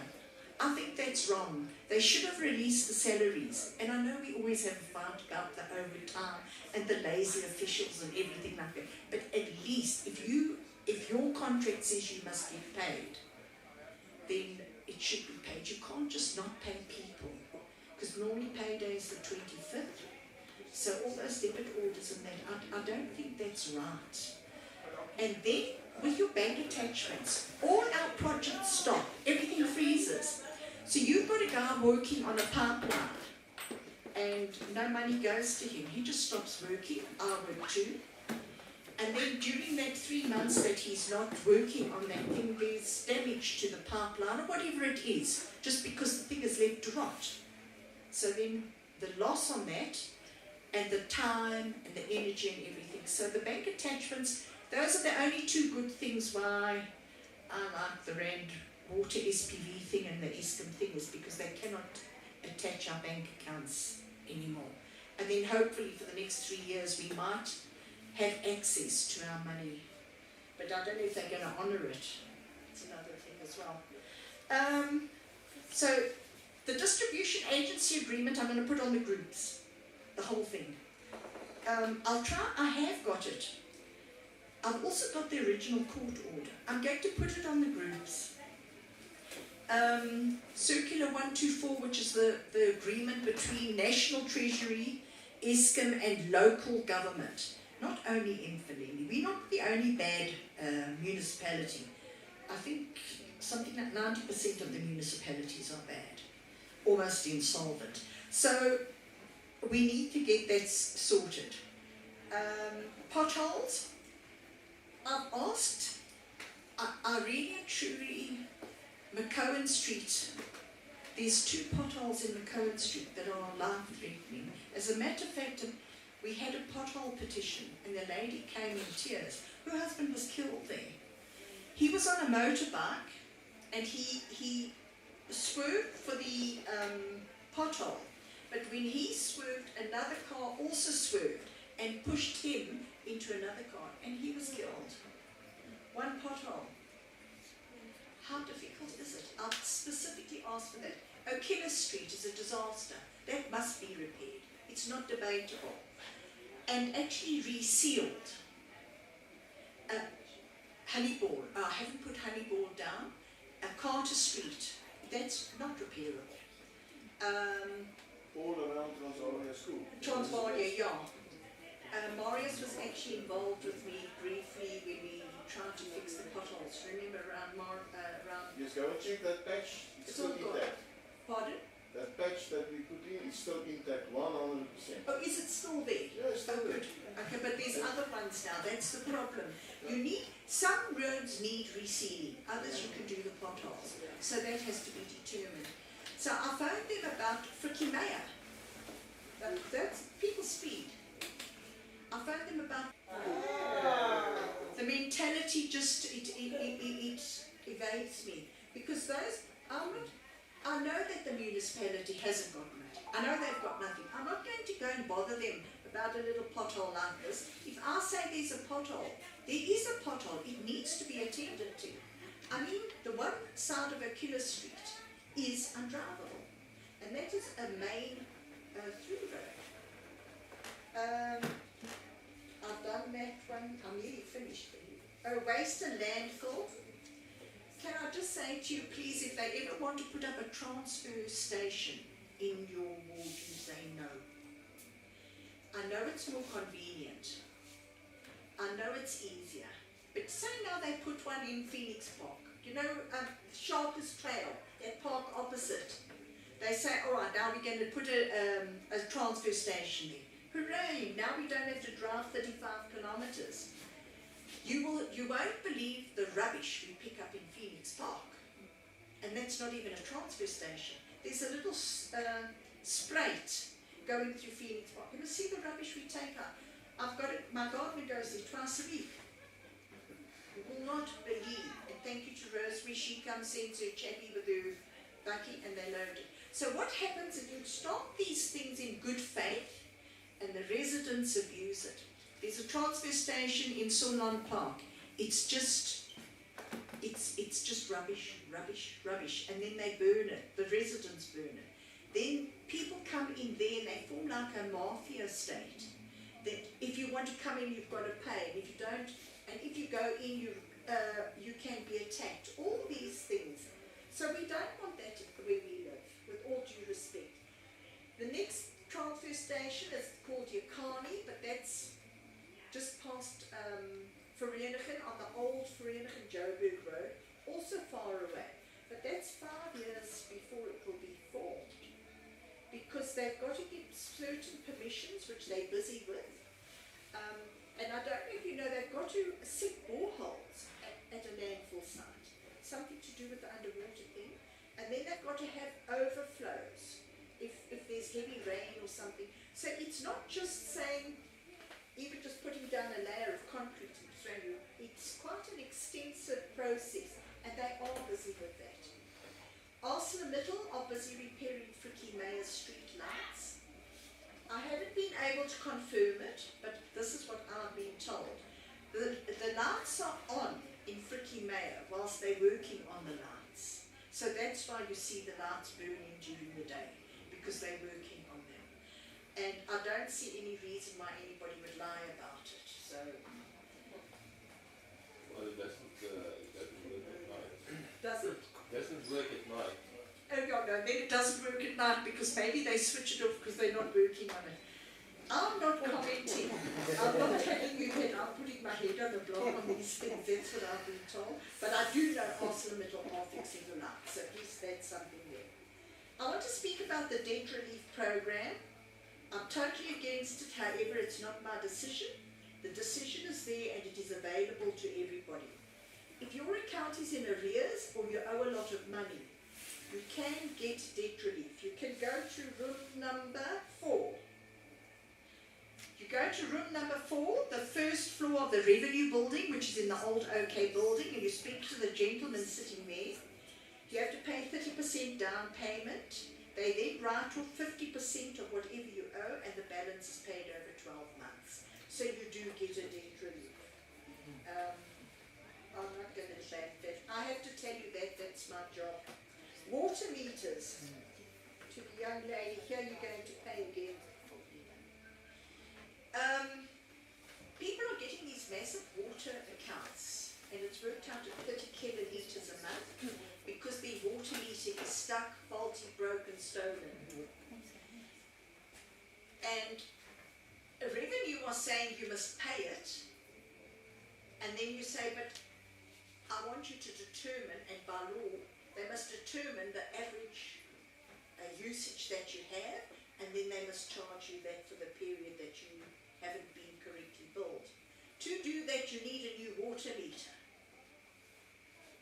I think that's wrong. They should have released the salaries. And I know we always have a fight about the overtime and the lazy officials and everything like that. But at least if your contract says you must get paid, then it should be paid. You can't just not pay people. Because normally payday is the 25th. So all those debit orders and that, I don't think that's right. And then with your bank attachments, all our projects stop. Everything freezes. So you've got a guy working on a pipeline and no money goes to him. He just stops working, I work too. And then during that 3 months that he's not working on that thing, there's damage to the pipeline or whatever it is, just because the thing is left to rot. So then the loss on that and the time and the energy and everything. So the bank attachments, those are the only two good things why I like the Rand Water SPV thing and the Eskom thing, is because they cannot attach our bank accounts anymore. And then hopefully for the next 3 years we might have access to our money. But I don't know if they're going to honour it. It's another thing as well. So the distribution agency agreement I'm going to put on the groups, the whole thing. I'll try, I have got it. I've also got the original court order. I'm going to put it on the groups. Circular 124, which is the agreement between National Treasury, Eskom and local government. Not only Emfuleni. We're not the only bad municipality. I think something like 90% of the municipalities are bad, almost insolvent. So we need to get that sorted. Potholes. I've asked, I really and truly, McCowan Street, there's 2 potholes in McCowan Street that are life-threatening. As a matter of fact, we had a pothole petition and the lady came in tears. Her husband was killed there. He was on a motorbike and he swerved for the pothole. But when he swerved, another car also swerved and pushed him into another car and he was killed. One pothole. How difficult is it? I've specifically asked for that. O'Killer Street is a disaster. That must be repaired. It's not debatable. And actually resealed. Honeyball. I haven't put Honeyball down. Carter Street. That's not repairable. All around Transvaal School. Transvaal, yeah. Marius was actually involved with me briefly when we tried to fix the potholes. Remember around Yes, go and check that patch. It's still all intact. Pardon? That patch that we put in is still intact, 100%. Oh, is it still there? Yeah, it's still Oh, there. good. Okay, but there's other ones now. That's the problem. You need, some roads need resealing. Others you can do the potholes. So that has to be determined. So I phoned them about Frikkie Meyer. That's people's speed. I phoned them about the mentality. Just it evades me, because those I know that the municipality hasn't got money. I know they've got nothing. I'm not going to go and bother them about a little pothole like this. If I say there's a pothole, there is a pothole. It needs to be attended to. I mean, the one side of Aquila Street is undrivable. And that is a main through road. I've done that one. I'm nearly finished. Oh, waste and landfill. Can I just say to you, please, if they ever want to put up a transfer station in your ward, you say no. I know it's more convenient. I know it's easier. But say now they put one in Phoenix Park. You know, Sharpers Trail, that park opposite. They say, all right, now we're going to put a transfer station there. Hooray, now we don't have to drive 35 kilometers. You won't believe the rubbish we pick up in Phoenix Park. And that's not even a transfer station. There's a little sprite going through Phoenix Park. You must see the rubbish we take out. I've got it, my gardener goes there twice a week. You will not believe. And thank you to Rosemary, she comes in to chappy with her bucky and they load it. So what happens if you start these things in good faith and the residents abuse it? There's a transfer station in Solon Park. It's just rubbish, rubbish, rubbish. And then they burn it. The residents burn it. Then people come in there and they form like a mafia state. That if you want to come in, you've got to pay. And if you don't, and if you go in, you can be attacked. All these things. So we don't want that where we live, with all due respect. The next transfer station is called Yakani, but that's just past Verenigen on the old Verenigen Joburg Road, also far away. But that's 5 years before it will be formed, because they've got to get certain permissions, which they're busy with. And I don't know if you know, they've got to sink boreholes at a landfill site, something to do with the underwater thing. And then they've got to have overflows if there's heavy rain or something. So it's not just saying, even just putting down a layer of concrete and throwing it. It's quite an extensive process, and they are busy with that. ArcelorMittal are busy repairing Frikkie Meyer street lights. I haven't been able to confirm it, but this is what I've been told. The lights are on in Frikkie Meyer whilst they're working on the lights. So that's why you see the lights burning during the day, because they're working on them. And I don't see any reason why anybody would lie about it. So. Well, it doesn't work at night. Does it? Doesn't work at night. Oh no, then it doesn't work at night because maybe they switch it off because they're not working on it. I'm not commenting. I'm not telling you that I'm putting my head on the block on these things. That's what I've been told. But I do know ArcelorMittal are fixing the lights, so at least that's something there. I want to speak about the debt relief program. I'm totally against it, however, it's not my decision. The decision is there and it is available to everybody. If your account is in arrears or you owe a lot of money, you can get debt relief. You can go to room number 4. You go to room number 4, the first floor of the revenue building, which is in the old OK building, and you speak to the gentleman sitting there. You have to pay 30% down payment. They then write off 50% of whatever you owe, and the balance is paid over 12 months. So you do get a debt relief. I'm not going to debate that. I have to tell you that, that's my job. Water meters. To the young lady, here you're going to pay again. People are getting these massive water accounts, and it's worked out at 30 kilolitres a month, because the water meter is stuck, faulty, broken, stolen. And a revenue was saying you must pay it, and then you say, but I want you to determine, and by law, they must determine the average usage that you have, and then they must charge you that for the period that you haven't been correctly billed. To do that, you need a new water meter.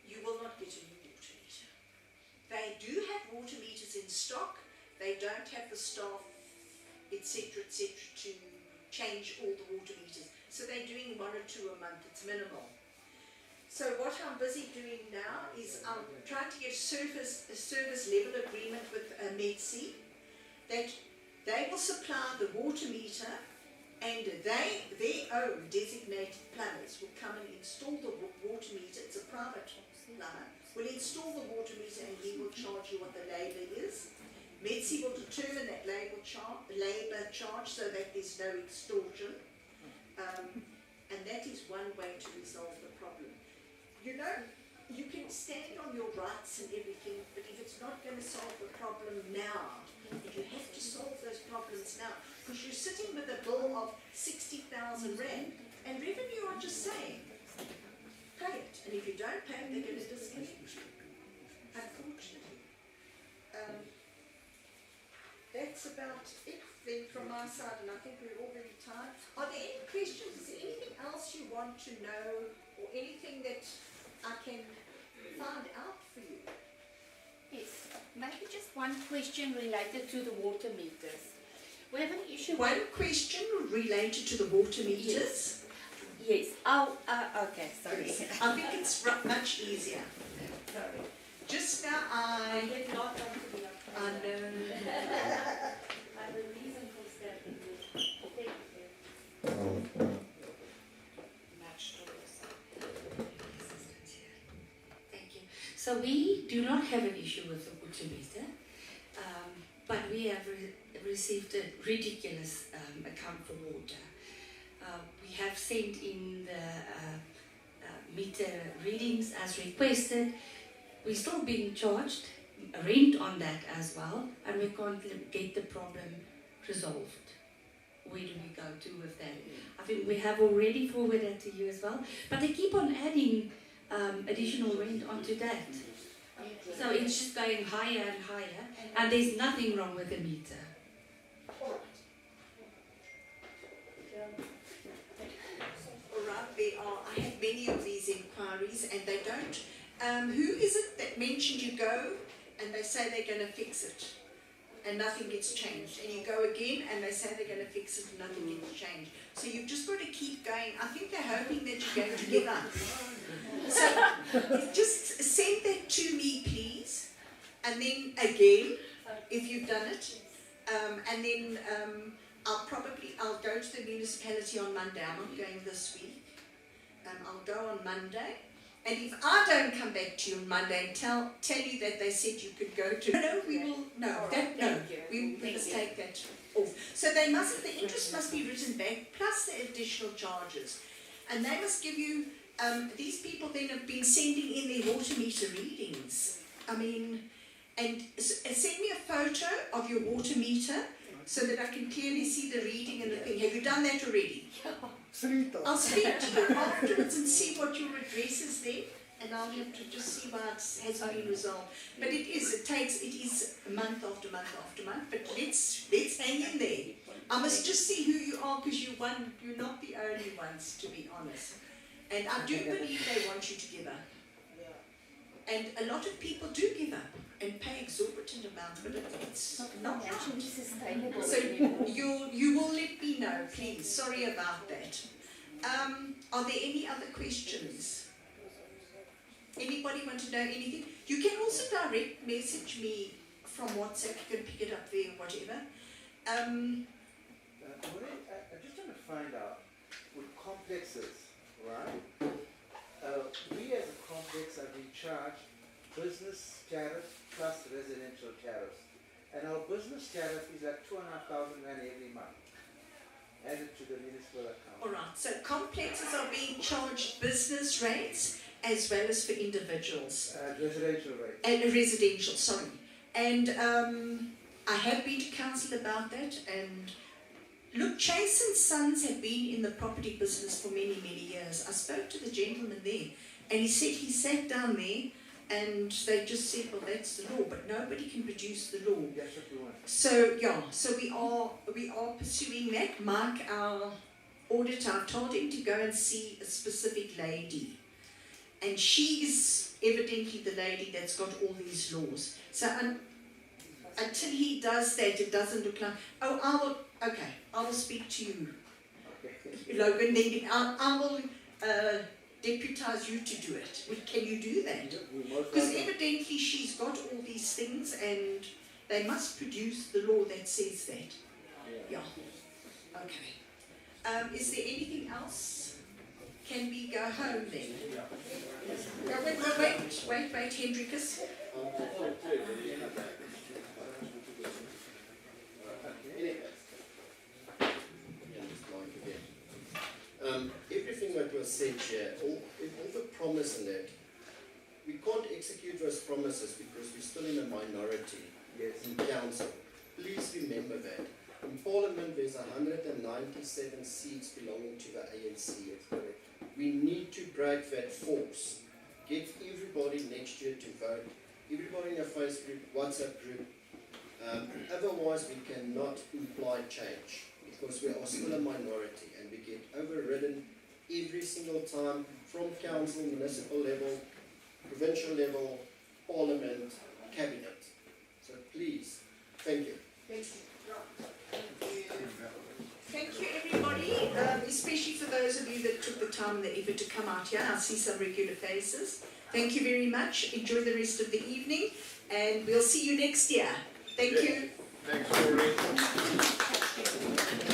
You will not get a new water meter. They do have water meters in stock. They don't have the staff, etc., to change all the water meters. So they're doing 1 or 2 a month. It's minimal. So what I'm busy doing now is I'm trying to get a service level agreement with Metsi, that they will supply the water meter, and their own designated plumbers will come and install the water meter. It's a private plumber, will install the water meter, and he will charge you what the labour is. Metsi will determine that labour charge so that there's no extortion. And that is one way to resolve the problem. You know, you can stand on your rights and everything, but if it's not going to solve the problem now, you have to solve those problems now, because you're sitting with a bill of 60,000 rand, and revenue are just saying, pay it, and if you don't pay it, they're going to disconnect you, unfortunately. That's about it then from my side, and I think we're all very tired. Are there any questions? Is there anything else you want to know, or anything that I can find out for you? Yes, maybe just one question related to the water meters. We have an issue. One question related to the water meters. Yes. Oh, okay, sorry. I think it's much easier. Sorry. Just now I did not want to be know. I have a reason for stepping in. Thank you. Thank you. So we do not have an issue with the water meter, but we have received a ridiculous account for water. We have sent in the meter readings as requested. We're still being charged rent on that as well, and we can't get the problem resolved. Where do we go to with that? I think we have already forwarded to you as well, but they keep on adding additional rent onto that. So it's just going higher and higher, and there's nothing wrong with the meter. Alright, I have many of these inquiries, and they don't. Who is it that mentioned you go and they say they're going to fix it and nothing gets changed, and you go again and they say they're going to fix it and nothing gets changed? So you've just got to keep going. I think they're hoping that you're going to give up. So just send that to me, please, and then again if you've done it, and then I'll go to the municipality on Monday. I'm not going this week. I'll go on Monday. And if I don't come back to you on Monday and tell you that they said you could go to, we must take that off. So the interest must be written back plus the additional charges, and they must give you. These people then have been sending in their water meter readings. I mean, and send me a photo of your water meter so that I can clearly see the reading and the thing. Have you done that already? I'll speak to you afterwards and see what your address is there, and I'll have to just see why it hasn't been resolved. But it is month after month after month, but let's hang in there. I must just see who you are, because you're not the only ones, to be honest. And I do believe they want you to give up. And a lot of people do give up and pay exorbitant amounts, but it's not right. So you will let me know, please. Sorry about that. Are there any other questions? Anybody want to know anything? You can also direct message me from WhatsApp. You can pick it up there or whatever. I just want to find out, with complexes, right? We as a complex are being charged business tariff plus residential tariffs. And our business tariff is like 2,500 rand every month, added to the municipal account. Alright, so complexes are being charged business rates as well as for individuals. Residential rates. And residential, sorry. And I have been to council about that, and look, Chase and Sons have been in the property business for many, many years. I spoke to the gentleman there, and he said he sat down there and they just said, well, that's the law, but nobody can produce the law. That's what we want. So yeah, so we are pursuing that. Mike, our auditor, I told him to go and see a specific lady, and she is evidently the lady that's got all these laws. So until he does that, it doesn't look like. Oh, I will speak to you, Okay. Logan. Then I will deputize you to do it? Can you do that? We most Because likely- evidently she's got all these things and they must produce the law that says that. Yeah. Okay. Is there anything else? Can we go home then? Wait, Hendrikus. Everything that was said here, all the promise in that, we can't execute those promises because we're still in a minority in council. Please remember that. In Parliament, there's 197 seats belonging to the ANC. We need to break that force. Get everybody next year to vote. Everybody in a Facebook, WhatsApp group. Otherwise, we cannot imply change because we are still a minority and we get overridden every single time from council, municipal level, provincial level, Parliament, cabinet. So please, thank you. Thank you. Thank you, everybody, especially for those of you that took the time and the effort to come out here. I see some regular faces. Thank you very much. Enjoy the rest of the evening, and we'll see you next year. Thank you. Thanks, Maureen.